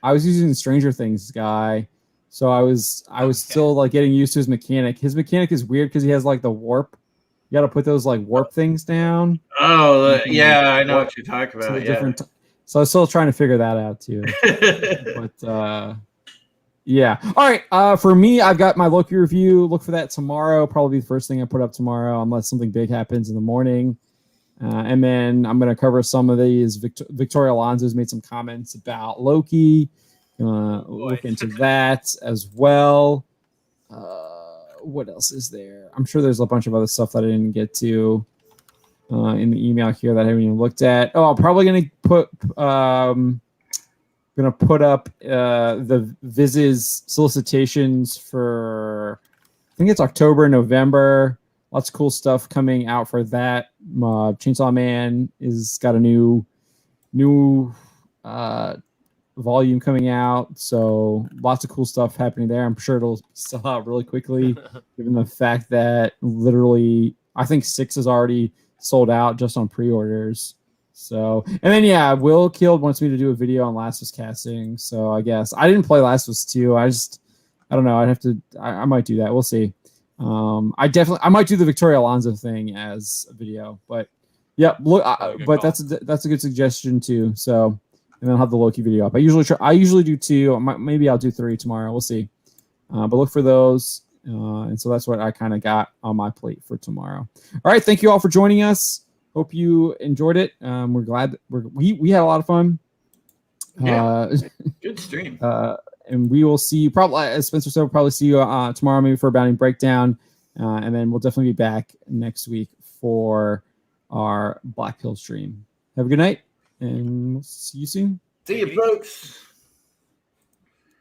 I was using the Stranger Things guy. So I was still getting used to his mechanic. His mechanic is weird because he has the warp. You got to put those warp things down. Oh, yeah, I know what you're talking about. So I'm still trying to figure that out too. But yeah. All right. For me, I've got my Loki review. Look for that tomorrow. Probably the first thing I put up tomorrow, unless something big happens in the morning. And then I'm going to cover some of these. Victoria Alonso's made some comments about Loki. Look into that as well. What else is there? I'm sure there's a bunch of other stuff that I didn't get to in the email here that I haven't even looked at. Oh, I'm probably going to put up the Viz's solicitations for, I think it's October, November. Lots of cool stuff coming out for that. Chainsaw Man is got a new volume coming out, so lots of cool stuff happening there. I'm sure it'll sell out really quickly, given the fact that literally I think 6 is already sold out just on pre-orders. So, and then yeah, Will Killed wants me to do a video on Last of Us casting. So I guess I didn't play Last of Us 2. I don't know. I'd have to. I might do that. We'll see. I might do the Victoria Alonso thing as a video, but yeah, look, but call. that's a good suggestion too. So, and then I'll have the Loki video up. I usually do 2. Maybe I'll do 3 tomorrow. We'll see. But look for those. And so that's what I kind of got on my plate for tomorrow. All right. Thank you all for joining us. Hope you enjoyed it. We're glad we had a lot of fun. Yeah. Good stream. And we will see you probably, as Spencer said, we'll probably see you tomorrow, maybe for a Bounding Breakdown. And then we'll definitely be back next week for our Black Pill stream. Have a good night, and we'll see you soon. See you, folks.